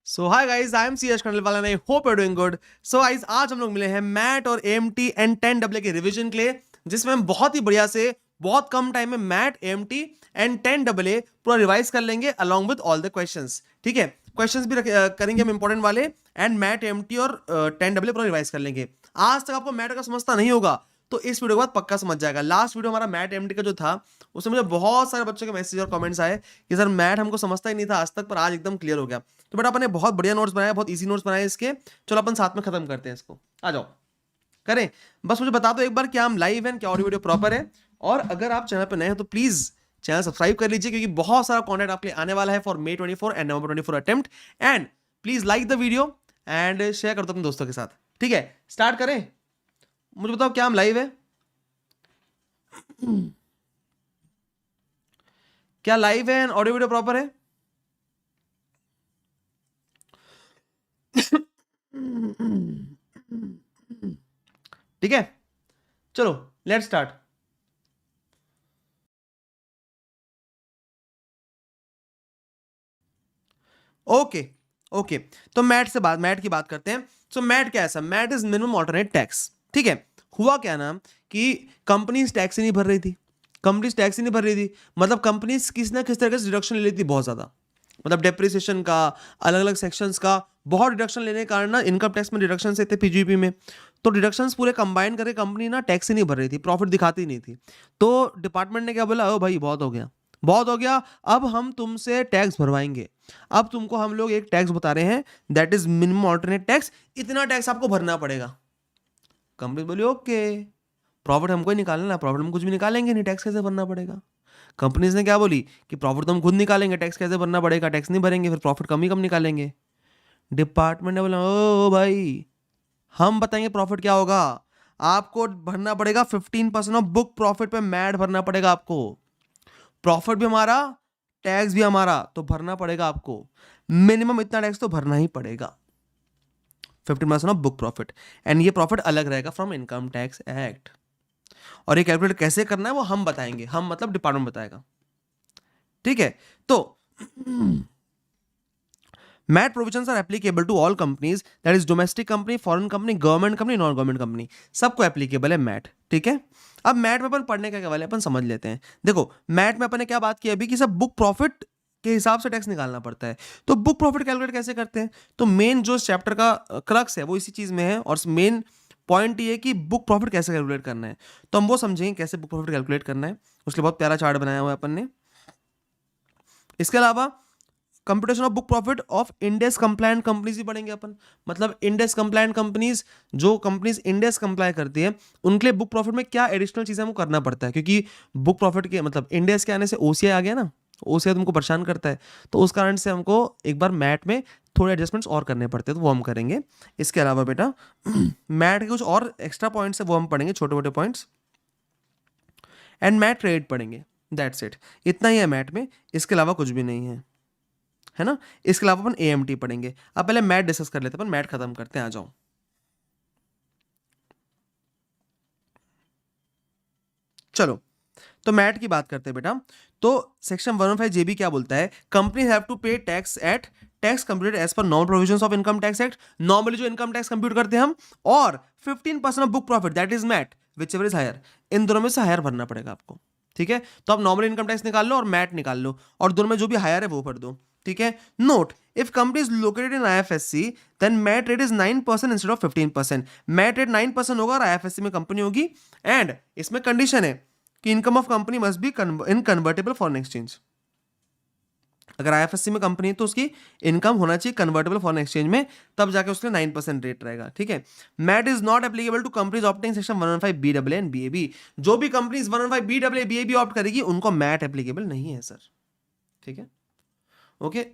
So hi guys, I am C H Khandelwal and I hope you doing good. So guys, आज हम लोग मिले हैं मैट और एएमटी एंड 10AA के रिवीजन के लिए, जिसमें हम बहुत ही बढ़िया से बहुत कम टाइम में मैट, एएमटी एंड 10AA पूरा रिवाइज कर लेंगे along with all the questions. ठीक है, क्वेश्चंस भी करेंगे हम इंपॉर्टेंट वाले, एंड मैट, एएमटी और 10AA पूरा रिवाइज कर लेंगे। आज तक आपको मैट का समझता नहीं होगा तो इस वीडियो के बाद पक्का समझ जाएगा। लास्ट वीडियो हमारा मैट एएमटी का जो था, उसमें मुझे बहुत सारे बच्चों के मैसेज और कमेंट्स आए कि सर मैट हमको समझता ही नहीं था आज तक, पर आज एकदम क्लियर हो गया। तो बेटा अपन ने बहुत बढ़िया नोट्स बनाए, बहुत इजी नोट्स बनाए इसके। चलो अपन साथ में खत्म करते हैं इसको, आ जाओ करें। बस मुझे बता दो एक बार क्या हम लाइव हैं, क्या ऑडियो वीडियो प्रॉपर है। और अगर आप चैनल पर नए हैं तो प्लीज चैनल सब्सक्राइब कर लीजिए, क्योंकि बहुत सारा कंटेंट आपके लिए आने वाला है for May 24 and November 24 attempt. And please like the video and share कर दो अपने दोस्तों के साथ। ठीक है, स्टार्ट करें। मुझे बताओ क्या हम लाइव है, क्या लाइव है, ऑडियो वीडियो प्रॉपर है? ठीक है, चलो लेट्स स्टार्ट। ओके ओके, तो मैट की बात करते हैं। सो मैट क्या है sir? MAT is minimum alternate tax. ठीक है, हुआ क्या ना कि कंपनीज टैक्स ही नहीं भर रही थी, मतलब कंपनीज किसी ना किस तरह से डिडक्शन ले लेती थी बहुत ज्यादा, मतलब डेप्रिसिएशन का, अलग अलग सेक्शंस का बहुत डिडक्शन लेने के कारण ना इनकम टैक्स में डिडक्शन से थे पीजीपी में। तो डिडक्शंस पूरे कंबाइन करके कंपनी ना टैक्स ही नहीं भर रही थी, प्रॉफिट दिखाती नहीं थी। तो डिपार्टमेंट ने क्या बोला, ओ भाई बहुत हो गया, बहुत हो गया, अब हम तुमसे टैक्स भरवाएंगे। अब तुमको हम लोग एक टैक्स बता रहे हैं, that is minimum alternate tax, इतना टैक्स आपको भरना पड़ेगा। कंपनी बोली ओके, प्रॉफिट हमको ही निकालना है, प्रॉफिट हम कुछ भी निकालेंगे नहीं, टैक्स कैसे भरना पड़ेगा। कंपनीज ने क्या बोली कि प्रॉफिट तो हम खुद निकालेंगे, टैक्स कैसे भरना पड़ेगा, टैक्स नहीं भरेंगे फिर प्रॉफिट कम ही कम निकालेंगे। डिपार्टमेंट ने बोला ओ भाई, हम बताएंगे प्रॉफिट क्या होगा, आपको भरना पड़ेगा 15% ऑफ बुक प्रॉफिट पे मैट भरना पड़ेगा आपको। प्रॉफिट भी हमारा, टैक्स भी हमारा, तो भरना पड़ेगा आपको मिनिमम इतना टैक्स तो भरना ही पड़ेगा, 15% ऑफ बुक प्रॉफिट। एंड ये प्रॉफिट अलग रहेगा फ्रॉम इनकम टैक्स एक्ट। और ये कैलकुलेट कैसे करना है वो हम बताएंगे, हम मतलब डिपार्टमेंट बताएगा। ठीक है, तो MAT provisions are applicable to all companies, that is domestic company, foreign company, government company, non government company, सबको एप्लीकेबल है मैट। ठीक है, अब मैट में अपन पढ़ने क्या वाले अपन समझ लेते हैं। देखो मैट में अपन ने क्या बात की अभी कि सब बुक प्रॉफिट के हिसाब से टैक्स निकालना पड़ता है। तो बुक प्रॉफिट कैलकुलेट कैसे करते हैं? तो मेन जो चैप्टर का क्रक्स है वो इसी चीज में है, और मेन पॉइंट ये है कि बुक प्रॉफिट कैसे कैलकुलेट करना है। तो हम वो समझेंगे कैसे बुक प्रॉफिट कैलकुलेट करना है, उसके बहुत प्यारा चार्ट बनाया हुआ है अपन ने। इसके अलावा computation of book profit of index compliant companies भी पढ़ेंगे अपन, मतलब इंडेक्स कंप्लायंट कंपनीज, जो कंपनीज इंडेक्स कंप्लाई करती है उनके लिए बुक प्रॉफिट में क्या एडिशनल चीजें हमको करना पड़ता है, क्योंकि बुक प्रॉफिट के मतलब इंडेक्स के आने से ओसीआई आ गया ना, ओसीआई तुमको परेशान करता है, तो उस कारण से हमको एक बार मैट में थोड़े एडजस्टमेंट्स और करने पड़ते हैं, तो वो हम करेंगे। इसके अलावा बेटा मैट के कुछ और एक्स्ट्रा पॉइंट्स है वो हम पढ़ेंगे, छोटे मोटे पॉइंट्स, एंड मैट रेट पढ़ेंगे, दैट्स इट। इतना ही है मैट में, इसके अलावा कुछ भी नहीं है ना। इसके अलावा अपन एएमटी पढ़ेंगे। अब पहले मैट डिस्कस कर लेते हैं, अपन मैट खत्म करते हैं, आ जाओ। चलो तो मैट की बात करते हैं बेटा। तो सेक्शन 115 जेबी क्या बोलता है? Company have to pay tax at tax computed as per normal provisions of income tax act, normally जो इनकम टैक्स कंप्यूट करते हैं हम, और 15% of book profit that is MAT whichever is higher, इन दोनों में से हायर भरना पड़ेगा आपको। ठीक है, तो आप नॉर्मल इनकम टैक्स निकाल लो और मैट निकाल लो, और दोनों में जो भी हायर है वो भर दो। ठीक है, note if company is located in IFSC then MAT rate is 9% instead of 15%। MAT rate 9% होगा और आईएफएससी में कंपनी होगी, एंड इसमें कंडीशन है कि income of company must be in convertible foreign exchange. अगर आईएफएससी में कंपनी है तो उसकी इनकम होना चाहिए कन्वर्टेबल फॉरेन एक्सचेंज में, तब जाके उसके 9% रेट रहेगा। ठीक है, MAT is not applicable to companies opting section 115 BAA and BAB। जो भी कंपनीज 115 BAA BAB ऑप्ट करेगी उनको मैट एप्लीकेबल नहीं है सर। ठीक है, okay.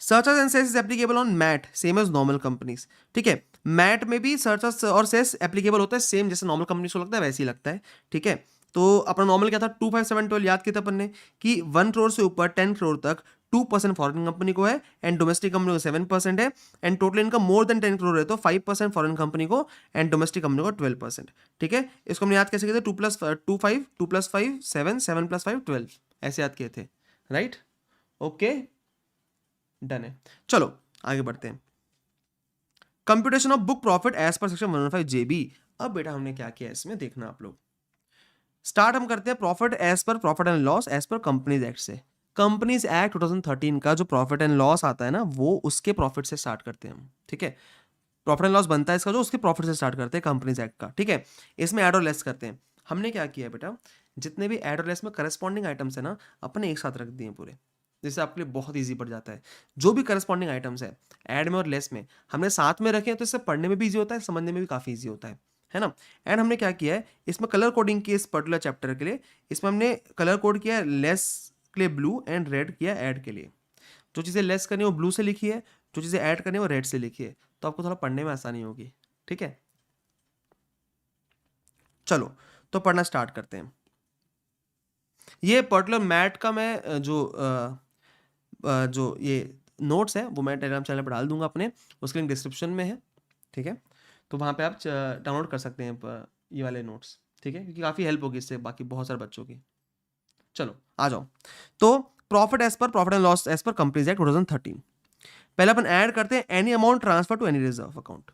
Surcharges and cess is applicable on MAT same as normal companies. ठीक है, मैट में भी सर्चेस और सेस एप्लीकेबल होता है सेम, जैसे नॉर्मल कंपनीज को लगता है वैसे ही लगता है। ठीक है, तो अपना नॉर्मल क्या था, 25712 याद किया था अपन ने कि 1 करोड़ से ऊपर 10 करोड़ तक 2% फॉरेन कंपनी को है, एंड डोमेस्टिक कंपनी को 7% है, and total income more than 10 crore है तो 5% फॉरेन कंपनी को, एंड डोमेस्टिक कंपनी को 12%। ठीक है, इसको हमने याद कैसे किए थे, 2 + 5 7 7 + 5 12, ऐसे याद किए थे। राइट, ओके, डन है। चलो आगे बढ़ते हैं। Computation of book profit as per section 115 JB. अब बेटा हमने क्या किया इसमें देखना आप लोग। स्टार्ट हम करते हैं profit as per profit and loss as per companies act से। कंपनीज एक्ट 2013 का जो प्रॉफिट एंड लॉस आता है ना, वो उसके प्रॉफिट से स्टार्ट करते हैं हम, ठीक है। प्रॉफिट एंड लॉस बनता है इसका जो, उसके प्रॉफिट से स्टार्ट करते हैं कंपनीज एक्ट का, ठीक है। इसमें ऐड और लेस करते हैं। हमने क्या किया बेटा, जितने भी ऐड और लेस में करस्पॉन्डिंग आइटम्स है ना, अपने एक साथ रख दिए पूरे, जिससे आपके लिए बहुत ईजी पड़ जाता है। जो भी करस्पॉन्डिंग आइटम्स है ऐड में और लेस में हमने साथ में रखे हैं, तो इससे पढ़ने में भी ईजी होता है, समझने में भी काफ़ी ईजी होता है ना। एंड हमने क्या किया है इसमें कलर कोडिंग की, इस पर्टिकुलर चैप्टर के लिए इसमें हमने कलर कोड किया है लेस के लिए ब्लू एंड रेड किया ऐड के लिए। जो चीज़ें लेस करनी है वो ब्लू से लिखी है, जो चीज़ें ऐड करनी है वो रेड से लिखी है, तो आपको थोड़ा पढ़ने में आसानी होगी, ठीक है। चलो तो पढ़ना स्टार्ट करते हैं। ये पर्टिकुलर मैट का मैं जो ये नोट्स है वो मैं टेलीग्राम चैनल पर डाल दूंगा अपने, उसके लिंक डिस्क्रिप्शन में है, ठीक है। तो वहाँ पे आप डाउनलोड कर सकते हैं ये वाले नोट्स, ठीक है, क्योंकि काफ़ी हेल्प होगी इससे बाकी बहुत सारे बच्चों की। चलो आ जाओ। तो profit as per profit and loss as per companies act 2013। पहले अपन ऐड करते हैं any amount transfer to any reserve account.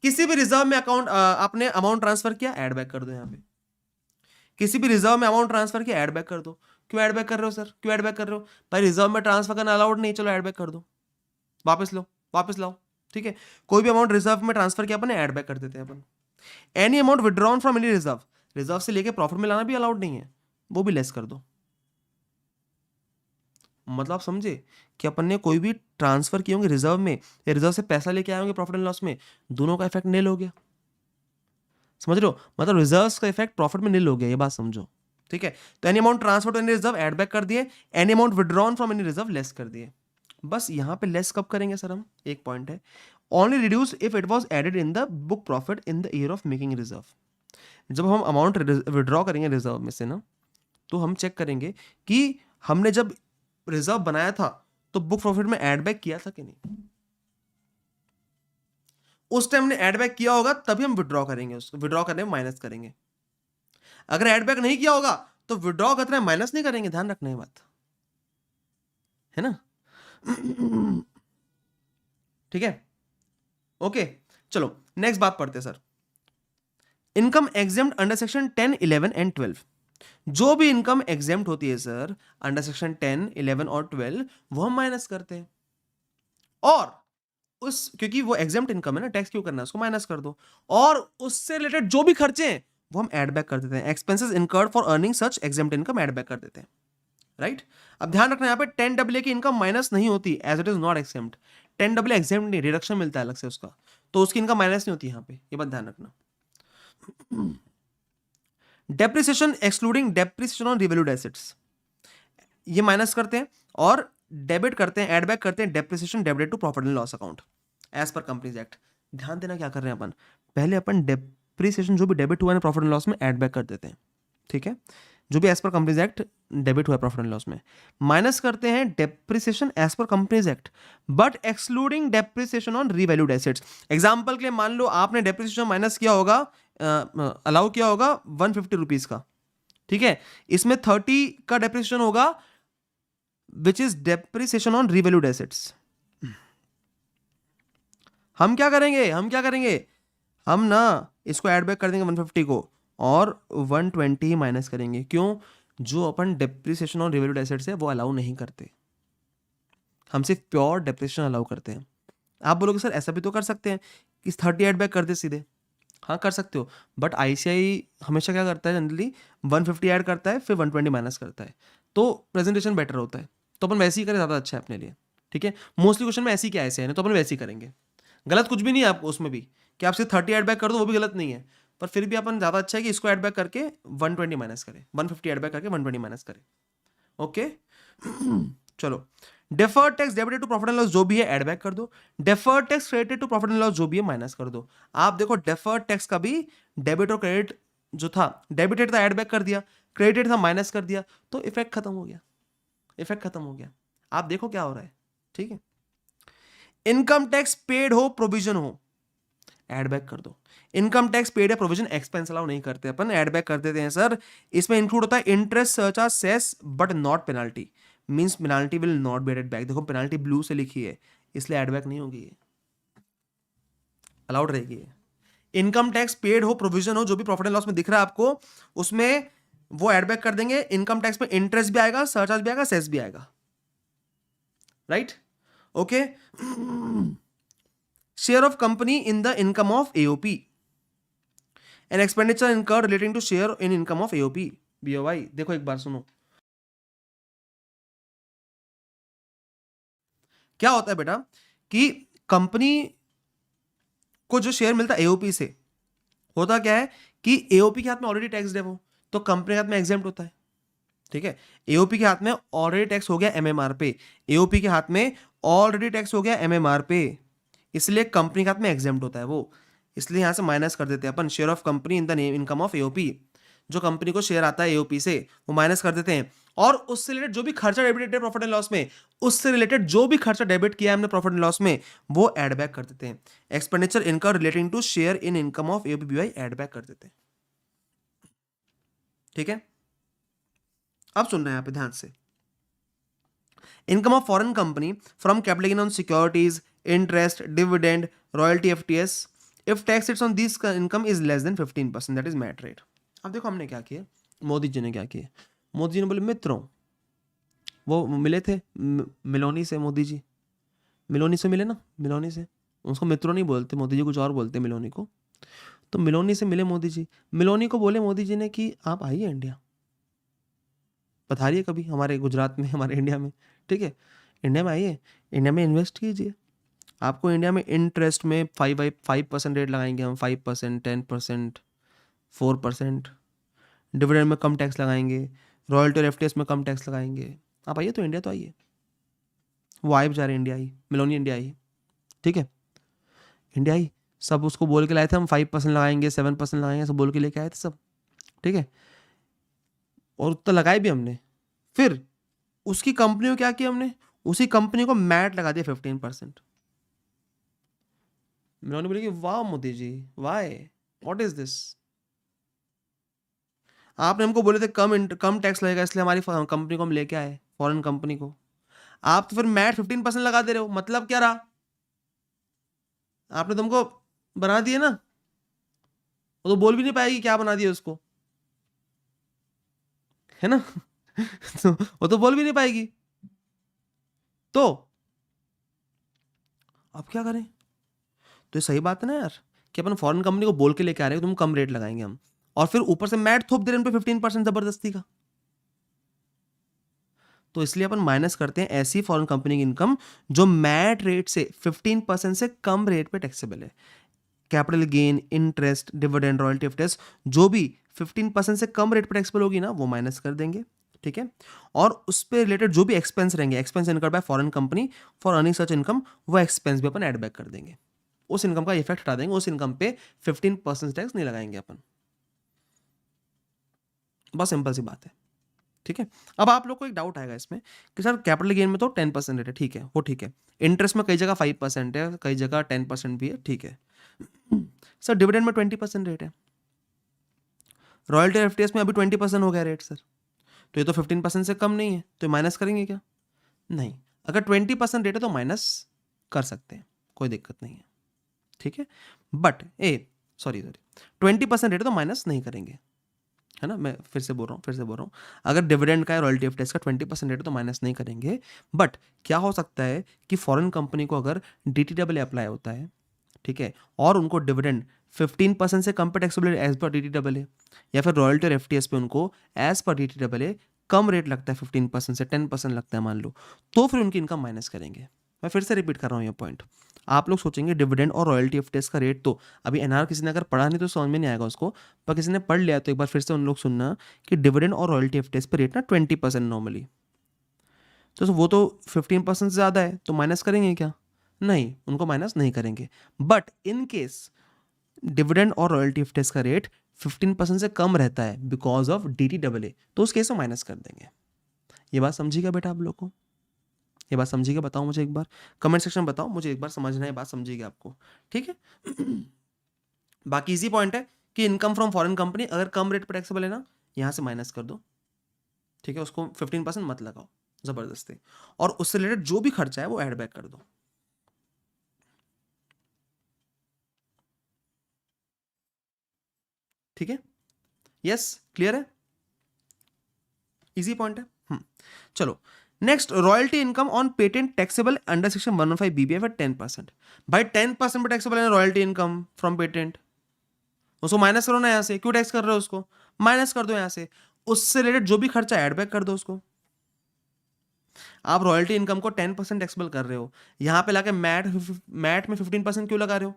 किसी भी रिजर्व में अकाउंट आपने अमाउंट ट्रांसफर किया, ऐड बैक कर दो। यहाँ पे किसी भी रिजर्व में अमाउंट ट्रांसफर किया, ऐड बैक कर दो। क्यों ऐड बैक कर रहे हो सर, क्यों ऐड बैक कर रहे हो भाई? रिजर्व में ट्रांसफर करना अलाउड नहीं, चलो ऐड बैक कर दो, वापस लो, वापस लाओ, ठीक है। कोई भी अमाउंट रिजर्व में ट्रांसफर किया अपन ऐड बैक कर देते हैं अपन। Any amount withdrawn from any reserve, reserve से लेके प्रॉफिट में लाना भी अलाउड नहीं है, वो भी लेस कर दो। मतलब आप समझे कि अपन ने कोई भी ट्रांसफर किए होंगे रिजर्व में या रिजर्व से पैसा लेके आए होंगे प्रॉफिट एंड लॉस में, दोनों का इफेक्ट नील हो गया। समझ रहे हो, मतलब रिजर्व्स का इफेक्ट प्रॉफिट में नील हो गया, ये बात समझो, ठीक है। तो any amount transfer to any reserve add back कर दिए, any amount withdrawn from any reserve less कर दिए। बस यहां पे लेस कब करेंगे सर हम, एक पॉइंट है, only reduce if it was added in the book profit in the year of making reserve. जब हम अमाउंट विड्रॉ करेंगे रिजर्व में से ना, तो हम चेक करेंगे कि हमने जब रिजर्व बनाया था तो बुक प्रॉफिट में ऐड बैक किया था कि नहीं। उस टाइम ने ऐड बैक किया होगा तभी हम विड्रॉ करेंगे, उसको विड्रॉ करने में माइनस करेंगे। अगर ऐड बैक नहीं किया होगा तो विड्रॉ करते हैं माइनस नहीं करेंगे, ध्यान रखना है बात, है ना। ठीक है, ओके। चलो नेक्स्ट बात पढ़ते हैं sir. Income exempt under section 10, 11 and 12। जो भी इनकम एग्जेम्प्ट होती है सर अंडर सेक्शन 10, 11 और 12, वो हम माइनस करते हैं। और उस क्योंकि वो एग्जेम्प्ट इनकम है ना, टैक्स क्यों करना है, उसको माइनस कर दो। और उससे रिलेटेड जो भी खर्चे हैं वो हम ऐड बैक कर देते हैं। Expenses incurred for earning such exempt income add back कर देते हैं, राइट। अब ध्यान रखना, यहाँ पे 10AA की इनकम माइनस नहीं होती, as it is not exempt. 10AA exempt नहीं, रिडक्शन मिलता है अलग से उसका, तो उसकी इनकम माइनस नहीं होती यहाँ पे, ये बात ध्यान रखना। Depreciation excluding depreciation on revalued assets, ये माइनस करते हैं और डेबिट करते हैं, ऐड बैक करते हैं depreciation debited to profit and loss account as per companies act. ध्यान देना क्या कर रहे हैं अपन, पहले अपन डेप्रिसिएशन जो भी डेबिट हुआ है प्रॉफिट एंड लॉस में ऐड बैक कर देते हैं, ठीक है। जो भी as per companies act debit हुआ है प्रॉफिट एंड लॉस में, माइनस करते हैं depreciation as per companies act but excluding depreciation on revalued assets. Example के लिए मान लो आपने डेप्रिसिएशन माइनस किया होगा, अलाउ किया होगा 150 रुपीज का, ठीक है। इसमें 30 का डेप्रिसिएशन होगा which is depreciation on revalued assets. हम क्या करेंगे, हम ना इसको ऐड बैक कर देंगे 150 को और 120 ही माइनस करेंगे। क्यों? जो अपन डेप्रिसिएशन ऑन रिवैल्यूड एसेट्स है वो अलाउ नहीं करते, हम सिर्फ प्योर डेप्रिसिएशन अलाउ करते हैं। आप बोलोगे सर ऐसा भी तो कर सकते हैं कि 30 ऐड बैक कर दे सीधे, हाँ कर सकते हो, बट आईसीआई हमेशा क्या करता है, जनरली 150 ऐड करता है फिर 120 माइनस करता है, तो प्रेजेंटेशन बेटर होता है। तो अपन वैसे ही करें, ज़्यादा अच्छा है अपने लिए, ठीक है। मोस्टली क्वेश्चन में ऐसे ही क्या ऐसे है, तो अपन वैसे ही करेंगे। गलत कुछ भी नहीं है आपको उसमें भी कि आप सिर्फ 30 ऐड बैक कर दो, वो भी गलत नहीं है, पर फिर भी अपन ज़्यादा अच्छा है कि इसको ऐड बैक करके 120 माइनस करें, 150 ऐड बैक करके 120 माइनस करें, ओके। चलो, deferred tax debited to profit and loss जो भी है ऐड बैक कर दो, deferred tax credited to profit and loss जो भी है माइनस कर दो। आप देखो डेफर्ड टैक्स का भी डेबिट और क्रेडिट जो था, डेबिटेड था ऐड बैक कर दिया, क्रेडिटेड था माइनस कर दिया, तो इफेक्ट खत्म हो गया, इफेक्ट खत्म हो गया। आप देखो क्या हो रहा है, ठीक है। इनकम टैक्स पेड हो प्रोविजन हो, ऐड बैक कर दो। इनकम टैक्स पेड है प्रोविजन एक्सपेंस अलाउ नहीं करते अपन, ऐड बैक कर देते हैं सर। इसमें इंक्लूड होता है interest, surcharge, cess but not penalty. Means penalty will not be added back. देखो पेनाल्टी ब्लू से लिखी है इसलिए एड बैक नहीं होगी, अलाउड रहेगी ये। इनकम टैक्स पेड हो, प्रोविजन हो, जो भी प्रॉफिट एंड लॉस में दिख रहा है आपको उसमें वो एड बैक कर देंगे। इनकम टैक्स में इंटरेस्ट भी आएगा, सरचार्ज भी आएगा, सेस भी आएगा, right? Okay. Share of company in the income of AOP, an expenditure incurred relating to share in income of AOP BOI. देखो एक बार सुनो, क्या होता है बेटा कि कंपनी को जो शेयर मिलता है एओपी से, होता क्या है कि एओपी के हाथ में ऑलरेडी टैक्स है वो, तो कंपनी के हाथ में एग्जेम्प्ट होता है, ठीक है। एओपी के हाथ में ऑलरेडी टैक्स हो गया एमएमआर पे, एओपी के हाथ में ऑलरेडी टैक्स हो गया एमएमआर पे, इसलिए कंपनी के हाथ में एग्जेम्प्ट होता है वो, इसलिए यहां से माइनस कर देते हैं अपन share of company in the income of AOP. जो कंपनी को शेयर आता है एओपी से वो माइनस कर देते हैं, और उससे रिलेटेड जो भी खर्चा डेबिट है प्रॉफिट एंड लॉस में, उससे रिलेटेड जो भी खर्चा डेबिट किया है हमने प्रॉफिट एंड लॉस में वो ऐड बैक कर देते हैं। Expenditure income relating to share in income of AOP BOI add back कर देते हैं, ठीक है। अब सुन रहे हैं यहां पे ध्यान से, income of foreign company from capital gain on securities, interest, dividend, royalty, FTS, if tax rates on this income is less than 15%, that is MAT rate. अब देखो हमने क्या किया, मोदी जी ने क्या किया, मोदी जी ने बोले मित्रों, वो मिले थे मिलोनी से, मोदी जी मिलोनी से मिले ना, मिलोनी से, उसको मित्रों नहीं बोलते, मोदी जी कुछ और बोलते मिलोनी को, तो मिलोनी से मिले मोदी जी, मिलोनी को बोले मोदी जी ने कि आप आइए इंडिया, पधारिए कभी हमारे गुजरात में, हमारे इंडिया में, ठीक है, इंडिया में आइए, इंडिया में इन्वेस्ट कीजिए, आपको इंडिया में इंटरेस्ट में 5% रेट लगाएंगे हम, 5%, 10%, 4%, डिविडेंड में कम टैक्स लगाएंगे, रॉयल्टी और एफटीएस में कम टैक्स लगाएंगे, आप आइए तो इंडिया तो आइए। वो आए बेचारे, इंडिया आई, मिलोनी इंडिया आई, ठीक है, इंडिया आई, सब उसको बोल के लाए थे हम 5% लगाएंगे, 7% लगाएंगे, सब बोल के लेके आए थे सब, ठीक है, और उतना लगाए भी हमने। फिर उसकी कंपनी को क्या किया हमने, उसी कंपनी को मैट लगा दिया 15%। मिलोनी बोले कि वाह Modi ji, Y, what is this, आपने हमको बोले थे कम टैक्स लगेगा इसलिए हमारी कंपनी को हम लेके आए, फॉरेन कंपनी को, आप तो फिर मैट 15% लगा दे रहे हो, मतलब क्या रहा, आपने तुमको बना दिए ना, वो तो बोल भी नहीं पाएगी क्या बना दिया उसको, है ना। तो वो तो बोल भी नहीं पाएगी, तो अब क्या करें, तो ये सही बात है ना यार कि अपन फॉरेन कंपनी को बोल के लेके आ रहे हैं तुम कम रेट लगाएंगे हम, और फिर ऊपर से मैट थोप दे रहे हैं उन पे 15% जबरदस्ती का, तो इसलिए अपन माइनस करते हैं ऐसी फॉरेन कंपनी की इनकम जो मैट रेट से 15% से कम रेट पे टैक्सेबल है। Capital gain, interest, dividend, royalty, FTS जो भी 15% से कम रेट पे टैक्सेबल होगी ना वो माइनस कर देंगे, ठीक है, और उस पर रिलेटेड जो भी एक्सपेंस रहेंगे, expense incurred by foreign company for earning such income, वो एक्सपेंस भी अपन ऐड बैक कर देंगे, उस इनकम का इफेक्ट हटा देंगे, उस इनकम पे 15% टैक्स नहीं लगाएंगे अपन, बहुत सिंपल सी बात है, ठीक है। अब आप लोग को एक डाउट आएगा इसमें कि सर कैपिटल गेन में तो 10% रेट है, ठीक है, वो ठीक है, इंटरेस्ट में कई जगह 5% है, कई जगह 10% भी है, ठीक है, सर डिविडेंड में 20% रेट है, रॉयल्टी और एफटीएस में अभी 20% हो गया रेट सर, तो ये तो 15% से कम नहीं है, तो माइनस करेंगे क्या, नहीं, अगर 20% रेट है तो माइनस कर सकते हैं, कोई दिक्कत नहीं है, ठीक है, बट सॉरी 20% रेट है तो माइनस नहीं करेंगे, है ना, मैं फिर से बोल रहा हूँ, अगर डिविडेंड का है, रॉयल्टी एफटीएस का 20% रेट है तो माइनस नहीं करेंगे, बट क्या हो सकता है कि फॉरेन कंपनी को अगर डीटीडब्ल्यू अप्लाई होता है, ठीक है, और उनको डिविडेंड 15% से कम पे टैक्सेबल एज पर डीटीडब्ल्यू, या फिर रॉयल्टी और एफटीएस पे उनको एज पर डीटीडब्ल्यू कम रेट लगता है 15% से 10% लगता है मान लो, तो फिर उनकी इनकम माइनस करेंगे। मैं फिर से रिपीट कर रहा हूँ ये पॉइंट, आप लोग सोचेंगे डिविडेंड और रॉयल्टी एफटीएस का रेट, तो अभी एनआर किसी ने अगर पढ़ा नहीं तो समझ में नहीं आएगा उसको, पर किसी ने पढ़ लिया तो एक बार फिर से उन लोग सुनना कि डिविडेंड और रॉयल्टी एफटीएस पर रेट ना 20% नॉर्मली, तो वो तो 15% से ज़्यादा है, तो माइनस करेंगे क्या, नहीं, उनको माइनस नहीं करेंगे, बट इन केस डिविडेंड और रॉयल्टी एफटीएस का रेट 15% से कम रहता है बिकॉज ऑफ डीटीडब्ल्यू, तो उस केस में माइनस कर देंगे। ये बात समझिएगा बेटा आप लोग को, ये बात समझिएगा, बताओ मुझे एक बार कमेंट सेक्शन बताओ, मुझे एक बार समझना है, बात समझिएगा आपको, ठीक है। बाकी इजी पॉइंट है कि इनकम फ्रॉम फॉरेन कंपनी अगर कम रेट पर टैक्सेबल है ना, यहां से माइनस कर दो, ठीक है, उसको 15% मत लगाओ, जबरदस्ती, और उससे रिलेटेड जो भी खर्चा है वो ऐड बैक कर दो। ठीक है, यस, क्लियर है, इजी पॉइंट है। चलो next, royalty income on patent taxable under section 115 BBF at 10%। भाई 10% पे टैक्सेबल है रॉयल्टी इनकम फ्रॉम पेटेंट, उसको माइनस करो ना यहाँ से, क्यों टैक्स कर रहे हो उसको, माइनस कर दो यहाँ से, उससे रिलेटेड जो भी खर्चा ऐड बैक कर दो उसको। आप रॉयल्टी इनकम को 10% टैक्सेबल कर रहे हो, यहाँ पे लाके मैट में 15% क्यों लगा रहे हो,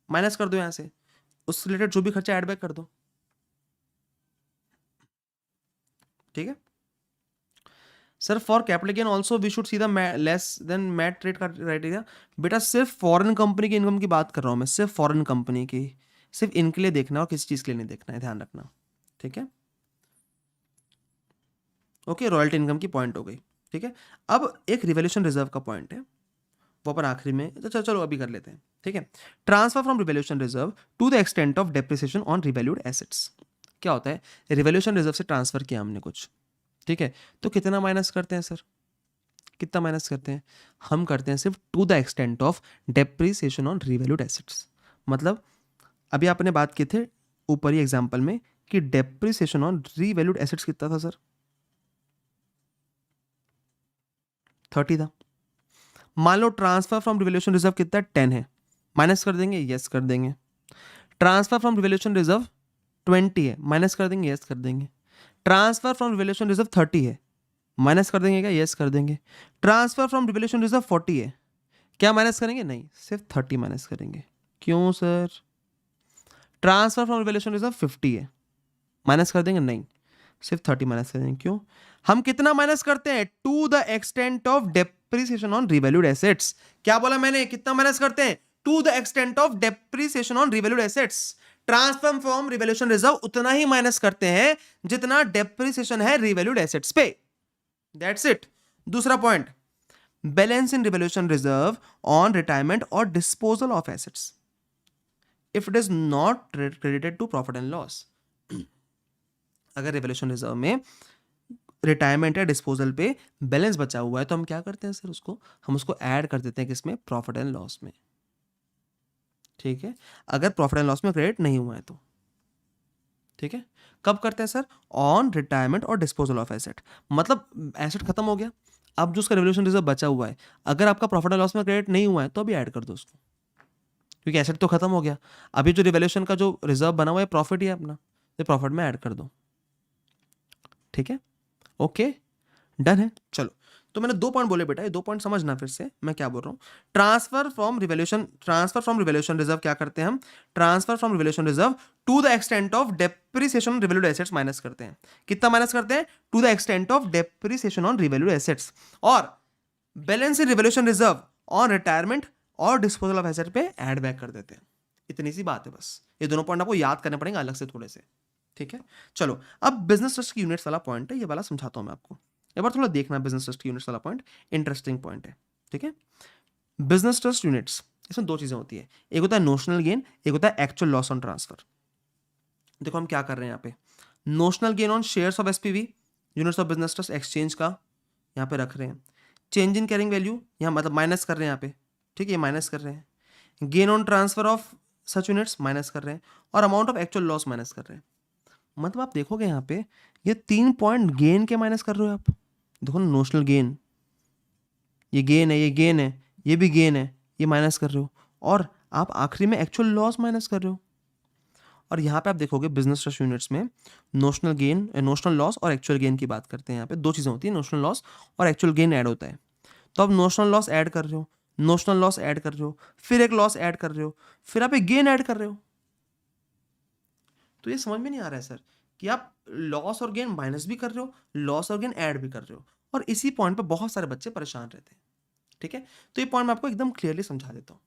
माइनस कर दो यहाँ से, उससे रिलेटेड जो भी खर्चा ऐड बैक कर दो। ठीक है sir, for capital gain also we should see the less than MAT rate का क्राइटेरिया। बेटा सिर्फ फॉरेन कंपनी की इनकम की बात कर रहा हूँ मैं, सिर्फ फॉरेन कंपनी की, सिर्फ इनके लिए देखना और किसी चीज़ के लिए नहीं देखना है, ध्यान रखना। ठीक है, ओके, रॉयल्टी इनकम की पॉइंट हो गई। ठीक है, अब एक रिवैल्यूएशन रिजर्व का पॉइंट है, वो अपन आखिरी में, तो चलो अभी कर लेते हैं। ठीक है, transfer from revaluation reserve to the extent of depreciation on revalued assets. क्या होता है, रिवैल्यूएशन रिजर्व से ट्रांसफर किया हमने कुछ, ठीक है, तो कितना माइनस करते हैं सर, कितना माइनस करते हैं, हम करते हैं सिर्फ to the extent of depreciation on revalued assets. मतलब अभी आपने बात की थे ऊपर ही एग्जांपल में कि डेप्रिसिएशन ऑन रिवैल्यूड एसेट्स कितना था सर, 30 था। मान लो ट्रांसफर फ्रॉम रिवैल्यूएशन रिजर्व कितना 10 है, माइनस कर देंगे, यस कर देंगे। ट्रांसफर फ्रॉम रिवैल्यूएशन रिजर्व 20 है, माइनस कर देंगे, यस कर देंगे। ट्रांसफर फ्रॉम रिवैल्यूएशन रिजर्व 30 है, माइनस कर देंगे क्या, यस कर देंगे। ट्रांसफर फ्रॉम रिवैल्यूएशन रिजर्व 40 है, क्या माइनस करेंगे, नहीं, सिर्फ 30 माइनस करेंगे। क्यों sir, transfer from revaluation reserve 50 है, माइनस कर देंगे, नहीं, सिर्फ 30 माइनस करेंगे। क्यों, हम कितना माइनस करते हैं, to the extent of depreciation on revalued assets. क्या बोला मैंने, कितना माइनस करते हैं, to the extent of depreciation on revalued assets. Transfer from revaluation reserve उतना ही माइनस करते हैं जितना डेप्रिसिएशन है रिवैल्यूड एसेट्स पे, दैट्स इट। दूसरा point, balance in revaluation reserve on retirement और disposal of assets if it is not credited to profit and loss. अगर रिवैल्यूएशन रिजर्व में रिटायरमेंट या डिस्पोजल पे बैलेंस बचा हुआ है तो हम क्या करते हैं सर, उसको हम उसको ऐड कर देते हैं किसमें, प्रॉफिट एंड लॉस में। ठीक है, अगर प्रॉफिट एंड लॉस में क्रेडिट नहीं हुआ है तो। ठीक है, कब करते हैं सर, ऑन रिटायरमेंट और डिस्पोजल ऑफ एसेट, मतलब एसेट खत्म हो गया, अब जो उसका रिवैल्यूएशन रिजर्व बचा हुआ है, अगर आपका प्रॉफिट एंड लॉस में क्रेडिट नहीं हुआ है तो अभी ऐड कर दो उसको, क्योंकि एसेट तो खत्म हो गया। अभी जो रिवैल्यूएशन का जो रिजर्व बना हुआ है प्रॉफिट ही है अपना, तो प्रॉफिट में ऐड कर दो। ठीक है, ओके, डन है। चलो, तो मैंने 2 पॉइंट बोले बेटा, ये 2 पॉइंट समझना फिर से मैं क्या बोल रहा हूँ। ट्रांसफर फ्रॉम रिवैल्यूएशन रिजर्व क्या करते हैं हम, transfer from revaluation reserve to the extent of depreciation revalued assets minus करते हैं। कितना माइनस करते हैं, to the extent of depreciation on revalued assets, और balance in revaluation reserve on retirement और डिस्पोजल ऑफ एसेट पे ऐड बैक कर देते हैं। इतनी सी बात है बस, ये दोनों पॉइंट आपको याद करने पड़ेंगे अलग से थोड़े से। ठीक है, चलो अब बिजनेस ट्रस्ट की यूनिट्स वाला पॉइंट है, ये वाला समझाता हूं मैं आपको, एक बार थोड़ा देखना। बिजनेस ट्रस्ट की यूनिट्स वाला पॉइंट इंटरेस्टिंग पॉइंट है। ठीक है, बिजनेस ट्रस्ट यूनिट्स, इसमें 2 चीजें होती है, एक होता है नोशनल गेन, एक होता है एक्चुअल लॉस ऑन ट्रांसफर। देखो हम क्या कर रहे हैं यहाँ पे, notional gain on shares of SPV units of business trust exchange का यहाँ पे रख रहे हैं। चेंज इन कैरिंग वैल्यू यहाँ मतलब माइनस कर रहे हैं यहाँ पे, ठीक है, ये माइनस कर रहे हैं। Gain on transfer of such units minus कर रहे हैं, और amount of actual loss minus कर रहे हैं। मतलब आप देखोगे यहाँ पे ये 3 पॉइंट गेन के माइनस कर रहे हो आप। देखो ना, नोशनल गेन, ये गेन है, ये गेन है, ये भी गेन है, ये माइनस कर रहे हो, और आप आखिरी में एक्चुअल लॉस माइनस कर रहे हो। और यहाँ पे आप देखोगे बिजनेस ट्रस्ट यूनिट्स में नोशनल गेन, नोशनल लॉस और एक्चुअल गेन की बात करते हैं। यहाँ पे 2 चीज़ें होती है, नोशनल लॉस और एक्चुअल गेन ऐड होता है। तो आप नोशनल लॉस ऐड कर रहे हो, नोशनल लॉस ऐड कर रहे हो, फिर एक लॉस ऐड कर रहे हो, फिर आप एक गेन ऐड कर रहे हो। तो ये समझ में नहीं आ रहा है सर कि आप लॉस और गेन माइनस भी कर रहे हो, लॉस और गेन ऐड भी कर रहे हो, और इसी पॉइंट पे बहुत सारे बच्चे परेशान रहते हैं। ठीक है, तो ये पॉइंट मैं आपको एकदम क्लियरली समझा देता हूँ।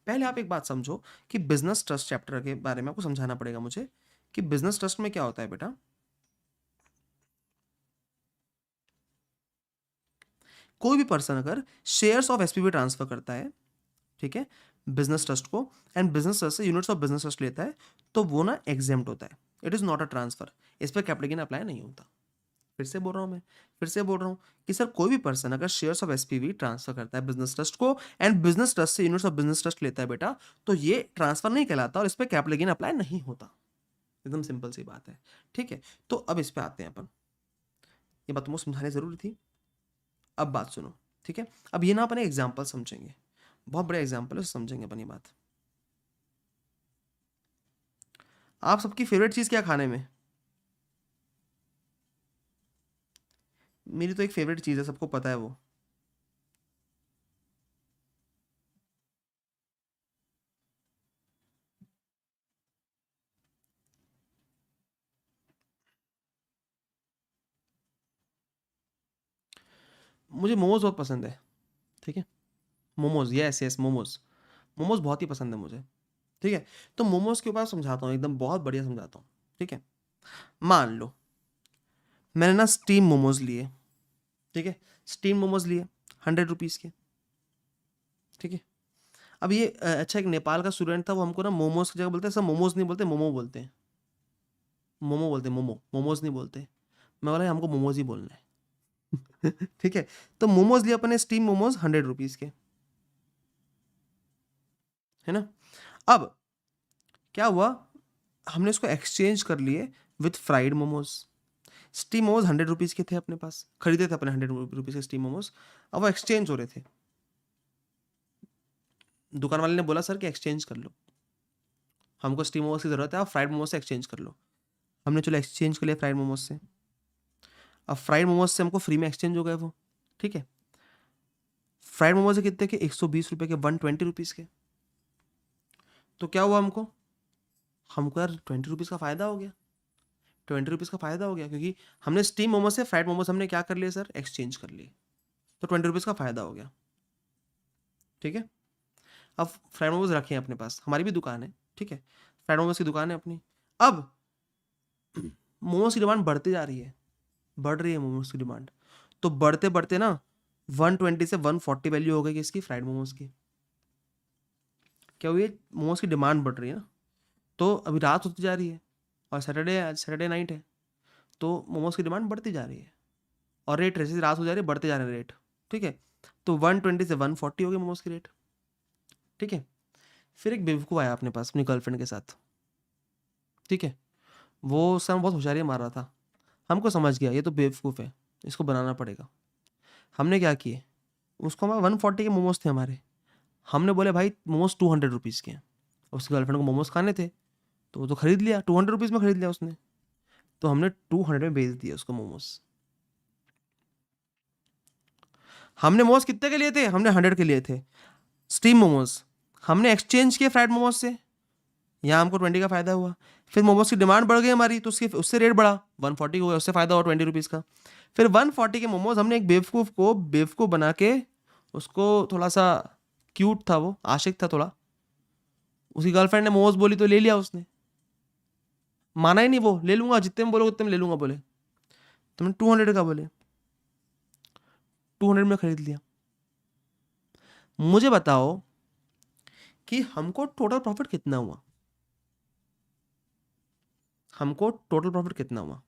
पहले आप एक बात समझो कि बिजनेस ट्रस्ट चैप्टर के बारे में आपको समझाना पड़ेगा मुझे कि बिजनेस ट्रस्ट में क्या होता है बेटा। कोई भी पर्सन अगर शेयर्स ऑफ एसपीवी ट्रांसफर करता है, ठीक है, बिजनेस ट्रस्ट को, एंड बिजनेस ट्रस्ट से यूनिट्स ऑफ बिजनेस ट्रस्ट लेता है, तो वो ना एग्जेम्प्ट होता है, it is not a transfer, इस पर कैपिटल गेन अप्लाई नहीं होता। फिर से बोल रहा हूँ मैं, फिर से बोल रहा हूँ कि सर कोई भी पर्सन अगर शेयर्स ऑफ एसपीवी ट्रांसफर करता है बिजनेस ट्रस्ट को एंड बिजनेस ट्रस्ट से यूनिट्स ऑफ बिजनेस ट्रस्ट लेता है बेटा, तो ये ट्रांसफर नहीं कहलाता और इस पर कैपिटल गेन अप्लाई नहीं होता। एकदम सिंपल सी बात है, ठीक है। तो अब इस पे आते हैं अपन, ये बात तुमको समझानी जरूरी थी। अब बात सुनो, ठीक है। अब ये ना अपन एग्जाम्पल समझेंगे, बहुत बड़ा एग्जाम्पल है, समझेंगे अपन ये बात। आप सबकी फेवरेट चीज क्या खाने में? मेरी तो एक फेवरेट चीज है, सबको पता है वो। मुझे मोमोज बहुत पसंद है, ठीक है। Momos, yes yes, momos. मोमोज बहुत ही पसंद है मुझे, ठीक है। तो मोमोज के ऊपर समझाता हूँ, एकदम बहुत बढ़िया समझाता हूँ, ठीक है। मान लो मैंने ना स्टीम मोमोज लिए, ठीक है। स्टीम मोमोज लिए 100 रुपीज़ के, ठीक है। अब ये अच्छा, एक नेपाल का स्टूडेंट था, वो हमको ना मोमोज की जगह बोलते हैं, सब मोमोज नहीं बोलते, मोमो बोलते हैं, मोमो बोलते हैं, मोमो, मोमोज नहीं बोलते। मैं बोला हमको मोमोज ही बोलना है ठीक है। तो मोमोज लिए अपने स्टीम मोमोज 100 रुपीज़ के, है ना। अब क्या हुआ, हमने उसको एक्सचेंज कर लिए with fried momos. Steam momos 100 rupees के थे अपने पास, खरीदे थे अपने 100 रुपीज़ के स्टीम मोमोज। अब वो एक्सचेंज हो रहे थे, दुकान वाले ने बोला सर कि एक्सचेंज कर लो, हमको स्टीम मोमोज की ज़रूरत है, आप फ्राइड मोमोज से एक्सचेंज कर लो। हमने चलो एक्सचेंज कर लिया फ्राइड मोमोज से। अब फ्राइड मोमोज से हमको फ्री में एक्सचेंज हो गए वो, ठीक है। फ्राइड मोमोज कितने के, 120 रुपये के, 120 रुपीज़ के। तो क्या हुआ हमको, हमको यार 20 रुपीज़ का फ़ायदा हो गया, 20 रुपीज़ का फ़ायदा हो गया, क्योंकि हमने स्टीम मोमोज से फ्राइड मोमोज हमने क्या कर लिए सर, एक्सचेंज कर लिए। तो 20 रुपीज़ का फ़ायदा हो गया, ठीक है। अब फ्राइड मोमोज रखे हैं अपने पास, हमारी भी दुकान है, ठीक है। फ्राइड मोमोज की दुकान है अपनी। अब मोमोज की डिमांड बढ़ती जा रही है, बढ़ रही है मोमोज की डिमांड। तो बढ़ते बढ़ते ना 120 से 140 वैल्यू हो गई इसकी, फ्राइड मोमोज की। क्या हुई, मोमोज की डिमांड बढ़ रही है ना। तो अभी रात होती जा रही है और सैटरडे, आज सैटरडे नाइट है, तो मोमोज की डिमांड बढ़ती जा रही है और रेट जैसे रात हो जा रही है बढ़ते जा रहे हैं रेट, ठीक है। तो 120 से 140 हो गए मोमोज की रेट, ठीक है। फिर एक बेवकूफ़ आया अपने पास अपनी गर्लफ्रेंड के साथ, ठीक है। वो उस समय बहुत होशियारी मार रहा था, हमको समझ गया ये तो बेवकूफ़ है, इसको बनाना पड़ेगा। हमने क्या किए, उसको हमारे 140 के मोमोज थे हमारे, हमने बोले भाई मोमोज 200 रुपीज़ के हैं। उसकी गर्लफ्रेंड को मोमोज खाने थे, तो वो तो खरीद लिया, 200 रुपीज़ में खरीद लिया उसने। तो हमने 200 में बेच दिया उसको मोमोज। हमने मोमोज कितने के लिए थे, हमने 100 के लिए थे स्टीम मोमोज। हमने एक्सचेंज किए फ्राइड मोमोज से, यहाँ हमको 20 का फ़ायदा हुआ। फिर मोमोज की डिमांड बढ़ गई हमारी, तो उससे रेट बढ़ा, 140 हो गया, उससे फ़ायदा हुआ 20 रुपीज़ का। फिर 140 के मोमोज हमने एक बेवकूफ़ बना के, उसको थोड़ा सा क्यूट था वो, आशिक था थोड़ा, उसकी गर्लफ्रेंड ने मोमोज बोली तो ले लिया उसने, माना ही नहीं वो, ले लूंगा जितने में बोलो उतने में ले लूंगा बोले। तुमने 200 का बोले, 200 में खरीद लिया। मुझे बताओ कि हमको टोटल प्रॉफिट कितना हुआ, हमको टोटल प्रॉफिट कितना हुआ।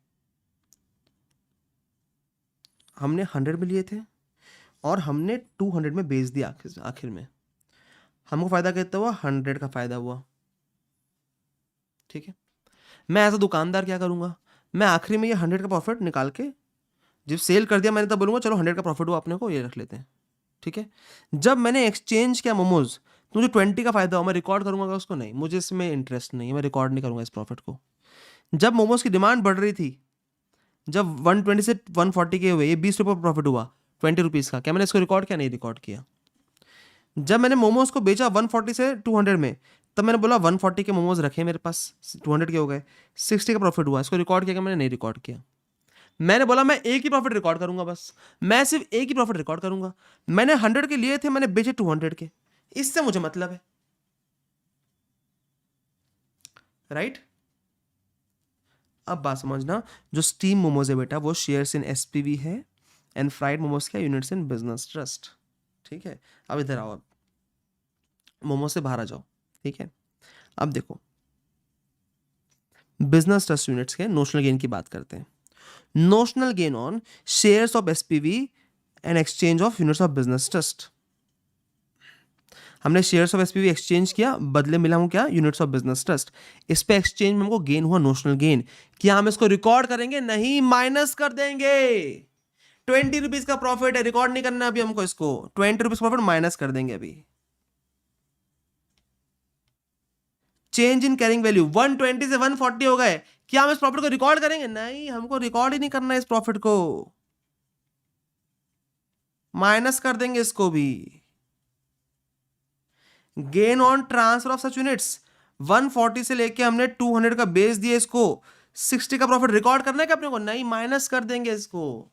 हमने 100 में लिए थे और हमने 200 में बेच दिया, आखिर में हमको फ़ायदा कितना हुआ, 100 का फ़ायदा हुआ, ठीक है। मैं एज अ दुकानदार क्या करूँगा, मैं आखिरी में ये 100 का प्रॉफिट निकाल के, जब सेल कर दिया मैंने तब बोलूँगा चलो 100 का प्रॉफिट हुआ अपने को, ये रख लेते हैं, ठीक है। जब मैंने एक्सचेंज किया मोमोज, तो मुझे 20 का फ़ायदा हुआ, मैं रिकॉर्ड करूँगा उसको, नहीं, मुझे इसमें इंटरेस्ट नहीं है, मैं रिकॉर्ड नहीं करूँगा इस प्रॉफिट को। जब मोमोज की डिमांड बढ़ रही थी, जब 120 से 140 के हुए, ये 20 रुपये प्रॉफिट हुआ 20 रुपीज़ का, क्या मैंने इसको रिकॉर्ड किया, नहीं रिकॉर्ड किया। जब मैंने मोमोज को बेचा 140 से 200 में, तब मैंने बोला 140 के मोमोज रखे मेरे पास, 200 के हो गए, 60 का प्रॉफिट हुआ, इसको रिकॉर्ड किया, मैंने नहीं रिकॉर्ड किया। मैंने बोला मैं एक ही प्रॉफिट रिकॉर्ड करूंगा, बस मैं सिर्फ एक ही प्रॉफिट रिकॉर्ड करूंगा। मैंने 100 के लिए थे, मैंने बेचे 200 के, इससे मुझे मतलब है, राइट। अब बात समझना, जो स्टीम मोमोज है बेटा वो शेयर्स इन एसपीवी है एंड फ्राइड मोमोज का यूनिट्स इन बिजनेस ट्रस्ट, ठीक है। अब इधर आओ, अब मोमोज से बाहर आ जाओ, ठीक है। अब देखो बिजनेस ट्रस्ट यूनिट्स के नोशनल गेन की बात करते हैं। Notional gain on shares of SPV and exchange of units of business trust. हमने शेयर्स ऑफ एसपीवी एक्सचेंज किया, बदले मिला हमको क्या, यूनिट्स ऑफ बिजनेस ट्रस्ट। इस पे एक्सचेंज में हमको गेन हुआ नोशनल गेन। क्या हम इसको रिकॉर्ड करेंगे? नहीं, माइनस कर देंगे। 20 रुपीज का प्रॉफिट है, रिकॉर्ड नहीं करना अभी हमको इसको। 20 रुपीज प्रॉफिट माइनस कर देंगे अभी। चेंज इन कैरिंग वैल्यू 120 से 140 हो गए। क्या हम इस प्रॉफिट को रिकॉर्ड करेंगे? नहीं, हमको रिकॉर्ड ही नहीं करना है इस प्रॉफिट को, माइनस कर देंगे इसको भी। Gain on transfer of such units 140 से लेके हमने 200 का बेच दिया इसको, 60 का प्रॉफिट रिकॉर्ड करना है क्या अपने को? नहीं, माइनस कर देंगे इसको।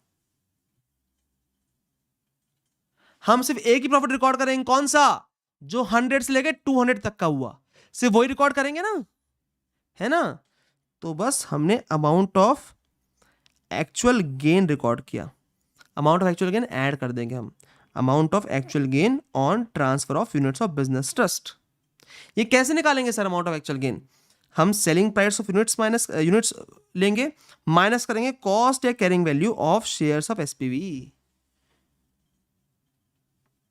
हम सिर्फ एक ही प्रॉफिट रिकॉर्ड करेंगे, कौन सा? जो 100 से लेके 200 तक का हुआ, सिर्फ वही रिकॉर्ड करेंगे ना, है ना? तो बस हमने amount of actual gain record किया। Amount of actual gain add कर देंगे हम, amount of actual gain on transfer of units of business trust. ये कैसे निकालेंगे sir amount of actual gain? हम selling price of units minus units लेंगे, minus करेंगे कॉस्ट या carrying value of shares of SPV.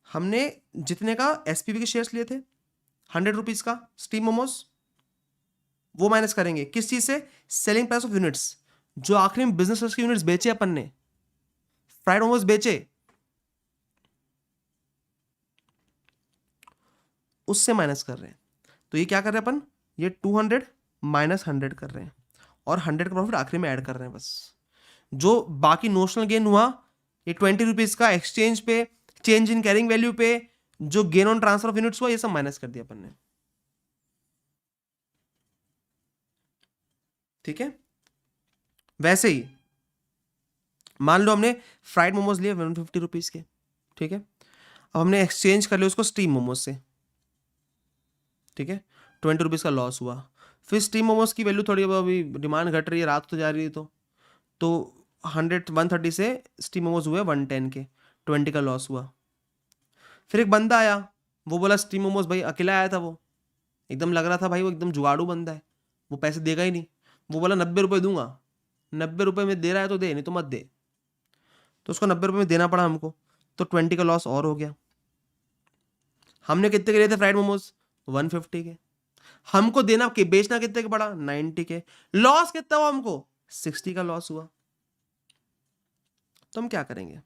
हमने जितने का एसपीवी के शेयर्स लिए थे 100 रुपीज का स्टीम मोमोज, वो माइनस करेंगे किस चीज से? सेलिंग प्राइस ऑफ यूनिट्स, जो आखिरी में बिजनेस ट्रस्ट के यूनिट्स बेचे अपन ने, फ्राइड मोमोज बेचे, उससे माइनस कर रहे हैं। तो ये क्या कर रहे हैं अपन? ये 200 माइनस 100 कर रहे हैं और 100 का प्रॉफिट आखिरी में ऐड कर रहे हैं बस। जो बाकी नोशनल गेन हुआ ये 20 रुपीज का एक्सचेंज पे, चेंज इन कैरिंग वैल्यू पे, जो gain on transfer of units हुआ, ये सब माइनस कर दिया अपन ने। ठीक है, वैसे ही मान लो हमने फ्राइड मोमोज लिए 150 रुपीज के, ठीक है, अब हमने एक्सचेंज कर लिया उसको स्टीम मोमोज से, ठीक है, 20 रुपीज का लॉस हुआ। फिर स्टीम मोमोज की वैल्यू थोड़ी अभी डिमांड घट रही है, रात तो जा रही है, तो 130 से स्टीम मोमोज हुए 110 के, 20 का लॉस हुआ। फिर एक बंदा आया, वो बोला स्टीम मोमोज, भाई अकेला आया था, वो एकदम लग रहा था भाई वो एकदम जुगाड़ू बंदा है, वो पैसे देगा ही नहीं। वो बोला 90 रुपये दूंगा, 90 रुपये में दे रहा है तो दे, नहीं तो मत दे। तो उसको 90 रुपये में देना पड़ा हमको, तो 20 का लॉस और हो गया। हमने कितने के लिए थे फ्राइड मोमोज? 150 के। हमको देना कि बेचना कितने के पड़ा? 90 के। लॉस कितना हुआ हमको? 60 का लॉस हुआ। तो हम क्या करेंगे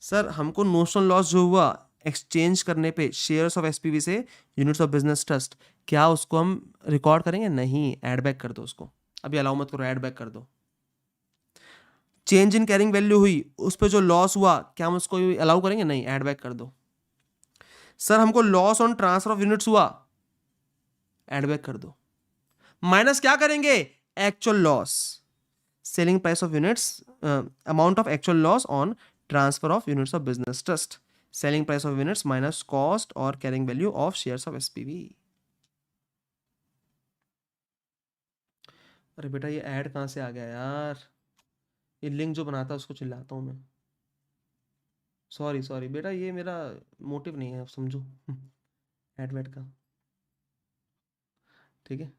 सर? हमको नोशनल लॉस जो हुआ एक्सचेंज करने पे शेयर्स ऑफ एसपीवी से यूनिट्स ऑफ बिजनेस ट्रस्ट, क्या उसको हम रिकॉर्ड करेंगे? नहीं, ऐड बैक कर दो उसको, अभी अलाउ मत करो, ऐड बैक कर दो। चेंज इन कैरिंग वैल्यू हुई, उस पर जो लॉस हुआ, क्या हम उसको अलाउ करेंगे? नहीं, ऐड बैक कर दो। सर हमको loss on transfer of units हुआ, ऐड बैक कर दो। माइनस क्या करेंगे? Actual loss, selling price of units, amount of actual loss on transfer of units of business trust, selling price of units minus cost और carrying value of shares of SPV. अरे बेटा ये add कहां से आ गया यार? ये लिंक जो बनाता है उसको चिल्लाता हूं मैं। सॉरी सॉरी बेटा, ये मेरा मोटिव नहीं है, आप समझो। ऐड वैड का, ठीक है,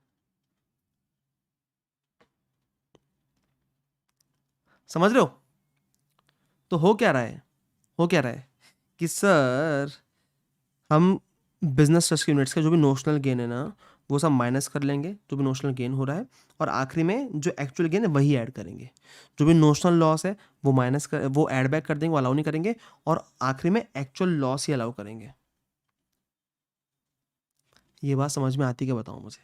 समझ रहे हो? तो हो क्या रहा है, हो क्या रहा है कि सर हम बिजनेस ट्रस्ट के यूनिट्स का जो भी नोशनल गेन है ना, वो सब माइनस कर लेंगे, जो भी नोशनल गेन हो रहा है, और आखिरी में जो एक्चुअल गेन है वही ऐड करेंगे। जो भी नोशनल लॉस है वो माइनस कर, वो ऐड बैक कर देंगे, वो अलाउ नहीं करेंगे, और आखिरी में एक्चुअल लॉस ही अलाउ करेंगे। ये बात समझ में आती है क्या, बताओ मुझे?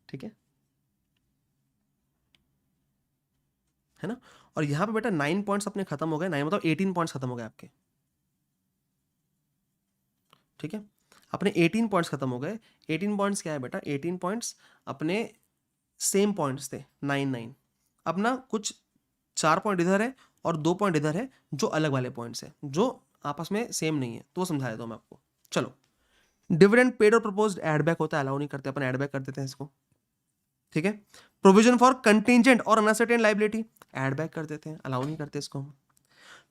ठीक है ना? और यहाँ पे बेटा 9 पॉइंट्स अपने खत्म हो गए, 9 मतलब 18 पॉइंट्स खत्म हो गए आपके, ठीक है, अपने 18 पॉइंट्स खत्म हो गए। 18 पॉइंट्स क्या है बेटा? 18 पॉइंट्स अपने सेम पॉइंट्स थे, 9 अपना कुछ 4 पॉइंट इधर है और 2 पॉइंट इधर है, जो अलग वाले पॉइंट्स हैं, जो आपस में सेम नहीं है, तो वो समझा देता हूँ मैं आपको। चलो, डिविडेंड पेड और प्रपोज्ड ऐड बैक होता है, अलाउ नहीं करते अपन, ऐड बैक कर देते हैं इसको, ठीक है। प्रोविजन फॉर कंटिजेंट और अनसर्टेन लाइबिलिटी ऐड बैक कर देते हैं, अलाउ नहीं करते इसको हम।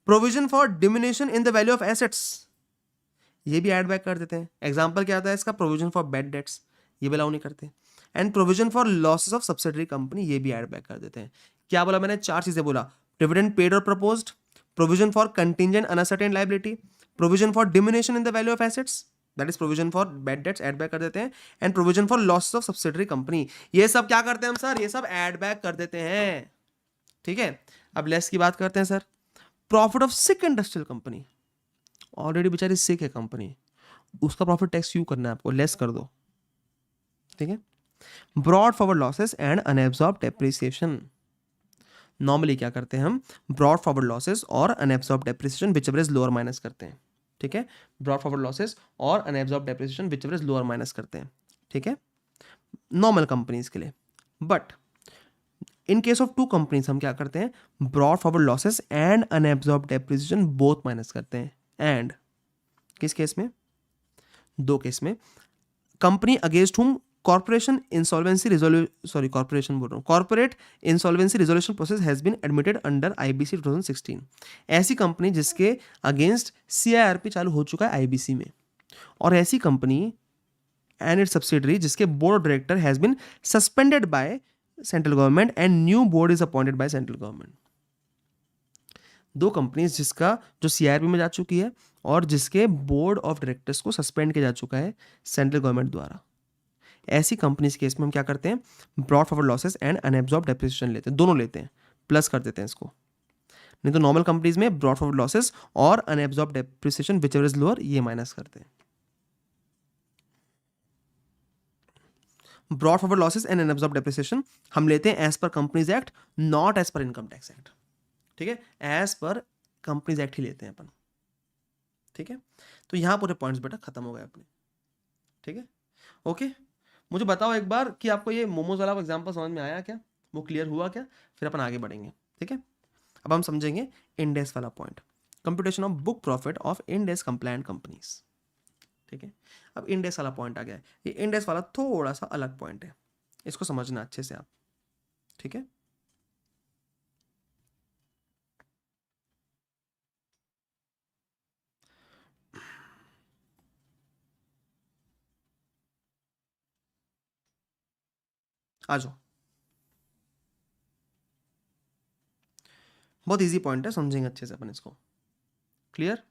Provision for diminishing in the value of assets, ये भी ऐड बैक कर देते हैं। एग्जांपल क्या आता है इसका? प्रोविजन फॉर बैड डेट्स, ये भी अलाउ नहीं करते। And provision for losses of subsidiary company, ये भी ऐड बैक कर देते हैं। क्या बोला मैंने? 4 चीजें बोला। डिविडेंड पेड और proposed, provision for contingent uncertain liability, provision for diminishing in the value of assets, that is provision for bad debts, add back कर देते हैं, and provision for losses of subsidiary company. ये सब क्या करते हैं हम सर? ये सब ऐड बैक कर देते हैं। ठीक है, अब लेस की बात करते हैं sir. Profit of sick industrial company, already बेचारी सिक है कंपनी, उसका प्रॉफिट टैक्स यू करना है आपको, लेस कर दो। ठीक है, brought forward losses and unabsorbed depreciation, normally क्या करते हैं हम? ब्रॉड फॉरवर्ड लॉसेस और unabsorbed depreciation whichever is lower minus करते हैं। ठीक है, ब्रॉड फॉरवर्ड लॉसेस और unabsorbed depreciation whichever is lower minus करते हैं। ठीक है, नॉर्मल कंपनीज के लिए। But in case of 2 companies हम क्या करते हैं? Brought forward losses and unabsorbed depreciation both minus करते हैं। एंड किस केस में? 2 केस में। Company against whom corporate insolvency resolution process has been admitted under IBC 2016, ऐसी कंपनी जिसके अगेंस्ट सीआईआरपी चालू हो चुका है आईबीसी में, और ऐसी कंपनी एंड इट्स सब्सिडरी जिसके board of director has been suspended by central government and new board is appointed by central government. 2 companies जिसका जो सीआईआरपी में जा चुकी है और जिसके बोर्ड ऑफ डायरेक्टर्स को सस्पेंड किया जा चुका है सेंट्रल गवर्नमेंट द्वारा, ऐसी कंपनीज केस में हम क्या करते हैं? Brought forward losses and unabsorbed depreciation लेते हैं, दोनों लेते हैं, प्लस कर देते हैं इसको। नहीं तो नॉर्मल कंपनीज में ब्रॉड फॉरवर्ड लॉसेस और unabsorbed depreciation whichever is lower, ये माइनस करते हैं। Brought forward losses and unabsorbed depreciation हम लेते हैं as per companies act, not as per income tax act. ठीक है, एज पर कंपनीज एक्ट ही लेते हैं अपन। ठीक है, तो यहां पूरे पॉइंट्स बेटा खत्म हो गए अपने। ठीक है, ओके। मुझे बताओ एक बार कि आपको ये मोमोज वाला एग्जांपल समझ में आया क्या? वो क्लियर हुआ क्या? फिर अपन आगे बढ़ेंगे। ठीक है, अब हम समझेंगे इंड एस वाला point, computation of book profit of Ind S compliant companies. ठीक है, अब इंड एस वाला पॉइंट आ गया है। ये इंड एस वाला थोड़ा सा अलग पॉइंट है, इसको समझना अच्छे से आप। ठीक है, आ जाओ। बहुत इजी पॉइंट है, समझेंगे अच्छे से अपन इसको। क्लियर?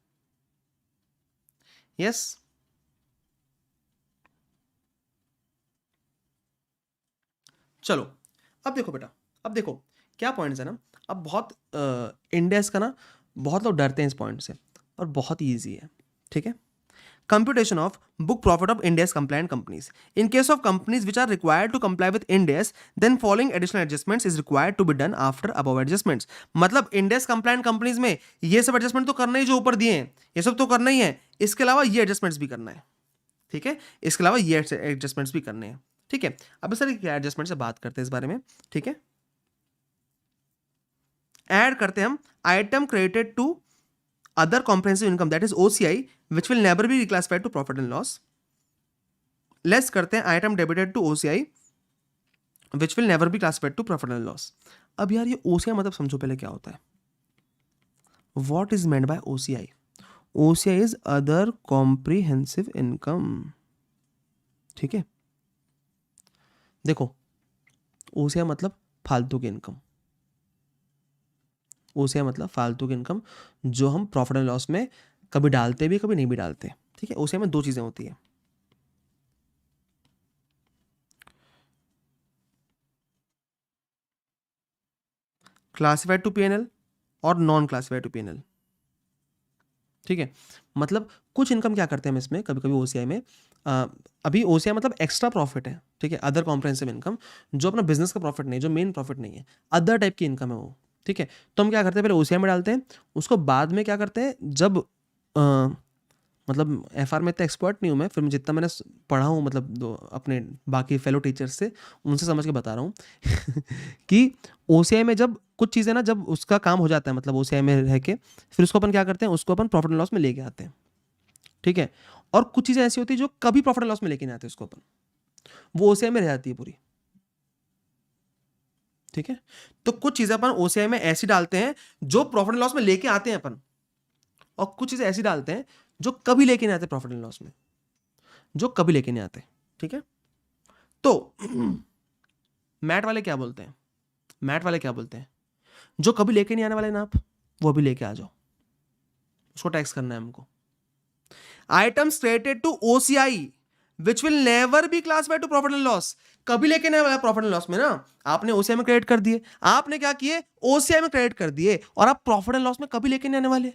यस। चलो अब देखो बेटा, अब देखो क्या पॉइंट्स है ना। अब बहुत इंडेक्स का ना बहुत लोग डरते हैं इस पॉइंट से, और बहुत ईजी है। ठीक है, computation of book profit of Ind AS compliant companies. In case of companies which are required to comply with Ind AS, then following additional adjustments is required to be done after above adjustments. मतलब Ind AS compliant companies में ये सब adjustment तो करना ही, जो ऊपर दिए हैं ये सब तो करना ही है, इसके अलावा ये adjustments भी करना है। ठीक है, इसके अलावा ये adjustments भी करने हैं। ठीक है, अब सर क्या एडजस्टमेंट से बात करते हैं इस बारे में। ठीक है, ऐड करते हैं हम item credited to other comprehensive income, that is OCI, which will never be reclassified to profit and loss. Less करते हैं item debited to OCI which will never be classified to profit and loss. अब यार ये OCI मतलब समझो पहले क्या होता है। What is meant by OCI? OCI is other comprehensive income. ठीक है, देखो OCI मतलब फालतू की इनकम, OCI मतलब फालतू की इनकम जो हम प्रॉफिट एंड लॉस में कभी डालते भी कभी नहीं भी डालते। ठीक है, OCI में 2 चीजें होती है, क्लासिफाइड टू P&L और नॉन क्लासिफाइड टू P&L। ठीक है, मतलब कुछ इनकम क्या करते हैं हम इसमें कभी कभी OCI में, अभी OCI मतलब एक्स्ट्रा प्रॉफिट है। ठीक है, अदर कॉम्प्रहेंसिव इनकम जो अपना बिजनेस का प्रॉफिट नहीं, जो मेन प्रॉफिट नहीं है, अदर टाइप की इनकम है वो। ठीक है, तो हम क्या करते हैं पहले OCI में डालते हैं, उसको बाद में क्या करते हैं जब मतलब FR में इतना एक्सपर्ट नहीं हूँ मैं, फिर मैं जितना मैंने पढ़ा हूँ मतलब अपने बाकी फेलो टीचर्स से उनसे समझ के बता रहा हूँ कि OCI में जब कुछ चीज़ें ना जब उसका काम हो जाता है मतलब OCI में रह के, फिर उसको अपन क्या करते हैं, उसको अपन प्रॉफिट एंड लॉस में लेके आते हैं। ठीक है, और कुछ चीज़ें ऐसी होती है जो कभी प्रॉफिट एंड लॉस में लेके नहीं आते, उसको अपन वो OCI में रह जाती है पूरी। ठीक है, तो कुछ चीज़ें अपन OCI में ऐसी डालते हैं जो प्रॉफिट एंड लॉस में लेके आते हैं अपन, और कुछ चीज़ें ऐसी डालते हैं जो कभी लेके नहीं आते प्रॉफिट एंड लॉस में, जो कभी लेके नहीं आते। ठीक है, तो मैट वाले क्या बोलते हैं, मैट वाले क्या बोलते हैं, जो कभी लेके नहीं आने वाले ना आप, वो भी लेके आ जाओ, उसको टैक्स करना है हमको। Items credited to OCI which will never be classified to profit and loss, कभी लेके नहीं वाला प्रॉफिट एंड लॉस में ना, आपने ओसीआई में क्रेडिट कर दिए, आपने क्या किए, ओसीआई में क्रेडिट कर दिए, और आप प्रॉफिट एंड लॉस में कभी लेके नहीं आने वाले।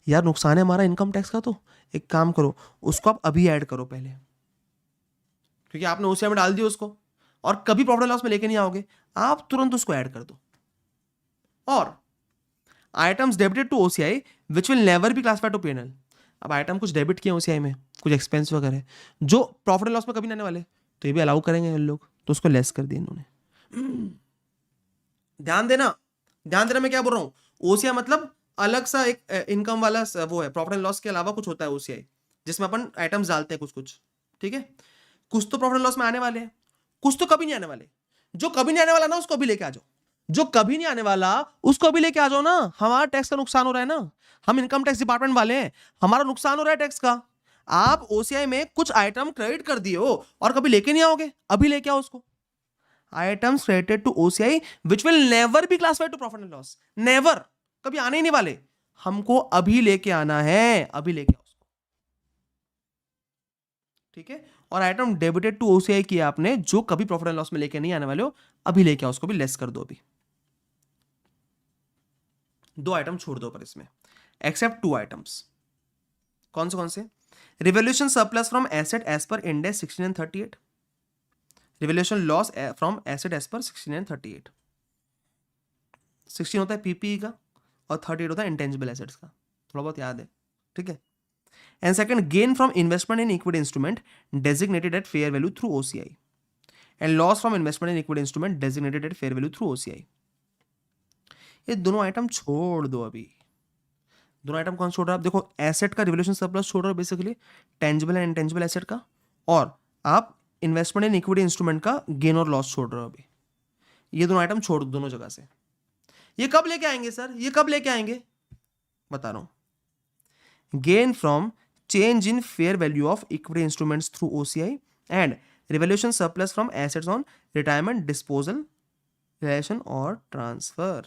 यार नुकसान है हमारा इनकम टैक्स का, तो एक काम करो, उसको आप अभी ऐड करो पहले, क्योंकि आपने ओसीआई में डाल दिया उसको, और कभी प्रॉफिट एंड लॉस में लेके नहीं आओगे, आप तुरंत उसको ऐड कर दो। और items debited to OCI which will never be classified to PNL, अब आइटम कुछ डेबिट किए ओसीआई में, कुछ एक्सपेंस वगैरह जो प्रॉफिट एंड लॉस में कभी नहीं आने वाले, तो ये भी अलाउ करेंगे इन लोग, तो उसको लेस कर दिया इन्होंने। ध्यान देना, ध्यान देना, मैं क्या बोल रहा हूं, ओसीआई मतलब अलग सा एक इनकम वाला वो है, प्रॉफिट एंड लॉस के अलावा कुछ होता है ओसीआई, जिसमें अपन आइटम्स डालते हैं कुछ कुछ, ठीक है। कुछ तो प्रॉफिट एंड लॉस में आने वाले हैं, कुछ तो कभी नहीं आने वाले। जो कभी नहीं आने वाला ना उसको भी लेके आ जाओ, जो कभी नहीं आने वाला उसको भी लेके आ जाओ ना, हमारा टैक्स का नुकसान हो रहा है ना, हम इनकम टैक्स डिपार्टमेंट वाले हैं, हमारा नुकसान हो रहा है टैक्स का। आप ओसीआई में कुछ आइटम क्रेडिट कर दिए हो और कभी लेके नहीं आओगे, अभी लेके आओ उसको। Items credited to OCI which will never be classified to profit and loss, never, कभी आने ही नहीं वाले, हमको अभी लेके आना है, अभी लेके आओ उसको, ठीक है। और आइटम डेबिटेड टू ओसीआई किया आपने, जो कभी प्रॉफिट एंड लॉस में लेके नहीं आने वाले हो, अभी लेके आओ उसको भी लेस कर दो अभी। दो आइटम छोड़ दो पर इसमें, एक्सेप्ट टू आइटम्स, कौन से, revaluation surplus from asset as per Ind AS 16 and 38, revaluation loss from asset as per 16 and 38। 16 होता है पीपीई का और 38 होता है इंटेंजिबल एसेट्स का, थोड़ा बहुत याद है, ठीक है। And second, gain from investment in equity instrument designated at fair value through OCI, and loss from investment in equity instrument designated at fair value through OCI. ये दोनों आइटम छोड़ दो अभी। दोनों आइटम कौन छोड़ रहा है आप देखो, एसेट का रिवोल्यूशन सरप्लस छोड़ रहे हो basically, tangible and intangible asset का, और आप इन्वेस्टमेंट इन इक्विटी इंस्ट्रूमेंट का गेन और लॉस छोड़ रहे हो अभी। ये दोनों आइटम छोड़ दो दोनों जगह से। ये कब लेके आएंगे सर, ये कब लेके आएंगे, बता रहा हूं। Gain from change in fair value of equity instruments through OCI and revolution surplus from assets on retirement disposal relation और ट्रांसफर।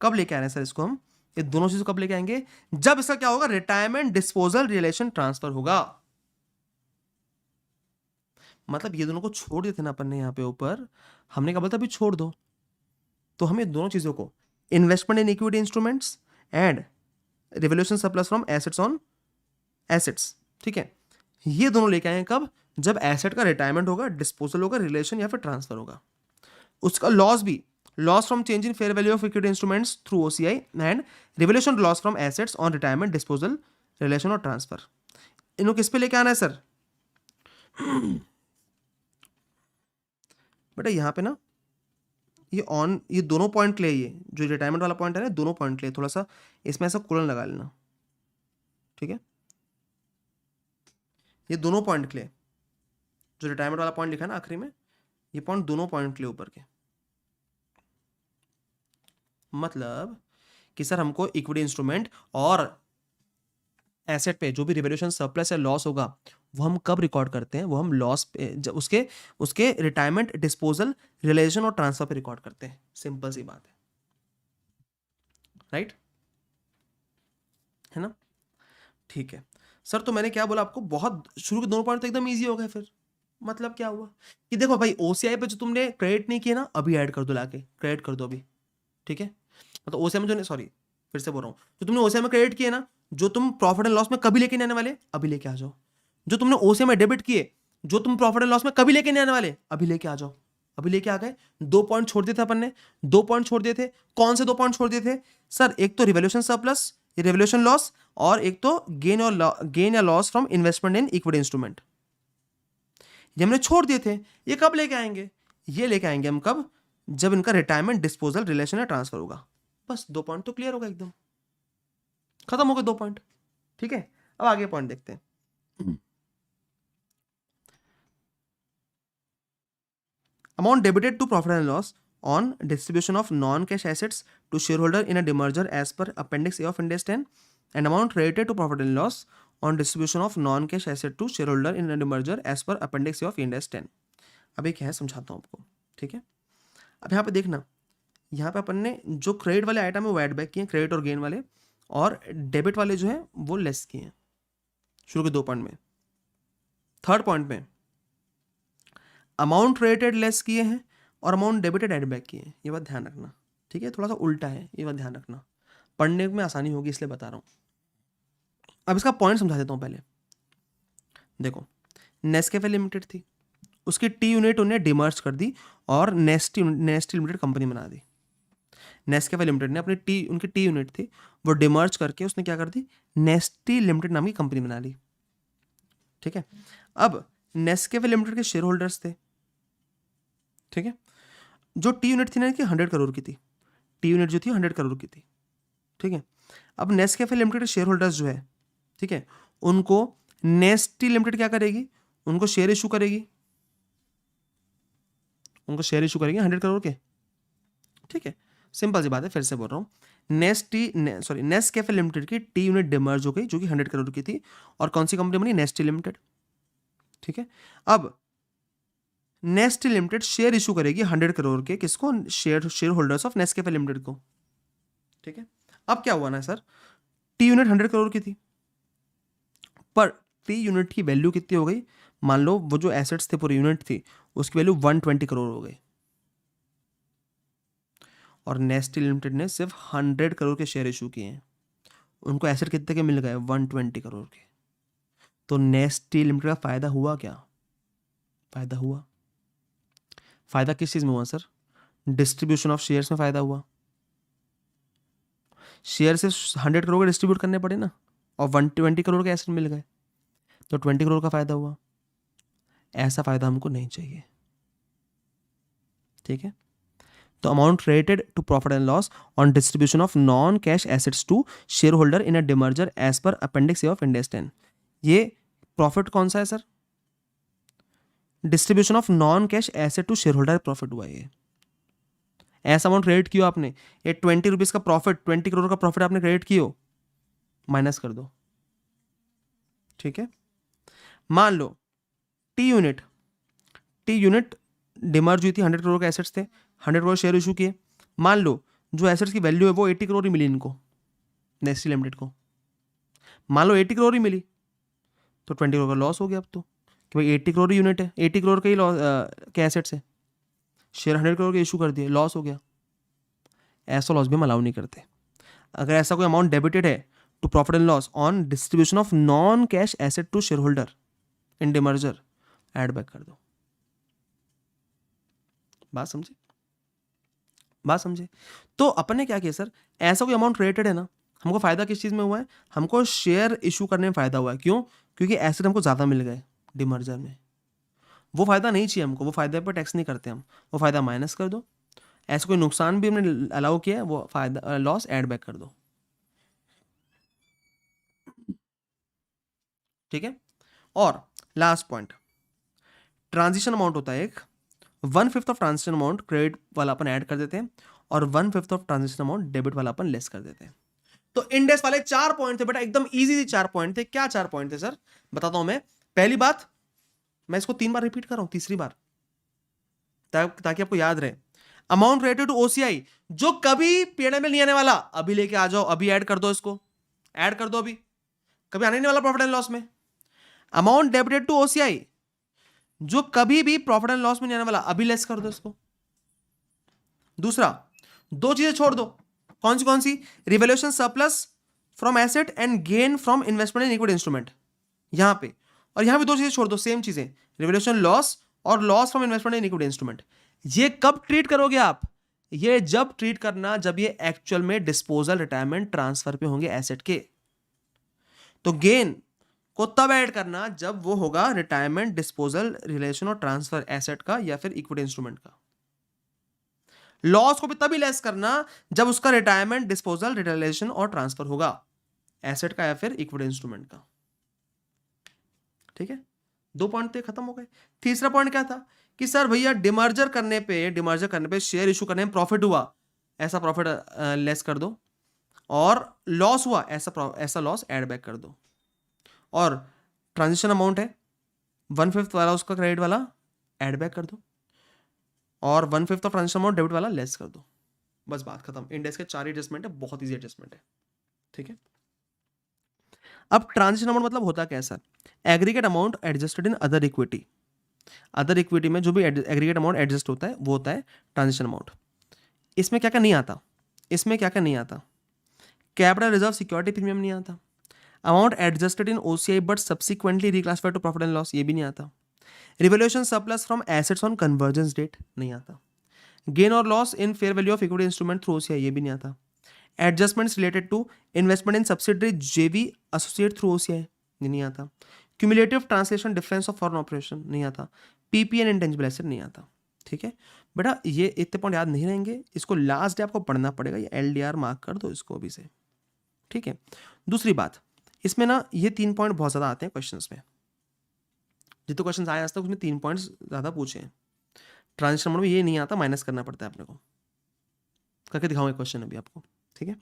कब लेके आ रहे हैं सर इसको हम, ये दोनों चीजों कब लेके आएंगे, जब इसका क्या होगा, रिटायरमेंट डिस्पोजल रिलेशन ट्रांसफर होगा। मतलब ये दोनों को छोड़ दिए थे ना अपन ने यहाँ पे ऊपर, हमने क्या बोला था अभी छोड़ दो, तो हम ये दोनों चीजों को, investment in equity instruments and revolution surplus from assets on assets, ठीक है, ये दोनों लेके आए कब, जब एसेट का रिटायरमेंट होगा, डिस्पोजल होगा, रिलेशन या फिर ट्रांसफर होगा। उसका लॉस भी, loss from change in fair value of equity instruments through OCI and revolution loss from assets on retirement disposal relation और ट्रांसफर। इनको किस पे लेके आना है सर, बेटा यहाँ पे ना, ये दोनों पॉइंट ले, ये जो रिटायरमेंट वाला पॉइंट है ना, दोनों पॉइंट ले, थोड़ा सा इसमें ऐसा कोलन लगा लेना, ठीक है। ये दोनों पॉइंट ले, जो रिटायरमेंट वाला पॉइंट लिखा है ना आखिरी में, ये पॉइंट दोनों पॉइंट ले ऊपर के, मतलब कि सर हमको इक्विटी इंस्ट्रूमेंट और एसेट पे जो भी रिवोल्यूशन सरप्लस या लॉस होगा, वो हम कब रिकॉर्ड करते हैं, वो हम लॉस पे, उसके रिटायरमेंट डिस्पोजल रिलेशन और ट्रांसफर पे रिकॉर्ड करते हैं। सिंपल सी बात है, राइट, है ना, ठीक है सर। तो मैंने क्या बोला आपको, बहुत शुरू के दोनों पॉइंट तो एकदम ईजी हो गए। फिर मतलब क्या हुआ कि देखो भाई, ओसीआई पे जो तुमने क्रेडिट नहीं किया ना, अभी ऐड कर दो, लाके क्रेडिट कर दो अभी, ठीक है। मतलब ओसीआई में जो, सॉरी फिर से बोल रहा हूँ, जो तुमने ओसीआई में क्रेडिट किए ना, जो तुम प्रॉफिट एंड लॉस में कभी लेके नहीं आने वाले, अभी लेके आ जाओ। जो तुमने ओसीआई में डेबिट किए, जो तुम प्रॉफिट एंड लॉस में कभी लेके नहीं आने वाले, अभी लेके आ जाओ। अभी लेके आ गए। 2 पॉइंट छोड़ दिए थे अपन ने, 2 पॉइंट छोड़ दिए थे। कौन से 2 पॉइंट छोड़ दिए थे सर? एक तो रिवोल्यूशन सरप्लस, रिवोल्यूशन लॉस, और एक तो गेन या loss from investment in equity instrument, ये हमने छोड़ दिए थे। ये कब लेके आएंगे? ये लेके आएंगे हम कब? जब इनका रिटायरमेंट डिस्पोजल रिलेशन या ट्रांसफर होगा। बस 2 पॉइंट तो क्लियर होगा, एकदम खत्म हो गए 2 पॉइंट। ठीक है, अब आगे पॉइंट देखते हैं। Amount debited to profit and loss on distribution of non cash assets to share holder in a demerger as per appendix A of Ind AS 10 and amount credited to profit and loss on distribution of non cash asset to share holder in an merger as per appendix of Ind AS 10। अब एक है, समझाता हूँ आपको, ठीक है। अब यहाँ पे देखना, यहाँ पे अपन ने जो क्रेडिट वाले आइटम है वो ऐड बैक किए, क्रेडिट और गेन वाले, और डेबिट वाले जो है वो लेस किए हैं शुरू के 2 पॉइंट में। थर्ड पॉइंट में अमाउंट क्रेडिटेड लेस किए हैं और अमाउंट डेबिटेड ऐड बैक किए हैं। ये बात ध्यान रखना, ठीक है, थोड़ा सा उल्टा है, ये बात ध्यान रखना, पढ़ने में आसानी होगी इसलिए बता रहा हूँ। अब इसका पॉइंट समझा देता हूँ पहले। देखो, नेस्कैफे लिमिटेड थी, उसकी टी यूनिट उन्हें डिमर्ज कर दी और नेस्टी लिमिटेड कंपनी बना दी। नेस्कैफे लिमिटेड ने अपनी उनकी टी यूनिट थी वो डिमर्ज करके उसने क्या कर दी, नेस्टी लिमिटेड नाम की कंपनी बना ली, ठीक है। अब नेस्कैफे लिमिटेड के शेयर होल्डर्स थे, ठीक है। जो टी यूनिट थी ना कि 100 करोड़ की थी, टी यूनिट जो थी 100 करोड़ की थी, ठीक है। अब नेस्कैफे लिमिटेड के शेयर होल्डर्स जो है, ठीक है, उनको नेस्टी लिमिटेड क्या करेगी, उनको शेयर इशू करेगी, उनको शेयर इशू करेगी 100 करोड़ के, ठीक है। सिंपल सी बात है, फिर से बोल रहा हूँ, नेस्कैफे लिमिटेड की टी यूनिट डिमर्ज हो गई जो कि 100 करोड़ की थी, और कौन सी कंपनी बनी, नेस्टी लिमिटेड, ठीक है। अब नेस्टी लिमिटेड शेयर इशू करेगी 100 करोड़ के, किसको, share holders of Nescafe limited को, ठीक है। अब क्या हुआ ना सर, टी यूनिट 100 करोड़ की थी, पर टी यूनिट की वैल्यू कितनी हो गई, मान लो वो जो एसेट्स थे पूरी यूनिट थी उसकी वैल्यू 120 करोड़ हो गई, और नेस्टी लिमिटेड ने सिर्फ 100 करोड़ के शेयर इशू किए हैं, उनको एसेट कितने के मिल गए, 120 करोड़ के। तो नेस्टी लिमिटेड का फायदा हुआ क्या, फायदा हुआ, फायदा किस चीज में हुआ सर, डिस्ट्रीब्यूशन ऑफ शेयर्स में फायदा हुआ। शेयर से 100 करोड़ के डिस्ट्रीब्यूट करने पड़े ना, और 120 करोड़ के एसेट मिल गए, तो 20 करोड़ का फायदा हुआ। ऐसा फायदा हमको नहीं चाहिए, ठीक है। तो amount related to profit and loss on distribution of non cash assets to shareholder in a demerger as per appendix A of Ind AS 10। ये प्रॉफिट कौन सा है sir, distribution of non cash asset to share holder profit हुआ ये। ऐसा amount credit किया आपने, ये 20 रुपीज का प्रॉफिट, 20 करोड़ का प्रॉफिट आपने क्रेडिट किया, माइनस कर दो, ठीक है। मान लो टी यूनिट डिमर्ज हुई थी, 100 करोड़ के एसेट्स थे, 100 करोड़ शेयर इशू किए, मान लो जो एसेट्स की वैल्यू है वो 80 करोड़ ही मिली इनको, नेस्टी लिमिटेड को, मान लो 80 करोड़ ही मिली, तो 20 करोड़ का लॉस हो गया अब तो, कि भाई 80 करोड़ यूनिट है, 80 करोड़ के ही के एसेट्स है, शेयर 100 करोड़ के इशू कर दिए, लॉस हो गया। ऐसा लॉस भी हम अलाउ नहीं करते। अगर ऐसा कोई अमाउंट डेबिटेड है to profit and loss on distribution of non cash asset to share holder in demerger, add back कर दो। बात समझे, बात समझे। तो अपन ने क्या किया सर, ऐसा कोई अमाउंट रिलेटेड है ना, हमको फायदा किस चीज में हुआ है, हमको शेयर इशू करने में फायदा हुआ है। क्यों, क्योंकि एसेट हमको ज्यादा मिल गए डिमर्जर में, वो फायदा नहीं चाहिए हमको, वो फायदे पर टैक्स नहीं करते हम, वो फायदा माइनस कर दो। ऐसा कोई नुकसान भी हमने अलाउ किया है, वो फायदा लॉस ऐड बैक कर दो, ठीक है। और लास्ट पॉइंट, ट्रांजिशन अमाउंट होता है एक, 1/5 ऑफ ट्रांजिशन अमाउंट क्रेडिट वाला अपन ऐड कर देते हैं, और 1/5 ऑफ ट्रांजिशन अमाउंट डेबिट वाला अपन लेस कर देते हैं। तो इंडेक्स वाले 4 पॉइंट थे बेटा, एकदम इजी 4 पॉइंट थे। क्या 4 पॉइंट थे सर, बताता हूं मैं। पहली बात, मैं इसको 3 बार रिपीट कर रहा हूं, तीसरी बार ताकि आपको याद रहे, अमाउंट रिलेटेड टू ओसीआई जो कभी पीएनएल में नहीं आने वाला, अभी लेके आ जाओ, अभी ऐड कर दो, इसको ऐड कर दो, अभी कभी आने नहीं वाला प्रॉफिट एंड लॉस में। अमाउंट डेबिटेड टू ओसीआई जो कभी भी प्रॉफिट एंड लॉस में नहीं आने वाला, अभी लेस कर दो इसको। दूसरा, 2 चीजें छोड़ दो, कौन सी, revaluation surplus from asset and gain from investment in equity instrument, यहां पे, और यहां भी 2 चीजें छोड़ दो, सेम चीजें, रिवैल्यूएशन लॉस और loss from investment in equity instrument. ये कब ट्रीट करोगे आप, ये जब ट्रीट करना जब ये एक्चुअल में डिस्पोजल रिटायरमेंट ट्रांसफर पे होंगे एसेट के। तो गेन को तब ऐड करना जब वो होगा रिटायरमेंट, डिस्पोजल, रिलेशन और ट्रांसफर एसेट का या फिर इक्विटी इंस्ट्रूमेंट का। लॉस को भी तभी लेस करना जब उसका रिटायरमेंट, डिस्पोजल, रिलेशन और ट्रांसफर होगा एसेट का या फिर इक्विटी इंस्ट्रूमेंट का, ठीक है। 2 पॉइंट थे, खत्म हो गए। तीसरा पॉइंट क्या था कि सर भैया डिमर्जर करने पे शेयर इशू करने में प्रॉफिट हुआ, ऐसा प्रॉफिट लेस कर दो, और लॉस हुआ, ऐसा लॉस ऐड बैक कर दो। और ट्रांजिशन अमाउंट है 1/5 वाला उसका क्रेडिट वाला एड बैक कर दो, और 1/5 ऑफ ट्रांजिशन अमाउंट डेबिट वाला लेस कर दो, बस बात खत्म। इंडेक्स के 4 एडजस्टमेंट है, बहुत ईजी एडजस्टमेंट है, ठीक है। अब ट्रांजिशन अमाउंट मतलब होता क्या है sir? Aggregate amount adjusted in other equity. Other equity में जो भी एग्रीगेट अमाउंट एडजस्ट होता है वो होता है ट्रांजिशन अमाउंट। इसमें क्या क्या नहीं आता? इसमें क्या क्या नहीं आता? कैपिटल रिजर्व सिक्योरिटी प्रीमियम नहीं आता, amount adjusted in OCI but subsequently reclassified to profit and loss, ये भी नहीं आता। Revaluation surplus from assets on convergence date नहीं आता। गेन और loss in fair value of equity instrument through OCI, ये भी नहीं आता। Adjustments related to investment in subsidiary JV associate through OCI, ये नहीं आता। Cumulative translation difference of foreign operation नहीं आता। पीपी एंड इंटेंजिबल एसेट नहीं आता, ठीक है बेटा। ये इतने पॉइंट याद नहीं रहेंगे, इसको लास्ट डे आपको पढ़ना पड़ेगा, ये एलडीआर मार्क कर दो इसको अभी से, ठीक है। दूसरी बात, इसमें ना ये 3 पॉइंट बहुत ज़्यादा आते हैं क्वेश्चंस में, जितने क्वेश्चन आए आज तक उसमें 3 पॉइंट्स ज़्यादा पूछे हैं। ट्रांजिशन मोड में ये नहीं आता, माइनस करना पड़ता है अपने को, करके दिखाऊंगा क्वेश्चन अभी आपको, ठीक है।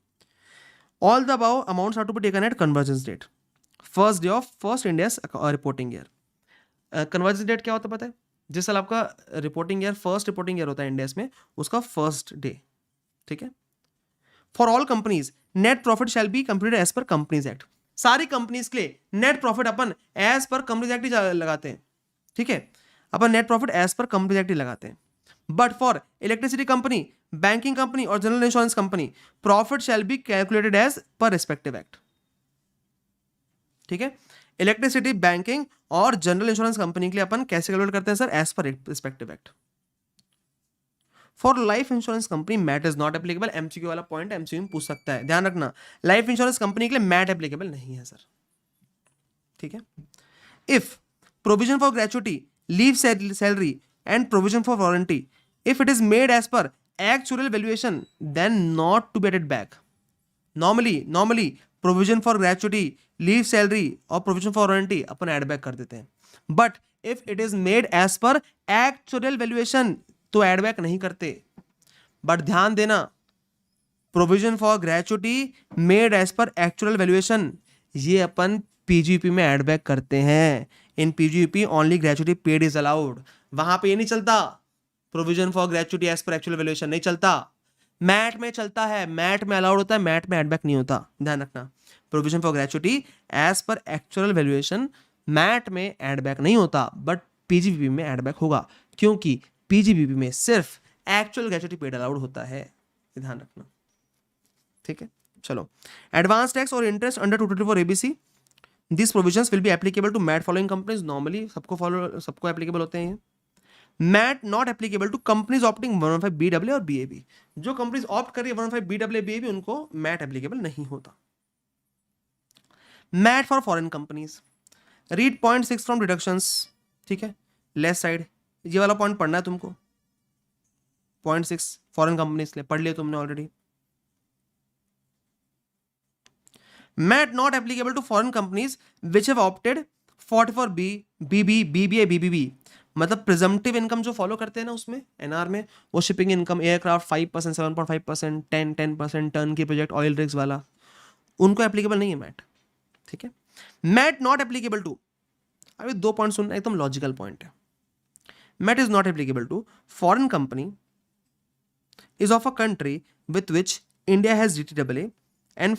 All the above amounts are to be taken at convergence date, first day of first Ind AS reporting year. Convergence date क्या होता है पता है? जिस साल आपका reporting year first reporting year होता है इंडियाज में, उसका फर्स्ट डे, ठीक है। For all companies net profit shall be computed as per companies act. सारी कंपनीज के लिए नेट प्रॉफिट अपन एज पर कंपनीज एक्ट ही लगाते हैं, ठीक है। अपन net profit as per companies act ही लगाते हैं। But for electricity company, banking company और general insurance company, profit shall be calculated as per respective act, ठीक है। इलेक्ट्रिसिटी, बैंकिंग और जनरल इंश्योरेंस कंपनी के लिए अपन कैसे कैलकुलेट करते हैं sir? As per respective act. For life insurance company MAT is not applicable. MCQ वाला पॉइंट एमसीक्यू में पूछ सकता है, ध्यान रखना। लाइफ इंश्योरेंस कंपनी के लिए मैट एप्लीकेबल नहीं है सर, ठीक है। If provision for gratuity, leave salary and provision for warranty, if it is made as per actual valuation then not to be added back. Normally provision for gratuity, leave salary और provision for warranty अपन add back कर देते हैं, but if it is made as per actual valuation तो add back नहीं करते। But ध्यान देना, provision for gratuity made as per actual valuation, ये अपन पीजीपी में एड बैक करते हैं। In PGP only gratuity paid is allowed, वहां पे ये नहीं चलता। Provision for gratuity as per actual valuation नहीं चलता, मैट में चलता है, मैट में अलाउड होता है, मैट में एड बैक नहीं होता, ध्यान रखना। Provision for gratuity as per actual valuation MAT में एड बैक नहीं होता, बट पीजीबीपी में एड बैक होगा, क्योंकि पीजीबीपी में सिर्फ एक्चुअल ग्रेचुटी पेड अलाउड होता है, ध्यान रखना, ठीक है। चलो, एडवांस टैक्स और interest under 224 ABC, this provisions will be applicable to MAT following companies. Normally सबको एप्लीकेबल होते हैं। MAT not applicable to companies opting 115 BAA और BAB। जो कंपनीज ऑप्ट कर रही है 115 BAA BAB, उनको मैट एप्लीकेबल नहीं होता। MAT for foreign companies, read point 6 from deductions, ठीक है, लेफ्ट साइड, ये वाला पॉइंट पढ़ना है तुमको। पॉइंट 6 फॉरेन कंपनीज के लिए पढ़ लिया तुमने already. MAT not applicable to foreign companies which have opted 44B, BB, BBA, BBB, मतलब प्रिजम्पटिव इनकम जो फॉलो करते हैं ना उसमें एनआर में, वो shipping income, aircraft 5%, 7.5%, 10% turnkey project, oil rigs वाला, उनको एप्लीकेबल नहीं है मैट, ठीक है। मैट नॉट एप्लीकेबल टू, अभी 2 पॉइंट सुनना, एकदम लॉजिकल पॉइंट है। MAT is not applicable to foreign company is of a country with which India has DTAA and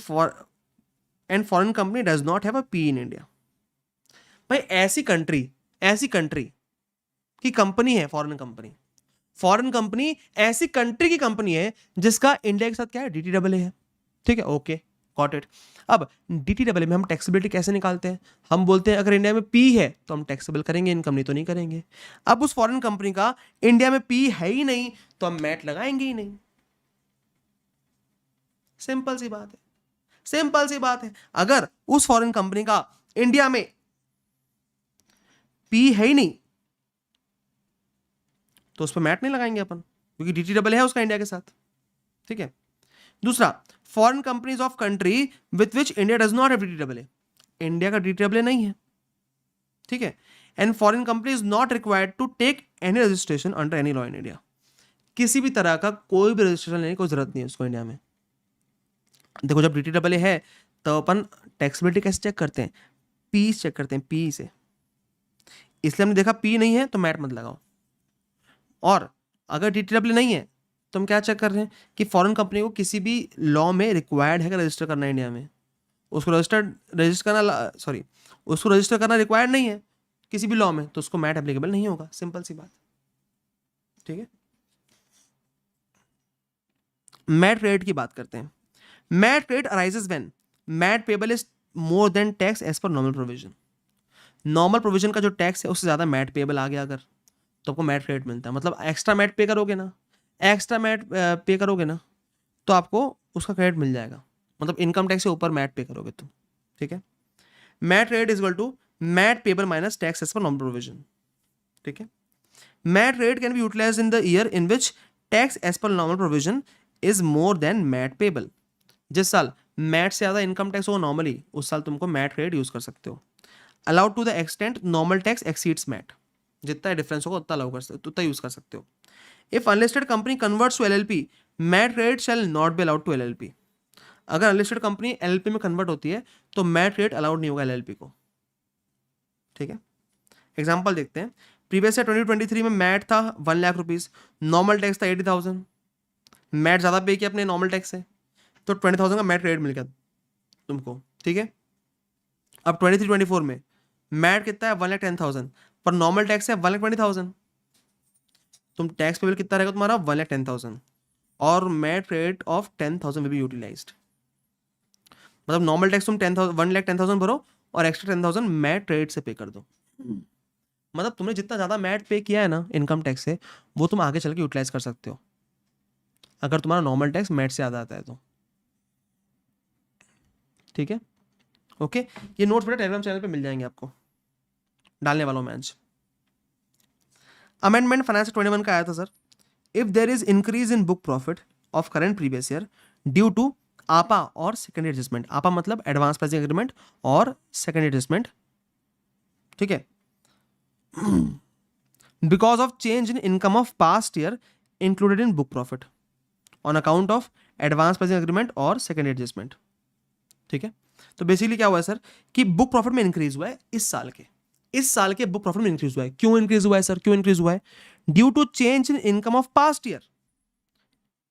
foreign company does not have a P in India. भाई ऐसी country की company है foreign company ऐसी country की company है जिसका India के साथ क्या है? DTAA है, ठीक है, ओके, गॉट इट। अब DTAA में हम टैक्सेबिलिटी कैसे निकालते हैं? हम बोलते हैं अगर इंडिया में पी है तो हम टैक्सेबल करेंगे इनकम, नहीं तो नहीं करेंगे। अब उस फॉरेन कंपनी का इंडिया में पी है ही नहीं तो हम मैट लगाएंगे ही नहीं, सिंपल सी बात है। अगर उस फॉरेन कंपनी का इंडिया में पी है ही नहीं तो उस पर मैट नहीं लगाएंगे अपन, क्योंकि DTAA है उसका इंडिया के साथ, ठीक है। दूसरा, foreign companies of country with which India does not have DTAA, India का DTAA नहीं है, ठीक है। And foreign company is not required to take any registration under any law in India, किसी भी तरह का कोई भी रजिस्ट्रेशन लेने की कोई जरूरत नहीं है उसको इंडिया में। देखो, जब DTAA है तो अपन टैक्सेबिलिटी कैसे चेक करते हैं? पी चेक करते हैं, पी से, इसलिए हमने देखा पी नहीं है तो मैट मत लगाओ। और अगर DTW नहीं है तो हम क्या चेक कर रहे हैं कि फॉरेन कंपनी को किसी भी लॉ में रिक्वायर्ड है कि रजिस्टर करना है इंडिया में, उसको रजिस्टर करना, सॉरी, उसको रजिस्टर करना रिक्वायर्ड नहीं है किसी भी लॉ में, तो उसको मैट एप्लीकेबल नहीं होगा, सिंपल सी बात। ठीक है, मैट रेट की बात करते हैं। MAT rate arises when MAT payable is more than tax as per normal provision. Normal provision का जो टैक्स है उससे ज़्यादा मैट पेबल आ गया अगर, तो आपको मैट रेट मिलता है। मतलब एक्स्ट्रा मैट पे करोगे ना, एक्स्ट्रा मैट पे करोगे ना, तो आपको उसका क्रेडिट मिल जाएगा। मतलब इनकम टैक्स से ऊपर मैट पे करोगे तुम। ठीक है, MAT rate is equal to MAT payable minus tax as per normal provision. ठीक है, MAT rate can be utilized in the year in which tax as per normal provision is more than MAT payable. जिस साल mat से ज़्यादा income tax होगा normally, उस साल तुमको मैट रेट यूज कर सकते हो। Allowed to the extent normal tax exceeds MAT, जितना डिफरेंस होगा उतना अलाउ कर सकते हो, उतना यूज कर सकते हो। If unlisted company converts to LLP, MAT rate shall not be allowed to LLP। अगर अनलिस्टेड कंपनी LLP में कन्वर्ट होती है तो मैट रेट अलाउड नहीं होगा LLP को। ठीक है, एग्जाम्पल देखते हैं। प्रीवियस ईयर 2023 में मैट था 1,00,000 रुपीज, नॉर्मल टैक्स था 80,000, मैट ज़्यादा पे किया अपने नॉर्मल टैक्स से, तो 20,000 का मैट रेट मिल गया तुमको। ठीक है, अब 23-24 में मैट कितना है 1,10,000, पर नॉर्मल टैक्स है 1,20,000, तुम टैक्स पेबल कितना रहेगा तुम्हारा 1,10,000, और MAT rate of 10,000 will be utilized. मतलब नॉर्मल टैक्स तुम 10,000 1,10,000 भरो और एक्स्ट्रा 10,000 मैट रेट से पे कर दो। मतलब तुमने जितना ज़्यादा मैट पे किया है ना इनकम टैक्स से, वो तुम आगे चल के यूटिलाइज कर सकते हो अगर तुम्हारा नॉर्मल टैक्स मैट से ज़्यादा आता है तो। ठीक है, ओके, ये नोट्स मेरे टेलीग्राम चैनल पे मिल जाएंगे आपको, डालने वाला हूँ मैं आज। अमेंडमेंट फाइनेंस 21 का आया था sir. If there is increase in book profit of current previous year due to APA और सेकेंडरी एडजस्टमेंट, आपा मतलब एडवांस प्राइसिंग एग्रीमेंट और सेकेंडरी एडजस्टमेंट। ठीक है, because of change in income of past year included in book profit on account of advance pricing agreement और secondary adjustment. ठीक है, तो basically क्या हुआ है सर कि बुक प्रॉफिट में इंक्रीज हुआ है इस साल के बुक प्रॉफिट में इंक्रीज हुआ है। क्यों इंक्रीज हुआ है सर, क्यों इंक्रीज हुआ है? Due to change in income of past year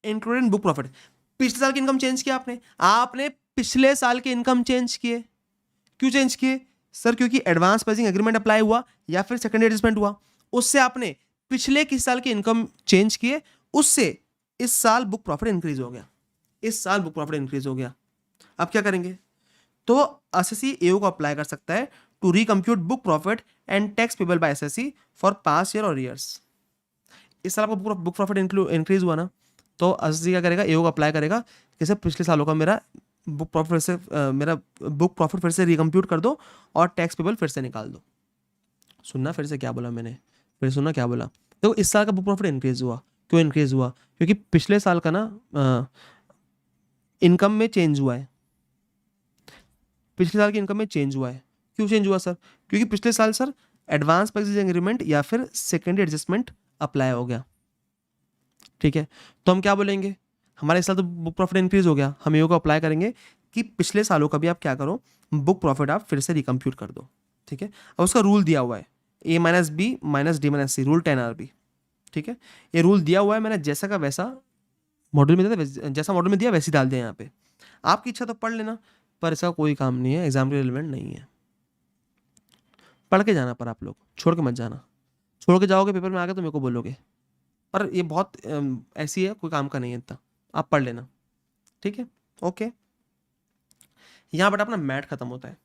included in book profit. पिछले साल की इनकम चेंज किया आपने पिछले साल के इनकम चेंज किए। क्यों चेंज किए सर? क्योंकि एडवांस प्राइसिंग एग्रीमेंट अप्लाई हुआ या फिर सेकेंडरी एडजस्टमेंट हुआ, उससे आपने पिछले किस साल की इनकम चेंज किए, उससे इस साल बुक प्रॉफिट इंक्रीज हो गया, इस साल बुक प्रॉफिट इंक्रीज हो गया। अब क्या करेंगे? तो एसएससी एओ को अप्लाई कर सकता है to recompute book profit and tax payable by assessee for past year और ईयर्स। इस साल आपका बुक प्रॉफिट इंक्रीज हुआ ना, तो एसएससी क्या करेगा, एओ को अप्लाई करेगा कि सर पिछले सालों का मेरा बुक प्रॉफिट फिर से रिकम्प्यूट कर दो और टैक्स पेबल फिर से निकाल दो। सुनना फिर से क्या बोला मैंने, फिर सुनना क्या बोला। तो इस साल का बुक प्रॉफिट इंक्रीज हुआ। क्यों इंक्रीज हुआ? क्योंकि पिछले साल का ना इनकम में चेंज हुआ है, पिछले साल की इनकम में चेंज हुआ है। क्यों चेंज हुआ सर? क्योंकि पिछले साल सर एडवांस परचेज एग्रीमेंट या फिर सेकेंडरी एडजस्टमेंट अप्लाई हो गया। ठीक है, तो हम क्या बोलेंगे, हमारे इस साल तो बुक प्रॉफिट इंक्रीज हो गया, हम ईओ को अप्लाई करेंगे कि पिछले सालों का भी आप क्या करो, बुक प्रॉफिट आप फिर से रिकम्प्यूट कर दो। ठीक है, अब उसका रूल दिया हुआ है A-B-D-C, रूल 10RB। ठीक है, ये रूल दिया हुआ है, मैंने जैसा का वैसा मॉडल में दिया, जैसा मॉडल में दिया वैसे डाल दिया यहाँ पे। आपकी इच्छा तो पढ़ लेना, पर इसका कोई काम नहीं है, एग्जाम के रिलेवेंट नहीं है। पढ़ के जाना, पर आप लोग छोड़ के मत जाना, छोड़ के जाओगे पेपर में आगे तो मेरे को बोलोगे। पर ये बहुत ऐसी है, कोई काम का नहीं है इतना, आप पढ़ लेना। ठीक है, ओके। यहाँ बट अपना मैट खत्म होता है,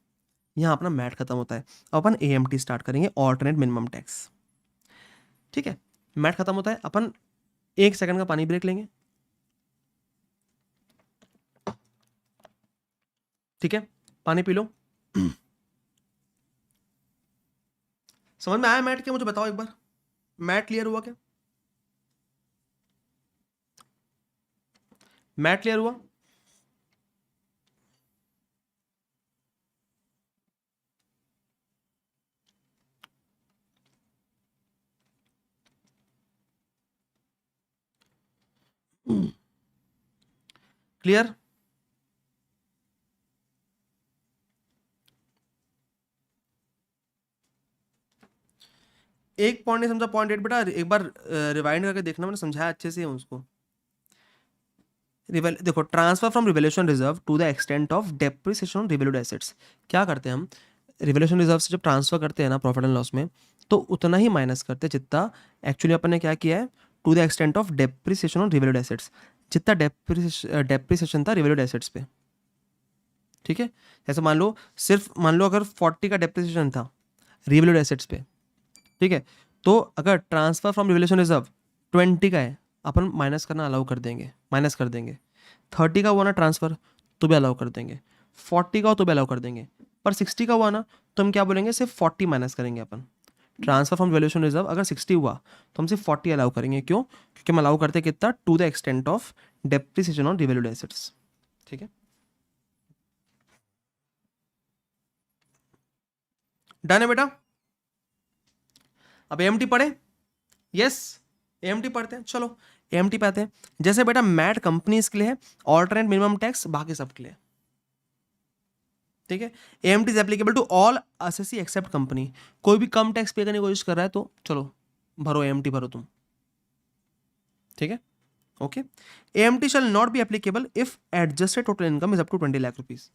यहाँ अपना मैट खत्म होता है। अब अपन AMT स्टार्ट करेंगे, ऑल्टरनेट मिनिमम टैक्स। ठीक है, मैट खत्म होता है, अपन 1 सेकंड का पानी ब्रेक लेंगे। ठीक है, पानी पी लो। समझ में आया मैट क्या? मुझे बताओ एक बार, मैट क्लियर हुआ क्या? मैट क्लियर हुआ? क्लियर? एक पॉइंट नहीं समझा, पॉइंट 8 बेटा एक बार रिवाइंड करके देखना, मैंने समझाया अच्छे से उसको। देखो, transfer from revaluation reserve to the extent of depreciation on revalued assets. क्या करते हैं हम, रिवैल्यूएशन रिजर्व से जब ट्रांसफर करते हैं ना प्रॉफिट एंड लॉस में, तो उतना ही माइनस करते हैं जितना एक्चुअली अपन ने क्या किया है, to the extent of depreciation on revalued assets, जितना डेप्रिसिएशन था रिवैल्यूड एसेट्स पे। ठीक है, जैसे मान लो अगर 40 का डेप्रिसिएशन था रिवैल्यूड एसेट्स पे, ठीक है, तो अगर ट्रांसफर फ्रॉम रिवैल्यूएशन रिजर्व 20 का है, अपन माइनस करना अलाउ कर देंगे, माइनस कर देंगे। 30 का हुआ ना ट्रांसफर, तो भी अलाउ कर देंगे। 40 का हो तो भी अलाउ कर देंगे। पर 60 का हुआ ना, तो हम क्या बोलेंगे, सिर्फ 40 माइनस करेंगे अपन। ट्रांसफर फ्रॉम वैल्यूएशन रिजर्व अगर 60 हुआ तो हम सिर्फ 40 अलाउ करेंगे। क्यों? क्योंकि हम अलाउ करते हैं कितना, to the extent of depreciation on revalued assets. ठीक है, डन है बेटा। अब एएमटी पढ़े? यस, एएमटी पढ़ते हैं। चलो एएमटी पे आते हैं। जैसे बेटा मैट कंपनीज के लिए है, ऑल्टरनेट मिनिमम टैक्स बाकी सब के लिए। ठीक है, AMT is applicable to all assessee except company. कोई भी कम टैक्स पे करने की कोशिश कर रहा है तो चलो भरो, एएमटी भरो तुम। ठीक है, okay. AMT shall not be applicable if adjusted total income is up to 20 lakh rupees.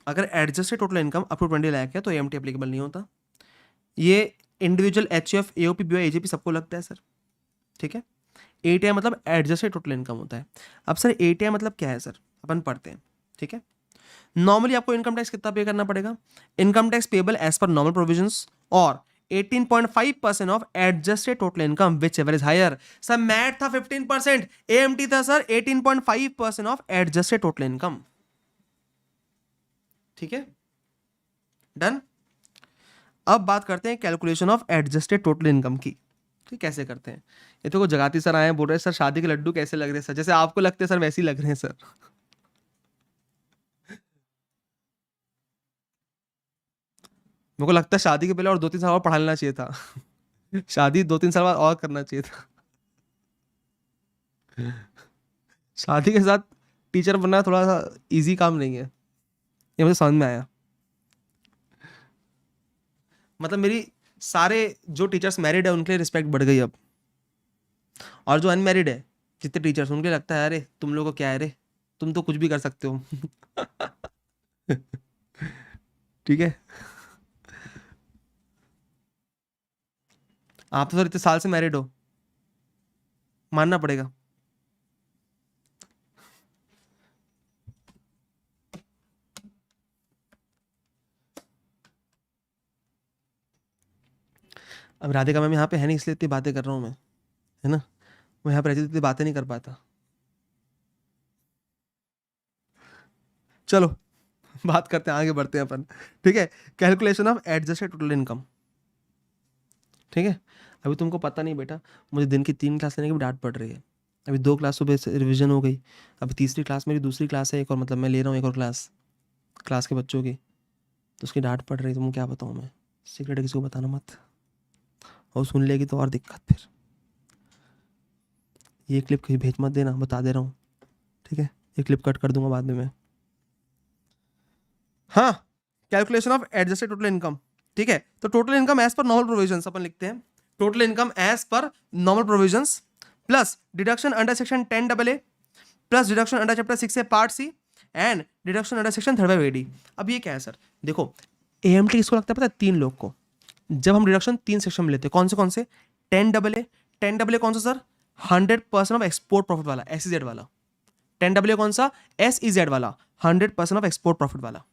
अगर adjusted total income up to 20 lakh है तो एएमटी एप्लीकेबल नहीं होता। ये individual HUF, AOP, BOI, AJP सबको लगता है सर। ठीक है, एटीआई मतलब एडजस्टेड टोटल इनकम होता है। अब सर एटीआई मतलब क्या है सर, अपन पढ़ते हैं। ठीक है, नॉर्मली आपको इनकम टैक्स कितना पे करना पड़ेगा, income tax payable as per normal provisions और 18.5% of adjusted total income whichever is higher. Sir MAT था 15%, एएमटी था sir 18.5% of adjusted total income. ठीक है, डन। अब बात करते हैं calculation of adjusted total income की। ठीक, कैसे करते हैं? ये तो को जगाती सर आए बोल रहे हैं सर शादी के लड्डू कैसे लग रहे हैं सर, जैसे आपको लगते हैं सर वैसे ही लग रहे हैं सर। मेरे को लगता है शादी के पहले और 2-3 साल और पढ़ा लेना चाहिए था। शादी 2-3 साल बाद और करना चाहिए था। शादी के साथ टीचर बनना थोड़ा सा इजी काम नहीं है, ये मुझे समझ में आया। मतलब मेरी सारे जो टीचर्स मैरिड है उनके लिए रिस्पेक्ट बढ़ गई अब, और जो अनमैरिड है जितने टीचर्स, उनके लिए लगता है अरे तुम लोगों को क्या है रे, तुम तो कुछ भी कर सकते हो। ठीक है, आप तो सर इतने साल से मैरिड हो, मानना पड़ेगा। अब राधिका मैम यहाँ पे है नहीं, इसलिए इतनी बातें कर रहा हूँ मैं, है ना। मैं यहाँ पे रहती तो इतनी बातें नहीं कर पाता। चलो बात करते हैं, आगे बढ़ते हैं अपन। ठीक है, calculation of adjusted total income. ठीक है, अभी तुमको पता नहीं बेटा, मुझे दिन की 3 क्लास लेने की भी डांट पड़ रही है। अभी 2 क्लास सुबह से रिविजन हो गई, अभी तीसरी क्लास मेरी दूसरी क्लास है एक और, मतलब मैं ले रहा हूँ एक और क्लास के बच्चों की, तो उसकी डांट पड़ रही है। तुमको क्या बताऊँ मैं, सीक्रेट किसी को बताना मत, और सुन लेगी तो और दिक्कत। फिर ये क्लिप कहीं भेज मत देना, बता दे रहा हूँ। ठीक है, ये क्लिप कट कर दूंगा बाद में मैं। हाँ, calculation of adjusted total income. ठीक है, तो total income as per normal provisions अपन लिखते हैं, total income as per normal provisions plus deduction under section 10AA plus deduction under chapter 6 से part C and deduction under section 3/AD। अब ये क्या है सर, देखो एएमटी किसको लगता है पता है, 3 लोग को। जब हम डिडक्शन 3 सेक्शन में लेते हैं, कौन से 10AA, 10AA कौन सा सर, 100% ऑफ एक्सपोर्ट प्रॉफिट वाला, SEZ वाला। 10AA कौन सा, SEZ वाला, 100% ऑफ एक्सपोर्ट प्रॉफिट वाला।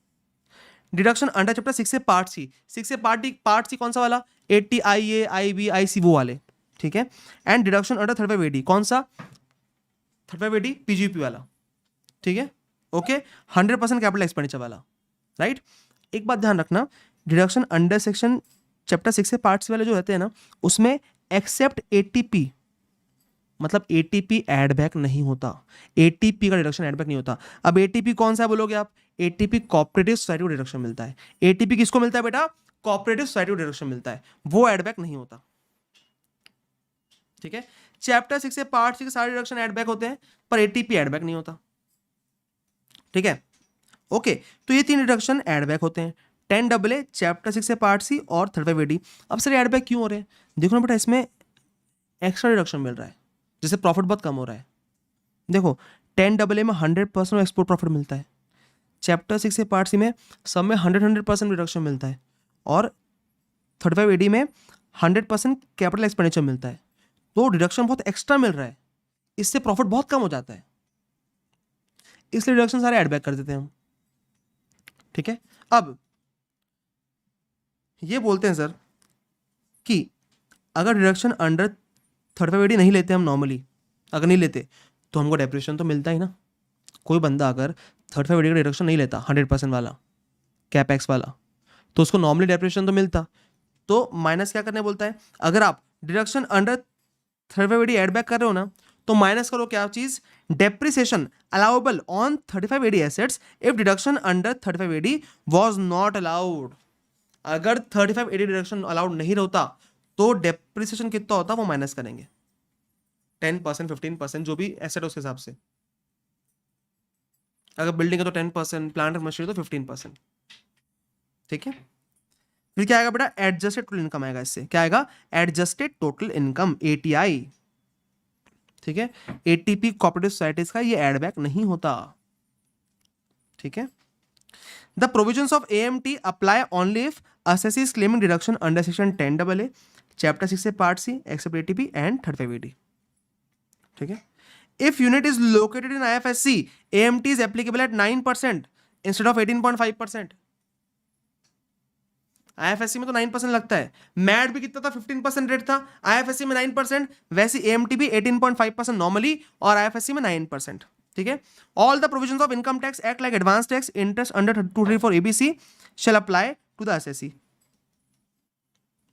डिडक्शन अंडर चैप्टर 6 से पार्ट सी, 6 से पार्ट सी कौन सा वाला, 80 IA IB IC वो वाले। ठीक है, एंड डिडक्शन अंडर 3/AD कौन सा, 3/AD PGP वाला। ठीक है, ओके, 100% कैपिटल एक्सपेंडिचर वाला, राइट। एक बात ध्यान रखना, डिडक्शन अंडर सेक्शन चैप्टर 6 से पार्ट सी वाले जो रहते हैं ना, उसमें एक्सेप्ट ATP, मतलब ATP एड बैक नहीं होता, ATP का डिडक्शन एड बैक नहीं होता। अब ATP कौन सा है बोलोगे आप, ATP कोऑपरेटिव सोसाइटी को डिडक्शन मिलता है। ATP किसको मिलता है बेटा, कोऑपरेटिव सोसाइटी को डिडक्शन मिलता है, वो एड बैक नहीं होता। ठीक है, चैप्टर 6 से पार्ट 6 के सारे डिडक्शन एड बैक होते हैं, पर ATP एड बैक नहीं होता। ठीक है, ओके, तो ये 3 डिडक्शन एड बैक होते हैं, 10 डबल ए चैप्टर 6 से पार्ट सी और 35AD। अब सर एड बैक क्यों हो रहे हैं? देखो ना बेटा, इसमें एक्स्ट्रा डिडक्शन मिल रहा है, जिससे प्रॉफिट बहुत कम हो रहा है। देखो 10 डबल ए में 100% एक्सपोर्ट प्रॉफिट मिलता है, चैप्टर 6 से पार्ट सी में सब में 100% रिडक्शन मिलता है, और 35AD में 100% कैपिटल एक्सपेंडिचर मिलता है। तो डिडक्शन बहुत एक्स्ट्रा मिल रहा है, इससे प्रॉफिट बहुत कम हो जाता है, इसलिए डिडक्शन सारे ऐड बैक कर देते हैं हम। ठीक है, अब ये बोलते हैं सर कि अगर डिडक्शन अंडर 35AD नहीं लेते हम नॉर्मली, अगर नहीं लेते तो हमको डेप्रिसिएशन तो मिलता ही ना। कोई बंदा अगर 35AD का डिडक्शन नहीं लेता 100% वाला कैपेक्स वाला, तो उसको नॉर्मली डेप्रिसिएशन तो मिलता। तो माइनस क्या करने बोलता है, अगर आप deduction under 35AD add back कर रहे हो ना, तो माइनस करो क्या चीज, depreciation allowable on 35AD assets if deduction under 35AD was not allowed. अगर 35AD डिडक्शन अलाउड नहीं होता तो डेप्रिसिएशन कितना होता वो माइनस करेंगे, 10% 15% जो भी एसेट उसके हिसाब से। अगर बिल्डिंग है तो 10%, प्लांट और मशीनरी तो 15%। ठीक है, फिर क्या आएगा बेटा, एडजस्टेड टोटल इनकम आएगा। इससे क्या आएगा, एडजस्टेड टोटल इनकम, ATI। ठीक है, ATP कोऑपरेटिव सोसाइटीज का ये एड बैक नहीं होता। ठीक है, the provisions of AMT apply only if assessees claiming deduction under section 10AA chapter 6 से part C except ATP and 35AD। ठीक है, if unit is located in IFSC AMT is applicable at 9% instead of 18.5%। IFSC में तो 9% लगता है, mat भी कितना था, 15% रेट था, IFSC में 9%, वैसे AMT भी 18.5% नॉर्मली और IFSC में 9%। ठीक है, all the provisions of income tax act like advance tax interest under 234 ABC shall apply to the assessee।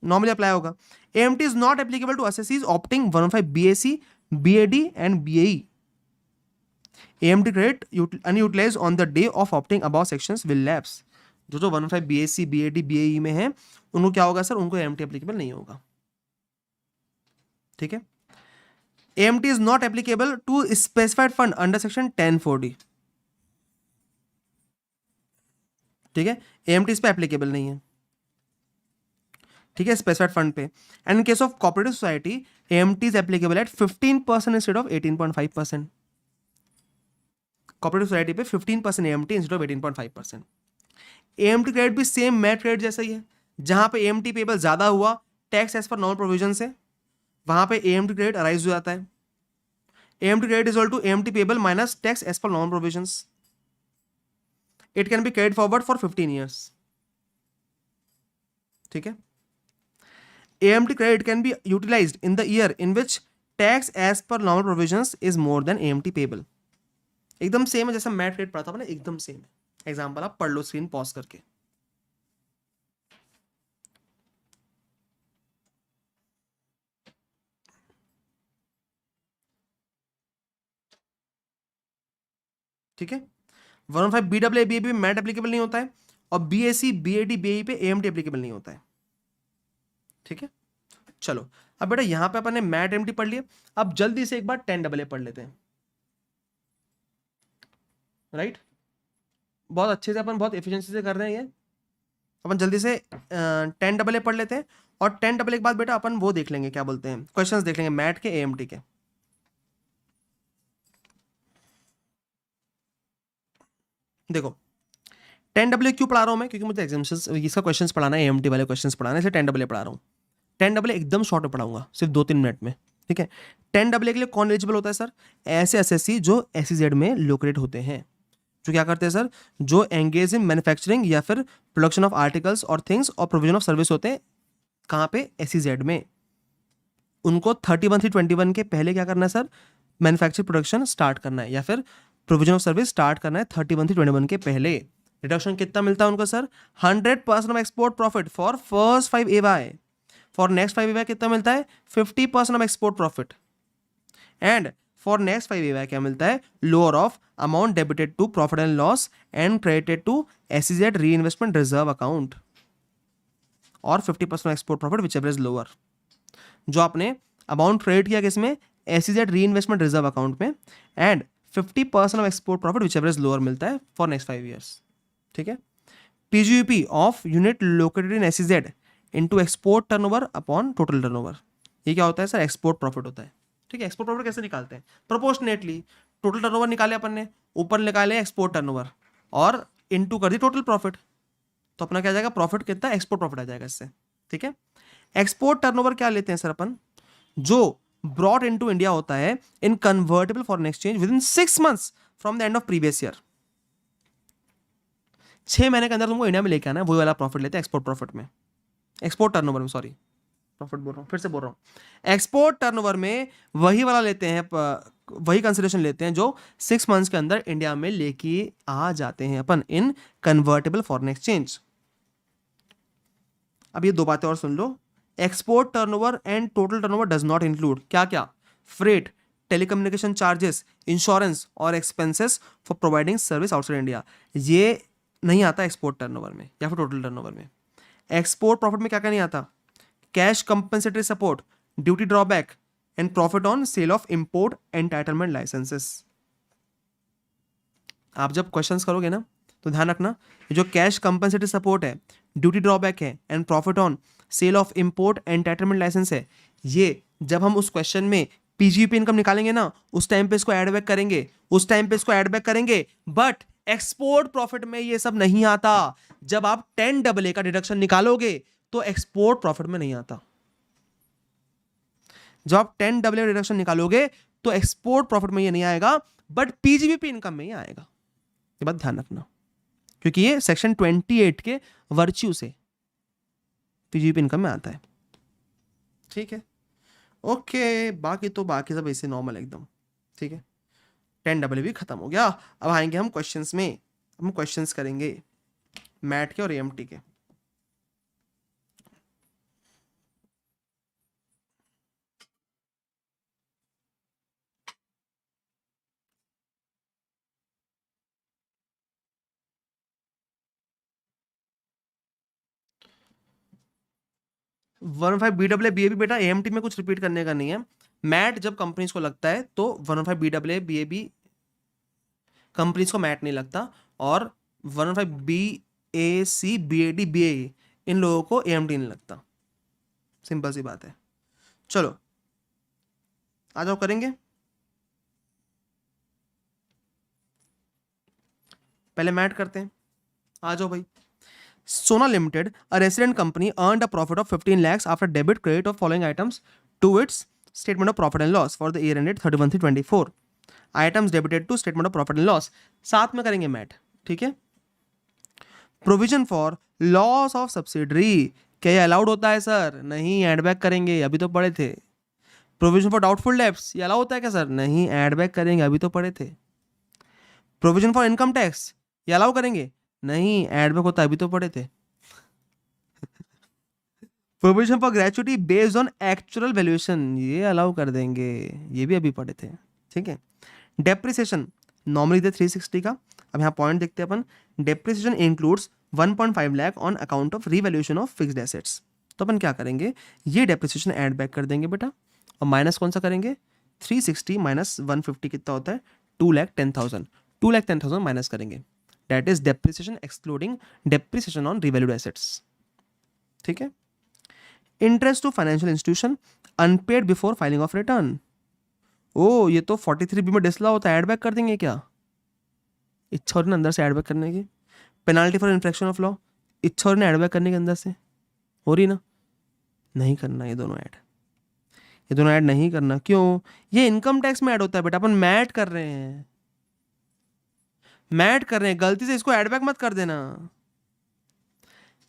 Normally apply होगा। AMT is not applicable to assessees opting 115 BAC, BAD and BAE। AMT credit unutilized on the day of opting above sections will lapse। जो 115 BAC, BAD, BAE में है उनको क्या होगा sir, उनको AMT applicable नहीं होगा। ठीक है, AMT is not applicable to specified fund under section 1040। ठीक है, AMT इस पे एप्लीकेबल नहीं है। ठीक है, स्पेसिफाइड फंड पे। And in case of cooperative society AMT is applicable at 15% instead of 18.5%। Cooperative society पे 15% AMT instead of 18.5%। AMT credit भी सेम मैट क्रेडिट जैसा ही है, जहां पे AMT पेबल ज्यादा हुआ tax as per normal provision से, वहां पे AMT क्रेडिट अराइज हो जाता है। AMT credit is equal to AMT payable minus tax as per normal provisions. It can be carried forward for 15 years. ठीक है, AMT credit can be utilized in the year in which tax as per normal provisions is more than AMT payable। एकदम same है जैसा mat credit पढ़ा था ना, एकदम same है। एग्जांपल आप पढ़ लो स्क्रीन पॉज करके। ठीक है, 115 BAA BAB पे मैट एप्लीकेबल नहीं होता है, और BAC BAD BAE पे AMT एप्लीकेबल नहीं होता है। ठीक है, चलो अब बेटा यहां पे अपन ने मैट AMT पढ़ लिया, अब जल्दी से एक बार 10AA पढ़ लेते हैं। राइट, बहुत अच्छे से अपन बहुत एफिशिएंसी से कर रहे हैं ये। अपन जल्दी से 10AA पढ़ लेते हैं, और 10AA के बाद बेटा अपन वो देख लेंगे, क्या बोलते हैं, क्वेश्चंस देख लेंगे मैट के AMT के। देखो 10AA क्यों पढ़ा रहा हूं मैं, क्योंकि मुझे एग्जाम्स इसका क्वेश्चंस पढ़ाना है, AMT वाले क्वेश्चंस पढ़ाना है, इसलिए 10AA पढ़ा रहा हूँ। 10AA एकदम शॉर्ट में पढ़ाऊंगा, सिर्फ 2-3 मिनट में। ठीक है, 10AA के लिए कौन एलिजिबल होता है सर, ऐसे एसएससी जो SEZ में लोकेट होते हैं, जो क्या करते हैं सर, जो एंगेज इन मैन्युफैक्चरिंग या फिर प्रोडक्शन ऑफ आर्टिकल्स और थिंग्स और प्रोविजन ऑफ सर्विस होते हैं, कहाँ पे, SEZ में। उनको 31/3/21 के पहले क्या करना है सर, मैन्युफैक्चर प्रोडक्शन स्टार्ट करना है, या फिर प्रोविजन ऑफ सर्विस स्टार्ट करना है 31/3/21 के पहले। रिडक्शन कितना मिलता है उनको sir, 100% of export profit for first 5 AY। For next 5 AY कितना मिलता है, 50% of export profit. And for next 5 AY क्या मिलता है, lower of amount debited to profit and loss and credited to SEZ reinvestment reserve account, और 50% export profit whichever is lower. जो आपने amount credit किया किसमें, SEZ reinvestment reserve account में, and 50% of export profit whichever is lower मिलता है for next 5 years. ठीक है, PGP of unit located in SEZ into export turnover upon total turnover। ये क्या होता है सर? एक्सपोर्ट प्रॉफिट होता है। ठीक है, एक्सपोर्ट प्रॉफिट कैसे निकालते हैं? प्रोपोर्शनेटली टोटल टर्नओवर निकाले अपन ने, ऊपर निकाले एक्सपोर्ट टर्नओवर और इनटू कर दी टोटल प्रॉफिट, तो अपना क्या आ जाएगा? प्रॉफिट कितना? एक्सपोर्ट प्रॉफिट आ जाएगा इससे। ठीक है, एक्सपोर्ट टर्नओवर क्या लेते हैं सर अपन? जो ब्रॉट इनटू इंडिया होता है in convertible foreign exchange within 6 months from the end of previous year. 6 महीने के अंदर तुमको इंडिया में लेके आना है, वही वाला प्रॉफिट लेते हैं एक्सपोर्ट प्रॉफिट में, एक्सपोर्ट टर्नओवर में, सॉरी प्रॉफिट बोल रहा हूँ, फिर से बोल रहा हूँ। एक्सपोर्ट टर्नओवर में वही वाला लेते हैं, वही कंसिडरेशन लेते हैं जो 6 months के अंदर इंडिया में लेके आ जाते हैं अपन इन कन्वर्टेबल फॉरेन एक्सचेंज। अब ये दो बातें और सुन लो। Export turnover and total turnover does not include क्या क्या? फ्रेट, टेलीकम्युनिकेशन चार्जेस, इंश्योरेंस और expenses for providing service outside India. ये नहीं आता एक्सपोर्ट टर्नओवर में या फिर टोटल टर्नओवर में। एक्सपोर्ट प्रॉफिट में क्या क्या नहीं आता? Cash compensatory support, duty drawback and profit on sale of import entitlement licences. आप जब क्वेश्चंस करोगे ना तो ध्यान रखना, जो कैश कंपनसेटरी सपोर्ट है, ड्यूटी ड्रॉबैक है and profit on sale of import entitlement licence है, ये जब हम उस क्वेश्चन में पीजीपी इनकम निकालेंगे ना, उस टाइम पे इसको ऐड बैक करेंगे, उस टाइम पे इसको ऐड बैक करेंगे। बट एक्सपोर्ट प्रॉफिट में ये सब नहीं आता। जब आप 10AA का डिडक्शन निकालोगे तो एक्सपोर्ट प्रॉफिट में नहीं आता। जब आप 10AA डिडक्शन निकालोगे तो एक्सपोर्ट प्रॉफिट में ये नहीं आएगा, बट पीजीबीपी इनकम में ये आएगा। ये बात ध्यान रखना, क्योंकि ये सेक्शन 28 के वर्च्यू से पीजीबीपी इनकम में आता है। ठीक है, ओके, बाकी सब ऐसे नॉर्मल एकदम। ठीक है, 10AA भी खत्म हो गया। अब आएंगे हम क्वेश्चंस में। हम क्वेश्चंस करेंगे मैट के और एएमटी के। वन फाइव BAA BAB बेटा एएमटी में कुछ रिपीट करने का नहीं है। मैट जब कंपनीज को लगता है तो 115 BAA BAB कंपनीज को मैट नहीं लगता, और 115 BAC BAD BAE इन लोगों को एएमटी नहीं लगता। सिंपल सी बात है। चलो आ जाओ, करेंगे। पहले मैट करते हैं, आ जाओ भाई। Sona Limited, a resident company, earned a profit of 15 lakhs after debit credit of following items to its statement of profit and loss for the year ended 31/3/24. Items debited to statement of profit and loss. साथ में करेंगे mat. ठीक है, provision for loss of subsidiary, क्या ये allowed होता है sir? नहीं, एड बैक करेंगे, अभी तो पढ़े थे। प्रोविजन फॉर डाउटफुल डेब्ट्स, ये अलाउ होता है क्या सर? नहीं, एड बैक करेंगे, अभी तो पढ़े थे। प्रोविजन फॉर इनकम टैक्स, ये अलाउ करेंगे? नहीं, एड बैक होता है, अभी तो पढ़े थे। Provision for gratuity based on actual valuation, ये अलाउ कर देंगे, ये भी अभी पढ़े थे। ठीक है, डेप्रिसिएशन नॉर्मली थे 360 का। अब यहाँ पॉइंट देखते हैं अपन। Depreciation includes 1.5 lakh on account of revaluation of fixed assets. तो अपन क्या करेंगे, ये डेप्रिसिएशन ऐड बैक कर देंगे बेटा, और माइनस कौन सा करेंगे? 360 माइनस 150 कितना होता है? 2,10,000। 2,10,000 माइनस करेंगे, that is depreciation excluding depreciation on revalued assets. ठीक है, interest to financial institution unpaid before filing of return. ओ, ये तो 43B में डिसला होता है, ऐड बैक कर देंगे क्या? इच्छा हो रही ना अंदर से ऐड बैक करने की? Penalty for infarction of law, इच्छा हो रही ना ऐड बैक करने के अंदर से? हो रही ना? नहीं करना ये दोनों ऐड, ये दोनों ऐड नहीं करना। क्यों? ये इनकम टैक्स में ऐड होता है बेटा, अपन मैट कर रहे हैं, मैट कर रहे हैं, गलती से इसको ऐड बैक मत कर देना।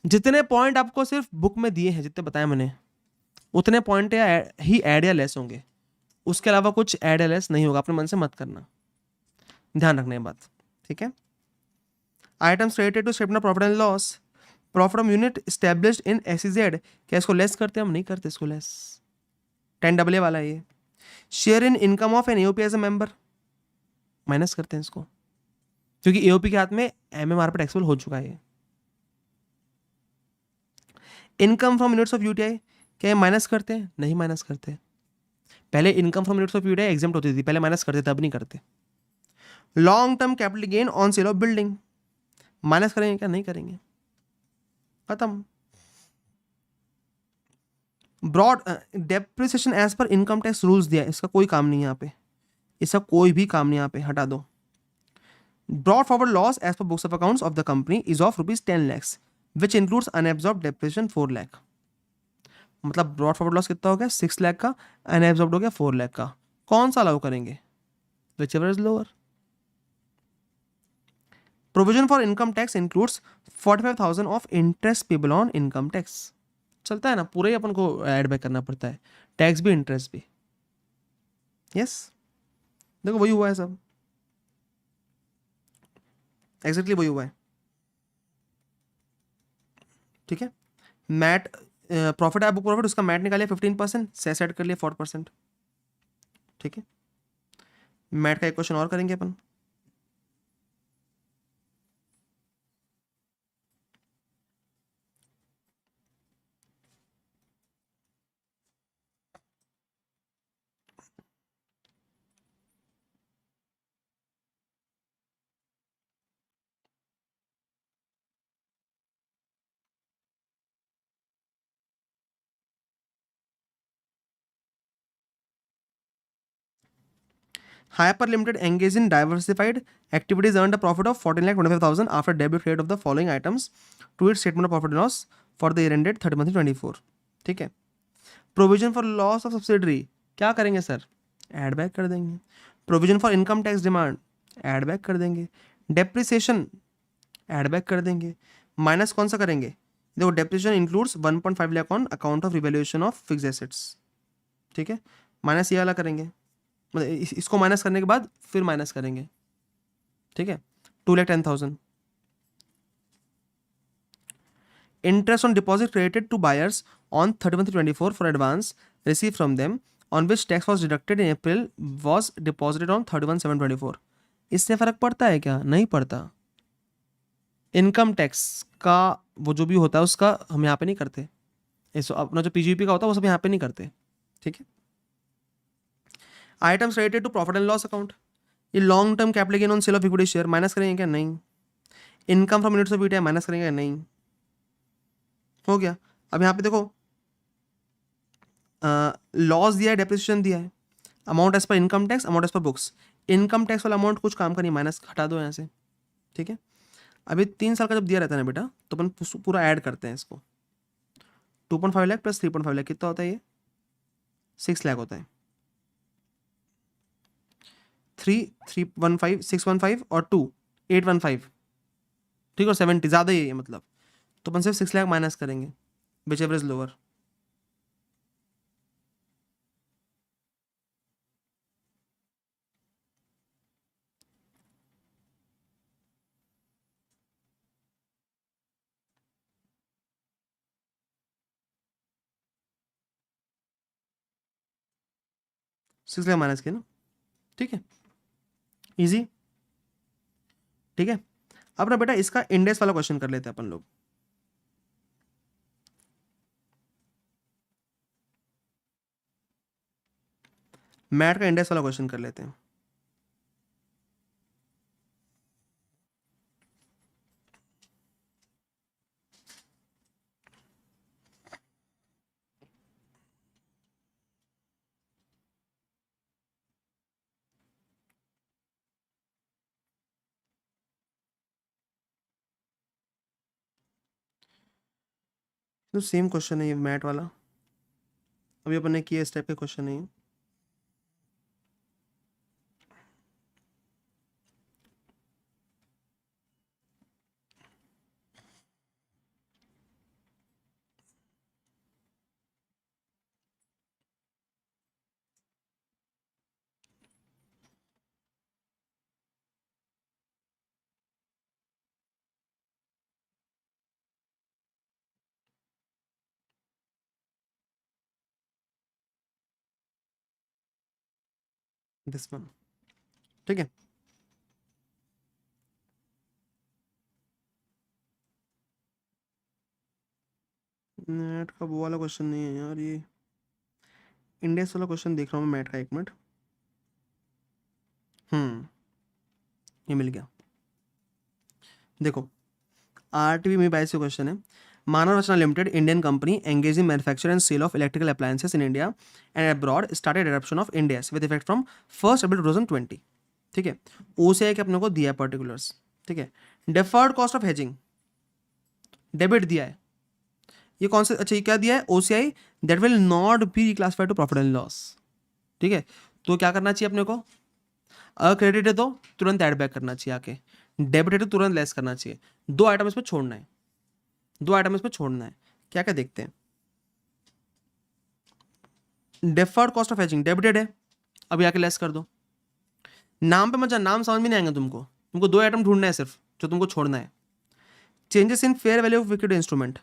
जितने पॉइंट आपको सिर्फ बुक में दिए हैं, जितने बताए मैंने, उतने पॉइंट ही ऐड या लेस होंगे, उसके अलावा कुछ ऐड या लेस नहीं होगा। अपने मन से मत करना, ध्यान रखना ये बात। ठीक है, items related to statement of profit and loss, profit of unit established in SEZ, क्या इसको लेस करते हैं? हम नहीं करते इसको लेस, 10AA वाला है ये। Share in income of an AOP as a member, minus करते हैं इसको, क्योंकि AOP के हाथ में MMR पर टैक्सेबल हो चुका है। Income from units of UTI, क्या ये माइनस करते हैं? नहीं माइनस करते। पहले income from units of UTI exempt होती थी, पहले माइनस करते थे, अब नहीं करते। Long term capital gain on sale of building, minus करेंगे क्या? नहीं करेंगे। खत्म। Brought depreciation as per income tax rules दिया है, इसका कोई काम नहीं है यहाँ पे, इसका कोई भी काम नहीं यहाँ पे, हटा दो। Brought forward loss as per books of accounts of the company is of ₹10 lakhs which includes unabsorb depreciation 4 lakh। मतलब ब्रॉड फॉरवर्ड लॉस कितना हो गया 6 लाख का, अनएब्जॉर्ब हो गया 4 लाख का। कौन सा अलाउ करेंगे? Which ever is lower. Provision for income tax includes 45,000 of interest payable on income tax. चलता है ना, पूरा ही अपन को ऐड बैक करना पड़ता है, टैक्स भी इंटरेस्ट भी। यस देखो वही हुआ है सब, एग्जैक्टली वही हुआ है। ठीक है, मैट प्रॉफिट है बुक प्रॉफिट, उसका मैट निकालिए 15%, सेट कर लिया 4%। ठीक है, मैट का एक क्वेश्चन और करेंगे अपन। Hyper Limited engaged in diversified activities earned a profit of 14,25,000 after debit rate of the following items to its statement of profit and loss for the year ended 30/3/24। ठीक है, provision for loss of subsidiary क्या करेंगे sir? Add back कर देंगे। Provision for income tax demand add back कर देंगे। Depreciation add back कर देंगे। माइनस कौन सा करेंगे? देखो depreciation includes 1.5 lakh on account of revaluation of fixed assets. ठीक है, माइनस ये वाला करेंगे, मतलब इसको माइनस करने के बाद फिर माइनस करेंगे। ठीक है, 2,10,000। Interest on deposit credited to buyers on 31/3/24 for advance receive from them on which tax was deducted in April was deposited on 31/7/24। इससे फर्क पड़ता है क्या? नहीं पड़ता। इनकम टैक्स का वो जो भी होता है उसका हम यहाँ पे नहीं करते, इस अपना जो पीजीपी का होता है वो सब यहाँ पे नहीं करते। ठीक है, items related to profit and loss account, ये long term capital gain on sale of equity share minus करेंगे क्या? नहीं। Income from units of UTI minus करेंगे क्या? नहीं। हो गया। अब यहाँ पे देखो लॉस दिया है, डेप्रिसिएशन दिया है, amount as per income tax, amount as per books. Income tax वाला अमाउंट कुछ काम का नहीं, माइनस हटा दो यहाँ से। ठीक है, अभी 3 साल का जब दिया रहता है ना बेटा, तो अपन पूरा ऐड करते हैं इसको। 2.5 लाख प्लस 3.5 लाख कितना होता है? ये 6 लाख होता है। 3,315 615 और 2 815। ठीक है, और 70 ज़्यादा ही है मतलब, तो अपन सिर्फ 6 लाख माइनस करेंगे, which ever is lower. Six lakh minus किया ना। ठीक है, इजी। ठीक है, अब ना बेटा इसका इंडेक्स वाला क्वेश्चन कर लेते हैं अपन लोग। मैट का इंडेक्स वाला क्वेश्चन कर लेते हैं। तो सेम क्वेश्चन है ये मैट वाला, अभी अपन ने किया इस टाइप के क्वेश्चन है ये। This one. ठीक है, मैट का वो वाला क्वेश्चन नहीं है यार, ये इंडेक्स वाला क्वेश्चन देख रहा हूँ मैं मैट का, एक मिनट। ये मिल गया। देखो आरटीवी में 22 क्वेश्चन है। Manav Rachna Limited, Indian company engaged in manufacture and sale of electrical appliances in India and abroad, started adoption of Ind AS with effect from 1st April 2020. ठीक है, OCI के अपने को दिया पर्टिकुलर्स. ठीक है, deferred cost of hedging debit दिया है. ये कौन सा, अच्छा ये क्या दिया है, OCI that will not be reclassified to profit and loss. ठीक है, तो क्या करना चाहिए अपने को, अगर क्रेडिट है तो तुरंत ऐड बैक करना चाहिए आके, डेबिट है तो तुरंत लेस करना चाहिए. दो आइटम इसमें छोड़ना है, दो आइटम इसमें छोड़ना है. क्या क्या देखते हैं. Deferred cost of hedging debited है, अभी आके लेस कर दो. नाम पे मत जा, नाम समझ में नहीं आएंगे तुमको, तुमको दो आइटम ढूंढना है सिर्फ जो तुमको छोड़ना है. Changes in fair value of liquid instrument,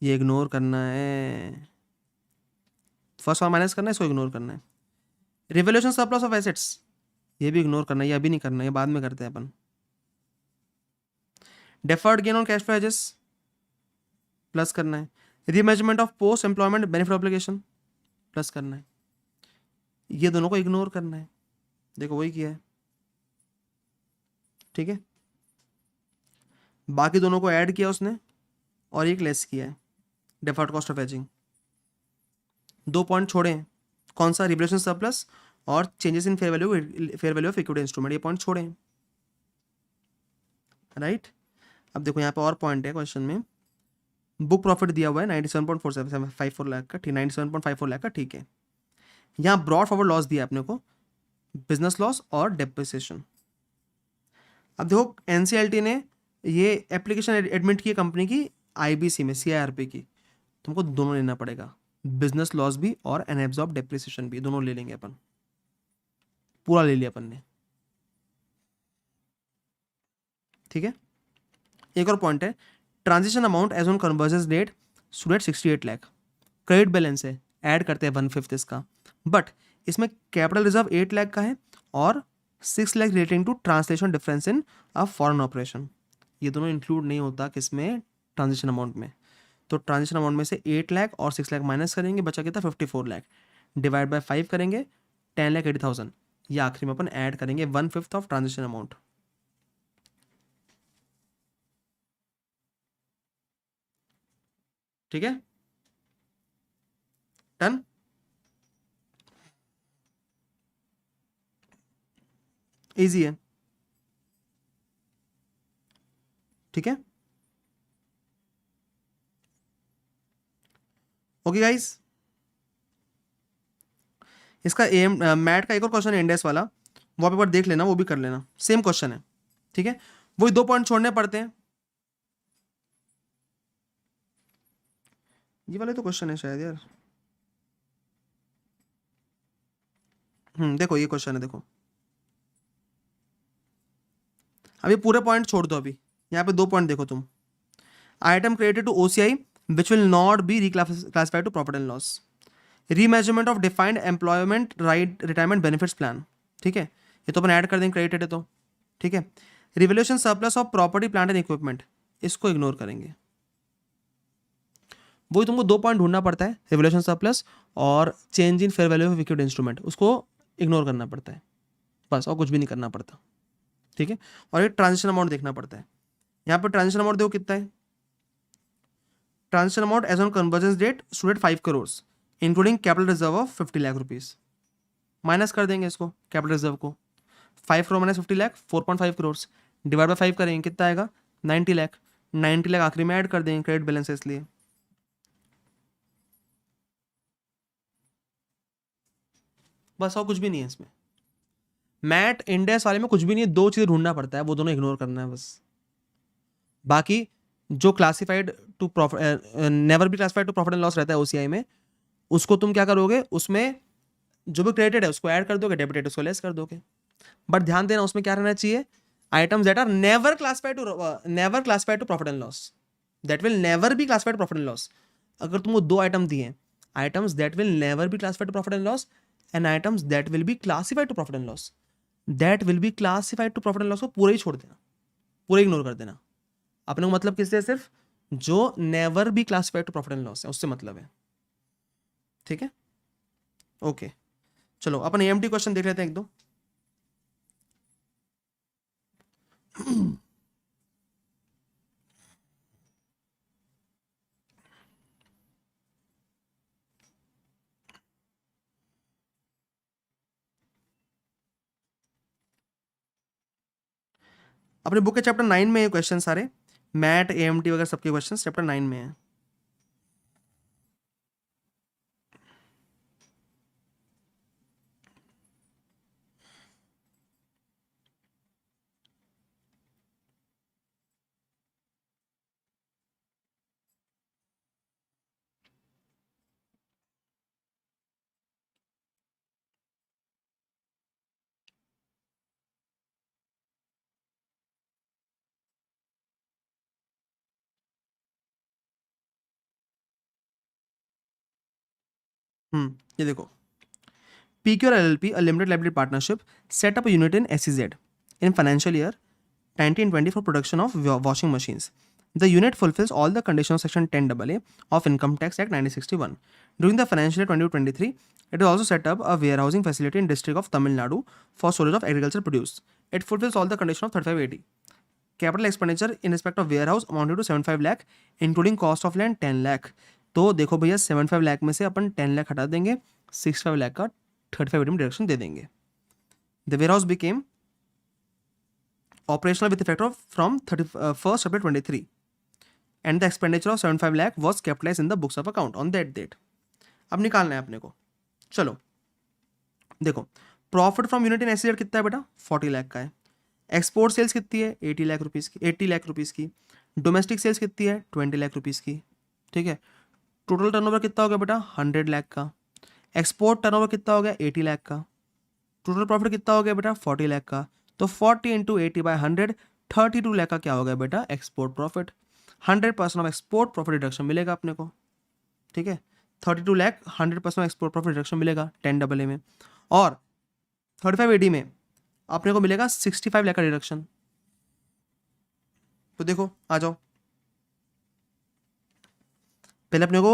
ये इग्नोर करना है. फर्स्ट और माइनस करना है, इसको इग्नोर करना है. रिवोल्यूशन सरप्लस ऑफ एसेट्स, ये भी इग्नोर करना है, ये अभी नहीं करना है, ये बाद में करते हैं अपन. Deferred gain on cash flow hedges plus करना है. Remeasurement of post employment benefit obligation plus करना है. ये दोनों को इग्नोर करना है, देखो वही किया है. ठीक है, बाकी दोनों को ऐड किया उसने और एक लेस किया है, डेफर्ड कॉस्ट ऑफ हेजिंग. दो पॉइंट छोड़े हैं, कौन सा, रिवोल्यूशन सरप्लस और changes in fair value of equity instrument, ये पॉइंट छोड़े हैं. राइट, अब देखो यहाँ पे और पॉइंट है क्वेश्चन में. बुक प्रॉफिट दिया हुआ है 97.4754 लाख का, ठीक, 97.54 लाख का. ठीक है, यहाँ ब्रॉड फॉरवर्ड लॉस दिया अपने को, बिजनेस लॉस और डेप्रिसिएशन. अब देखो एनसीएलटी ने ये एप्लीकेशन एडमिट की कंपनी की आईबीसी में, सीआईआरपी की, तुमको दोनों लेना पड़ेगा, बिजनेस लॉस भी और अनएब्सॉर्ब डेप्रिसिएशन भी, दोनों ले लेंगे अपन. पूरा ले लिया अपन ने. ठीक है, एक और पॉइंट है, transition amount as on convergence date stood at 68 lakh. Credit balance है, ऐड करते हैं 1/5 इसका, बट इसमें कैपिटल रिजर्व 8 लाख का है और 6 lakh relating to translation difference in a foreign operation. ये दोनों इंक्लूड नहीं होता किसमें, ट्रांजिशन अमाउंट में. तो ट्रांजिशन अमाउंट में से 8 लाख और 6 लाख माइनस करेंगे, बचा कितना 54 लाख, डिवाइड बाय 5 करेंगे 10,80,000. ये आखिरी में अपन ऐड करेंगे 1/5 ऑफ ट्रांजिशन अमाउंट. ठीक है, डन. इजी है. ठीक है, ओके गाइस. इसका एम मैट का एक और क्वेश्चन है इंडेक्स वाला, वो आप एक बार देख लेना, वो भी कर लेना, सेम क्वेश्चन है. ठीक है, वही दो पॉइंट छोड़ने पड़ते हैं. ये वाले तो क्वेश्चन है शायद यार. देखो ये क्वेश्चन है, देखो अभी पूरे पॉइंट छोड़ दो. अभी यहाँ पे दो पॉइंट देखो तुम. Item created to OCI which will not be reclassified to profit and loss. Remeasurement of defined employment right retirement benefits plan. ठीक है, ये तो अपन ऐड कर देंगे, क्रेडिटेड है तो. ठीक है, revolution surplus of property plant and equipment, इसको इग्नोर करेंगे. वही तुमको दो पॉइंट ढूंढना पड़ता है, रिवोल्यूशन सरप्लस और change in fair value of liquid instrument, उसको इग्नोर करना पड़ता है बस, और कुछ भी नहीं करना पड़ता. ठीक है, और एक ट्रांजिशन अमाउंट देखना पड़ता है. यहाँ पर ट्रांजिशन अमाउंट देखो कितना है. Transition amount as on convergence date stood at 5 crore including capital reserve of 50 lakh rupees. Minus कर देंगे इसको, कैपिटल रिजर्व को, 5 crore minus 50 lakh 4.5 crore, divide by 5 करेंगे कितना आएगा 90 लाख. 90 लाख आखिरी में ऐड कर देंगे, क्रेडिट बैलेंस है इसलिए. बस और कुछ भी नहीं है इसमें. मैट इंडेक्स वाले में कुछ भी नहीं है, दो चीज़ें ढूंढना पड़ता है, वो दोनों इग्नोर करना है बस. बाकी जो क्लासिफाइड टू प्रॉफिट, नेवर भी classified to profit and loss रहता है OCI में, उसको तुम क्या करोगे, उसमें जो भी क्रेडिटेड है उसको ऐड कर दोगे, डेबिटेड उसको लेस कर दोगे. बट ध्यान देना उसमें क्या रहना चाहिए, items that are never classified to profit and loss, that will never be classified to profit and loss. अगर तुमको दो आइटम दिए, items that will never be classified to profit and loss and items that will be classified to profit and loss, that will be classified to profit and loss को पूरा ही छोड़ देना, पूरा ignore कर देना. अपने को मतलब किससे, सिर्फ जो never be classified to profit and loss है उससे मतलब है. ठीक है, ओके. चलो अपन AMT क्वेश्चन देख लेते हैं एक दो. अपने बुक के चैप्टर 9 में ये क्वेश्चन सारे, मैट एएमटी वगैरह सबके क्वेश्चन चैप्टर 9 में है। ये देखो, PQ LLP, a limited liability partnership, set up a unit in SEZ in financial year 1920 for production of washing machines. The unit fulfills all the conditions of Section 10AA of Income Tax Act 1961. During the financial year 2023, it has also set up a warehousing facility in district of Tamil Nadu for storage of agricultural produce. It fulfills all the conditions of 3580. Capital expenditure in respect of warehouse amounted to 75 lakh, including cost of land 10 lakh. तो देखो भैया 75 लाख में से अपन 10 लाख हटा देंगे, 65 लाख का 35 में deduction दे देंगे. The warehouse became operational with effect of from 1st April 23, and the expenditure of 75 lakh was capitalized in the books of account on that date. अब निकालना है अपने को. चलो देखो, profit from unit in SEZ कितना है बेटा, 40 लाख का है. एक्सपोर्ट सेल्स कितनी है, 80 लाख रुपीज़ की, 80 लाख रुपीज़ की. डोमेस्टिक सेल्स कितनी है, 20 लाख रुपीज़ की. ठीक है. टोटल टर्नओवर कितना हो गया बेटा, 100 लाख का. एक्सपोर्ट टर्नओवर कितना हो गया, 80 लाख का. टोटल प्रॉफिट कितना हो गया बेटा, 40 लाख का. तो 40 इंटू 80 बाई 100, 32 लाख का क्या हो गया बेटा, export profit. 100% of export profit deduction मिलेगा अपने को. ठीक है. 32 लाख 100% एक्सपोर्ट प्रॉफिट डिडक्शन मिलेगा 10AA में. और 35AD में अपने को मिलेगा 65 लाख का डिडक्शन. तो देखो आ जाओ, पहले अपने को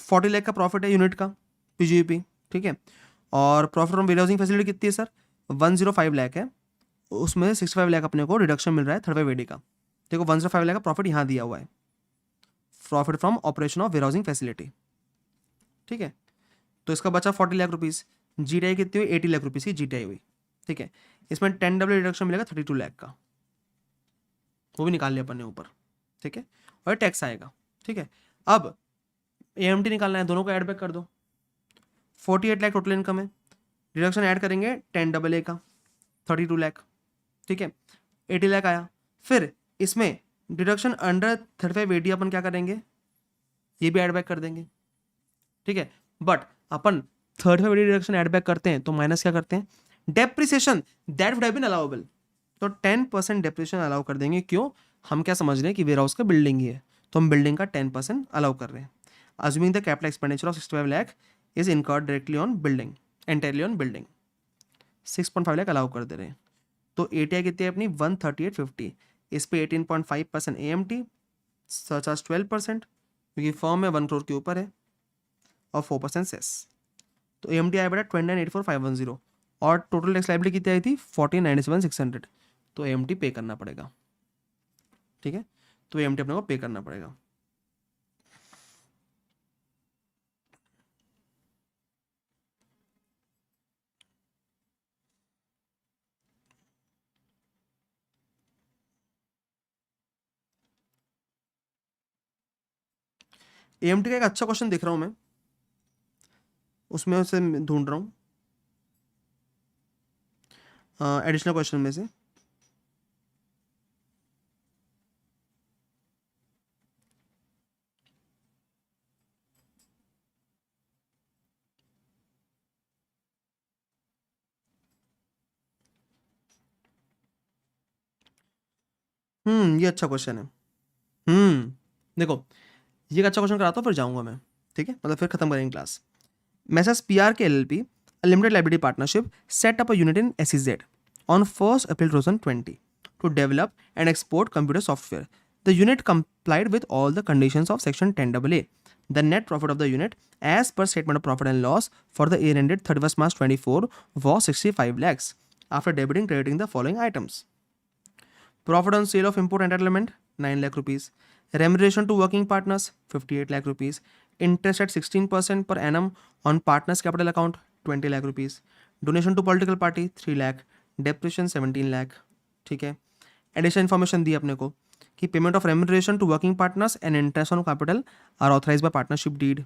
40 लाख का प्रॉफिट है यूनिट का पीजीपी. ठीक है. और प्रॉफिट फ्रॉम वेयरहाउसिंग फैसिलिटी कितनी है सर, 105 लाख है. उसमें 65 लाख अपने को रिडक्शन मिल रहा है 35AD का. देखो 105 लाख का प्रॉफिट यहाँ दिया हुआ है, profit from operation of warehousing facility. ठीक है. तो इसका बचा 40 लाख रुपीज़. जीटीआई कितनी हुई, 80 लाख रुपीज़ की जीटीआई हुई. ठीक है. इसमें 10AA रिडक्शन मिलेगा 32 लाख का, वो भी निकाल लिया अपन ने ऊपर. ठीक है. और टैक्स आएगा. ठीक है. अब एएमटी निकालना है, दोनों को ऐड बैक कर दो. 48 लाख टोटल इनकम है, डिडक्शन ऐड करेंगे 10AA का 32 लाख. ठीक है. 80 लाख आया. फिर इसमें डिडक्शन अंडर 35AD अपन क्या करेंगे, ये भी ऐड बैक कर देंगे. ठीक है. बट अपन 35AD डिडक्शन ऐड बैक करते हैं तो माइनस क्या करते हैं, depreciation that would have been allowable. तो 10% डेप्रिसिएशन अलाउ कर देंगे. क्यों, हम क्या समझ रहे हैं कि वेयर हाउस का बिल्डिंग ही है, तो हम बिल्डिंग का 10% अलाउ कर रहे हैं. Assuming the capital expenditure of 65 lakh is incurred directly on building, entirely on building. 6.5 lakh allow कर दे रहे हैं. तो एटीआई कितनी है अपनी, 138.50. इस पे 18.5% एएमटी, सरचार्ज 12% क्योंकि फर्म में 1 करोड़ के ऊपर है, और 4% सेस. तो एएमटी आया बेटा 29,84,510. और टोटल टैक्स लायबिलिटी कितनी आई थी, 14,97,600. तो एएमटी पे करना पड़ेगा. ठीक है. तो एएमटी अपने को पे करना पड़ेगा. एएमटी का एक अच्छा क्वेश्चन देख रहा हूं मैं, उसमें उसे ढूंढ रहा हूँ एडिशनल क्वेश्चन में से. ये अच्छा क्वेश्चन है. देखो ये अच्छा क्वेश्चन कराता हूँ फिर जाऊंगा मैं. ठीक है, मतलब फिर खत्म करेंगे class. Message PRK LLP, a limited liability partnership, set up a unit in SEZ on 1st April 2020 to develop and export computer software. The unit complied with all the conditions of Section 10AA. The net profit of the unit, as per statement of profit and loss for the year ended 31st March 24, was 65 lakhs after debiting crediting the following items. Profit on sale of import entitlement 9 lakh rupees. Remuneration to working partners 58 lakh rupees. Interest at 16% per annum on partners capital account 20 lakh rupees. Donation to political party 3 lakh, depreciation 17 lakh, ठीक है। Additional information दी अपने को कि payment of remuneration to working partners and interest on capital are authorise by partnership deed.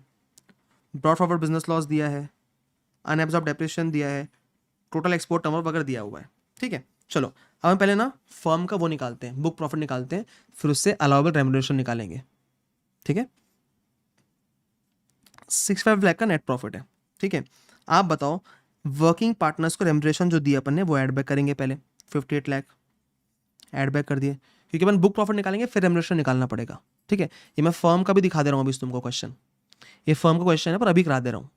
Brought forward business loss दिया है, unabsorbed depreciation दिया है, टोटल एक्सपोर्ट टर्नओवर वगैरह दिया हुआ है, ठीक है। चलो अब हम पहले ना फर्म का वो निकालते हैं, बुक प्रॉफिट निकालते हैं, फिर उससे अलाउबल रेम्यूनरेशन निकालेंगे, ठीक है। 65 लाख का नेट प्रॉफिट है, ठीक है। आप बताओ वर्किंग पार्टनर्स को रेम्यूनरेशन जो दिया अपन ने वो ऐड बैक करेंगे पहले, 58 लाख ऐड बैक कर दिए, क्योंकि अपन बुक प्रॉफिट निकालेंगे फिर रेम्यूनरेशन निकालना पड़ेगा, ठीक है। ये मैं फर्म का भी दिखा दे रहा हूँ अभी तुमको क्वेश्चन, ये फर्म का क्वेश्चन है पर अभी करा दे रहा हूँ,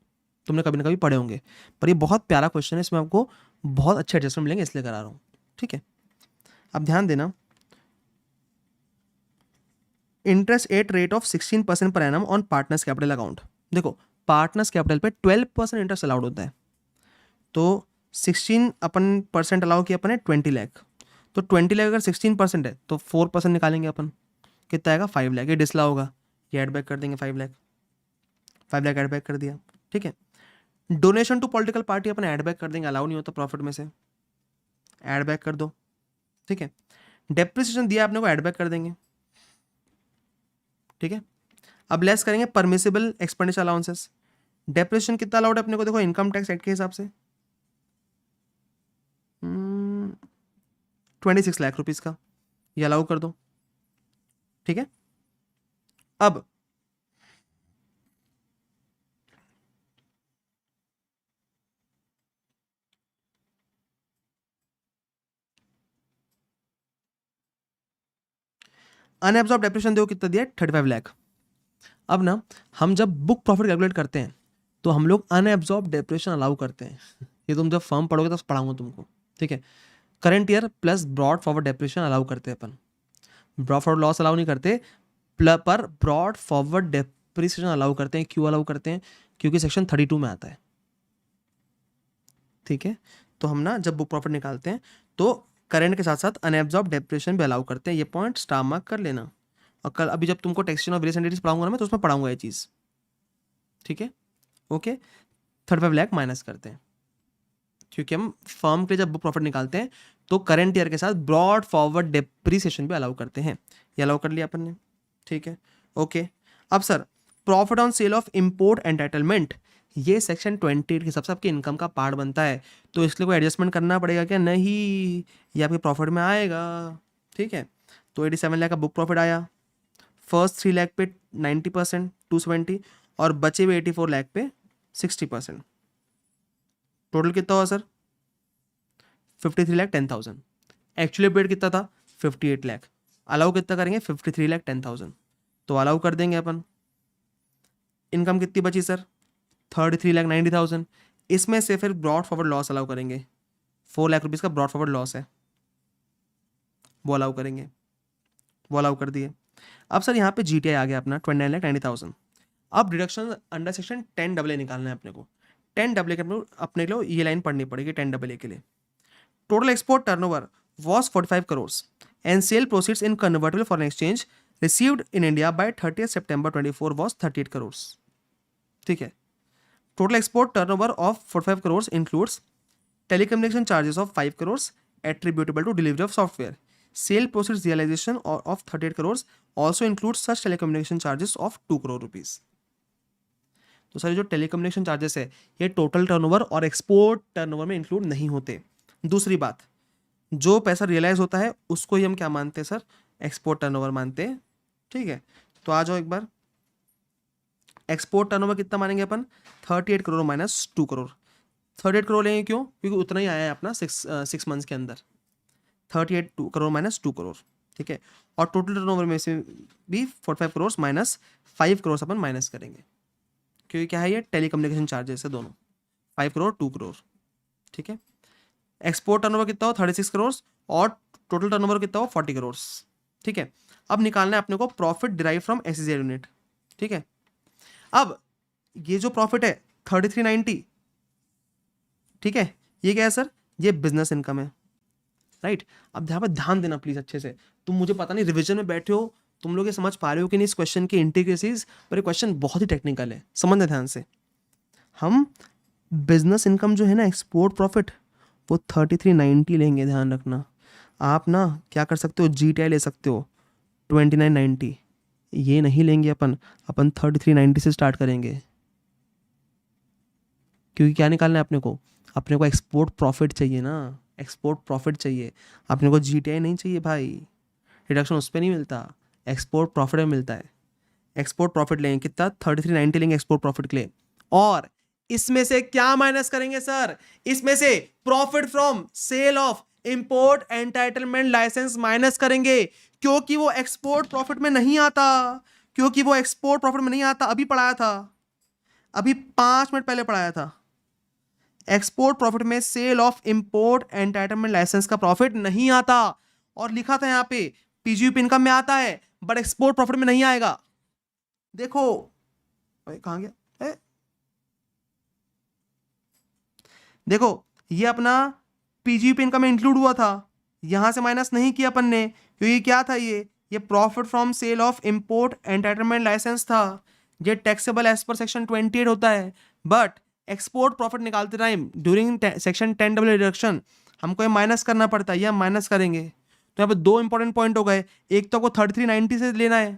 तुमने कभी ना कभी पढ़े होंगे, पर ये बहुत प्यारा क्वेश्चन है, इसमें आपको बहुत अच्छे एडजस्टमेंट मिलेंगे इसलिए करा रहा हूँ, ठीक है। अब ध्यान देना, interest at rate of 16% per annum on partners capital account. देखो पार्टनर्स कैपिटल पे 12% इंटरेस्ट अलाउड होता है, तो 16 अपन परसेंट अलाउ किया अपन ने 20 लाख, तो 20 लाख अगर 16% है तो 4% निकालेंगे अपन, कितना आएगा 5 लाख, ये डिसला होगा, ये ऐड बैक कर देंगे 5 लाख, 5 लाख ऐड बैक कर दिया, ठीक है। डोनेशन टू पॉलिटिकल पार्टी अपन ऐड बैक कर देंगे, अलाउ नहीं होता प्रॉफिट में से, ऐड बैक कर दो, ठीक है। डेप्रिसिएशन दिया आपने को, ऐड बैक कर देंगे, ठीक है। अब लेस करेंगे परमिसिबल एक्सपेंडिचर अलाउंसेस, डेप्रिसिएशन कितना अलाउड है अपने को, देखो इनकम टैक्स एक्ट के हिसाब से 26 लाख रुपीज का, ये अलाउ कर दो, ठीक है। अब अनएब्सॉर्ब डेप्रिसिएशन देखो कितना दिया है, 35 लाख। अब ना हम जब बुक प्रॉफिट कैलकुलेट करते हैं तो हम लोग अनएब्सॉर्ब डेप्रिसिएशन अलाउ करते हैं, ये तुम जब फर्म पढ़ोगे तब पढ़ाऊंगा तुमको, ठीक है। Current year plus brought forward depreciation allow करते हैं अपन, ब्रॉड फॉरवर्ड लॉस अलाउ नहीं करते, पर ब्रॉड फॉरवर्ड डेप्रिसिएशन अलाउ करते हैं। क्यों अलाउ करते हैं, क्योंकि सेक्शन 32 में आता है, ठीक है। तो हम ना जब बुक प्रॉफिट निकालते हैं तो करंट के साथ साथ अनएब्सॉर्ब डेप्रिसिएशन भी अलाउ करते हैं, ये पॉइंट स्टार मार्क कर लेना, और कल अभी जब तुमको टैक्सेशन ऑफ वेरियस एंटिटीज पढ़ाऊंगा ना मैं, तो उसमें पढ़ाऊंगा ये चीज़, ठीक है, ओके। 35 लाख माइनस करते हैं, क्योंकि हम फर्म के जब बुक प्रॉफिट निकालते हैं तो करंट ईयर के साथ ब्रॉड फॉरवर्ड डेप्रिसिएशन भी अलाउ करते हैं, ये अलाउ कर लिया अपन ने, ठीक है, ओके। अब sir profit on sale of import entitlement, ये सेक्शन 28 के सबसे आपके इनकम का पार्ट बनता है, तो इसलिए कोई एडजस्टमेंट करना पड़ेगा क्या, नहीं, ये आपके प्रॉफिट में आएगा, ठीक है। तो 87 लाख का बुक प्रॉफिट आया, फर्स्ट 3 लाख पे 90% 270, और बचे हुए 84 लाख पे 60%, टोटल कितना हुआ सर 53 लाख 10,000। एक्चुअली पेड कितना था 58 लाख, अलाउ कितना करेंगे 53 लाख 10,000, तो अलाउ कर देंगे अपन। इनकम कितनी बची सर 33 लाख 90,000, इसमें से फिर ब्रॉड फॉरवर्ड लॉस अलाउ करेंगे, 4 लाख रुपीज़ का ब्रॉड फॉरवर्ड लॉस है, वो अलाउ करेंगे, वो अलाउ कर दिए। अब सर यहाँ पे GTI आ गया अपना 29 लाख 90,000। अब डिडक्शन अंडर सेक्शन 10AA निकालना है अपने को, 10AA के अपने को ये लाइन पढ़नी पड़ेगी 10AA के लिए। Total export turnover was 45 crores and sale proceeds in convertible foreign exchange received in India by 30th September 24 was 38 crores, ठीक है। Total export turnover of 45 crores includes telecommunication charges of 5 crores attributable to delivery of software. Sale proceeds realization of 38 crores also includes such telecommunication charges of 2 crore rupees. तो sir जो telecommunication charges है ये total turnover और export turnover में include नहीं होते। दूसरी बात, जो पैसा रियलाइज होता है उसको ही हम क्या मानते हैं सर, एक्सपोर्ट टर्नओवर मानते हैं, ठीक है। तो आ जाओ एक बार, एक्सपोर्ट टर्नओवर कितना मानेंगे अपन 38 करोड़ माइनस 2 करोड़, 38 करोड़ लेंगे क्यों, क्योंकि उतना ही आया है अपना 6 मंथ्स के अंदर, 38 करोड़ माइनस 2 करोड़, ठीक है। और टोटल टर्नओवर में से भी 45 करोड़ माइनस 5 करोड़ अपन माइनस करेंगे, क्योंकि क्या है ये टेलीकम्युनिकेशन चार्जेस है दोनों, 5 करोड़ 2 करोड़, ठीक है। एक्सपोर्ट टर्नओवर कितना हो 36 करोड़ और टोटल टर्नओवर कितना हो 40 करोड़, ठीक है। अब निकालना है अपने को profit derive from SEZ unit, ठीक है। अब ये जो प्रॉफिट है 3390, ठीक है, ये क्या है सर, ये बिजनेस इनकम है, राइट। अब यहाँ पर ध्यान देना प्लीज अच्छे से, तुम मुझे पता नहीं रिविजन में बैठे हो तुम लोग ये समझ पा रहे हो कि नहीं इस क्वेश्चन की इंटीग्रेसीज, पर ये क्वेश्चन बहुत ही टेक्निकल है, समझना ध्यान से। हम बिजनेस इनकम जो है ना, एक्सपोर्ट प्रॉफिट, वो 3390 लेंगे, ध्यान रखना। आप ना क्या कर सकते हो, GTI ले सकते हो 2990, ये नहीं लेंगे अपन 3390 से स्टार्ट करेंगे। क्योंकि क्या निकालना है अपने को एक्सपोर्ट प्रॉफिट चाहिए ना, एक्सपोर्ट प्रॉफिट चाहिए अपने को, GTI नहीं चाहिए भाई। रिडक्शन उस पर नहीं मिलता, एक्सपोर्ट प्रॉफिट में मिलता है। एक्सपोर्ट प्रॉफिट लेंगे कितना, 3390 लेंगे एक्सपोर्ट प्रॉफिट के लिए। और इसमें से क्या माइनस करेंगे सर, इसमें से profit from sale of import entitlement licence minus करेंगे, क्योंकि वो एक्सपोर्ट प्रॉफिट में नहीं आता, क्योंकि वो एक्सपोर्ट प्रॉफिट में नहीं आता। अभी पढ़ाया था, अभी 5 मिनट पहले पढ़ाया था। एक्सपोर्ट प्रॉफिट में sale of import entitlement licence का प्रॉफिट नहीं आता, और लिखा था यहां पे पीजीपी इनकम में आता है, बट एक्सपोर्ट प्रॉफिट में नहीं आएगा। देखो कहां गया ए? देखो ये अपना पीजीपी इनकम में इंक्लूड हुआ था, यहां से माइनस नहीं किया अपन ने, क्योंकि क्या था ये profit from sale of import entitlement licence था, ये टैक्सेबल एज पर सेक्शन 28 होता है। बट एक्सपोर्ट प्रॉफिट निकालते टाइम ड्यूरिंग सेक्शन 10 डिडक्शन हमको ये माइनस करना पड़ता है, ये हम माइनस करेंगे। तो यहाँ पे 2 इंपॉर्टेंट पॉइंट हो गए, एक तो आपको 3390 से लेना है,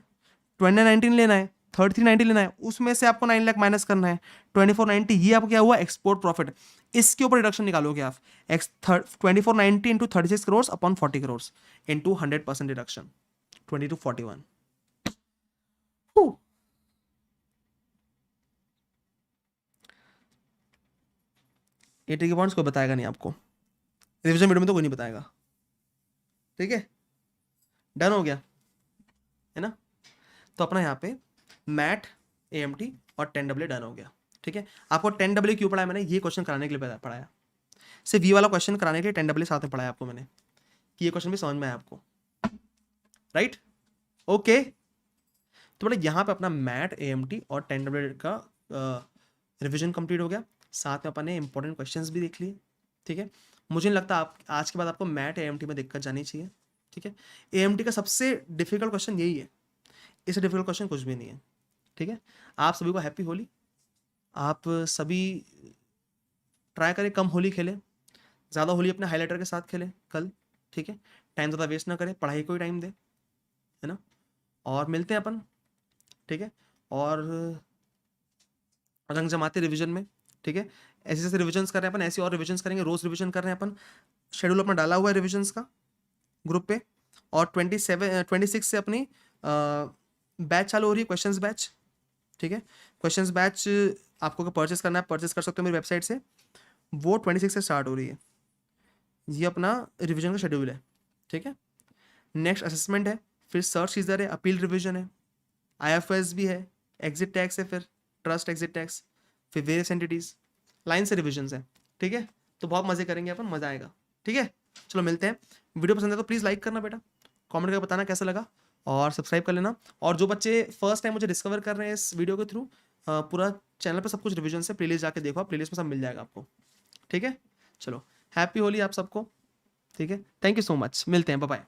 2019 लेना है, 3390 लेना है, उसमें से आपको 9 लाख माइनस करना है, 2490, ये आपको क्या हुआ, एक्सपोर्ट प्रॉफिट। इसके ऊपर रिडक्शन निकालोगे आप, 2490 into 36 crore upon 40 crore into 100% reduction, 2241। ये ट्रिकी पॉइंट्स कोई बताएगा नहीं आपको, रिविजन वीडियो में तो कोई नहीं बताएगा, ठीक है। डन हो गया है ना। तो अपना यहाँ पे मैट, AMT और 10W डन हो गया, ठीक है। आपको 10W क्यों पढ़ाया मैंने, ये क्वेश्चन कराने के लिए पढ़ाया, सिर्फ ये वाला क्वेश्चन कराने के लिए 10W साथ में पढ़ाया आपको मैंने, कि ये क्वेश्चन भी समझ में आया आपको, राइट। ओके, तो मतलब यहाँ पे अपना मैट, AMT और 10W का रिविजन कंप्लीट हो गया, साथ में अपन ने इंपॉर्टेंट क्वेश्चंस भी देख लिए, ठीक है। मुझे नहीं लगता आप आज के बाद आपको मैट, AMT में दिक्कत जानी चाहिए, ठीक है। AMT का सबसे डिफिकल्ट क्वेश्चन यही है, इससे डिफिकल्ट क्वेश्चन कुछ भी नहीं है, ठीक है। आप सभी को हैप्पी होली, आप सभी ट्राई करें कम होली खेलें, ज़्यादा होली अपने हाईलाइटर के साथ खेलें कल, ठीक है। टाइम ज़्यादा वेस्ट ना करें, पढ़ाई को ही टाइम दें, है ना। और मिलते हैं अपन, ठीक है। और रंग जमाते रिवीजन में, ठीक है। ऐसे जैसे रिविजन्स कर रहे हैं अपन, ऐसे और रिविजन्स करेंगे, रोज रिविजन कर रहे हैं अपन। शेड्यूल अपना डाला हुआ है रिविजन्स का ग्रुप पे, और 26 से अपनी बैच चालू हो रही है, क्वेश्चंस बैच, ठीक है। क्वेश्चंस बैच आपको अगर परचेस करना है, परचेस कर सकते हो मेरी वेबसाइट से, वो 26 से स्टार्ट हो रही है। ये अपना रिविजन का शेड्यूल है, ठीक है। नेक्स्ट असेसमेंट है, फिर सर्च सीजर है, अपील रिविजन है, IFS भी है, एग्जिट टैक्स है, फिर ट्रस्ट एग्जिट टैक्स, फिर वेरियस एंटिटीज, लाइन से रिविजन्स है, ठीक है। तो बहुत मजे करेंगे अपन, मजा आएगा, ठीक है। चलो मिलते हैं, वीडियो पसंद है तो प्लीज़ लाइक करना बेटा, कमेंट करके बताना कैसा लगा, और सब्सक्राइब कर लेना। और जो बच्चे फर्स्ट टाइम मुझे डिस्कवर कर रहे हैं इस वीडियो के थ्रू, पूरा चैनल पर सब कुछ रिविजन से प्लेलिस्ट जाके देखो, प्लेलिस्ट में सब मिल जाएगा आपको, ठीक है। चलो हैप्पी होली आप सबको, ठीक है। थैंक यू सो मच, मिलते हैं, बाय बाय।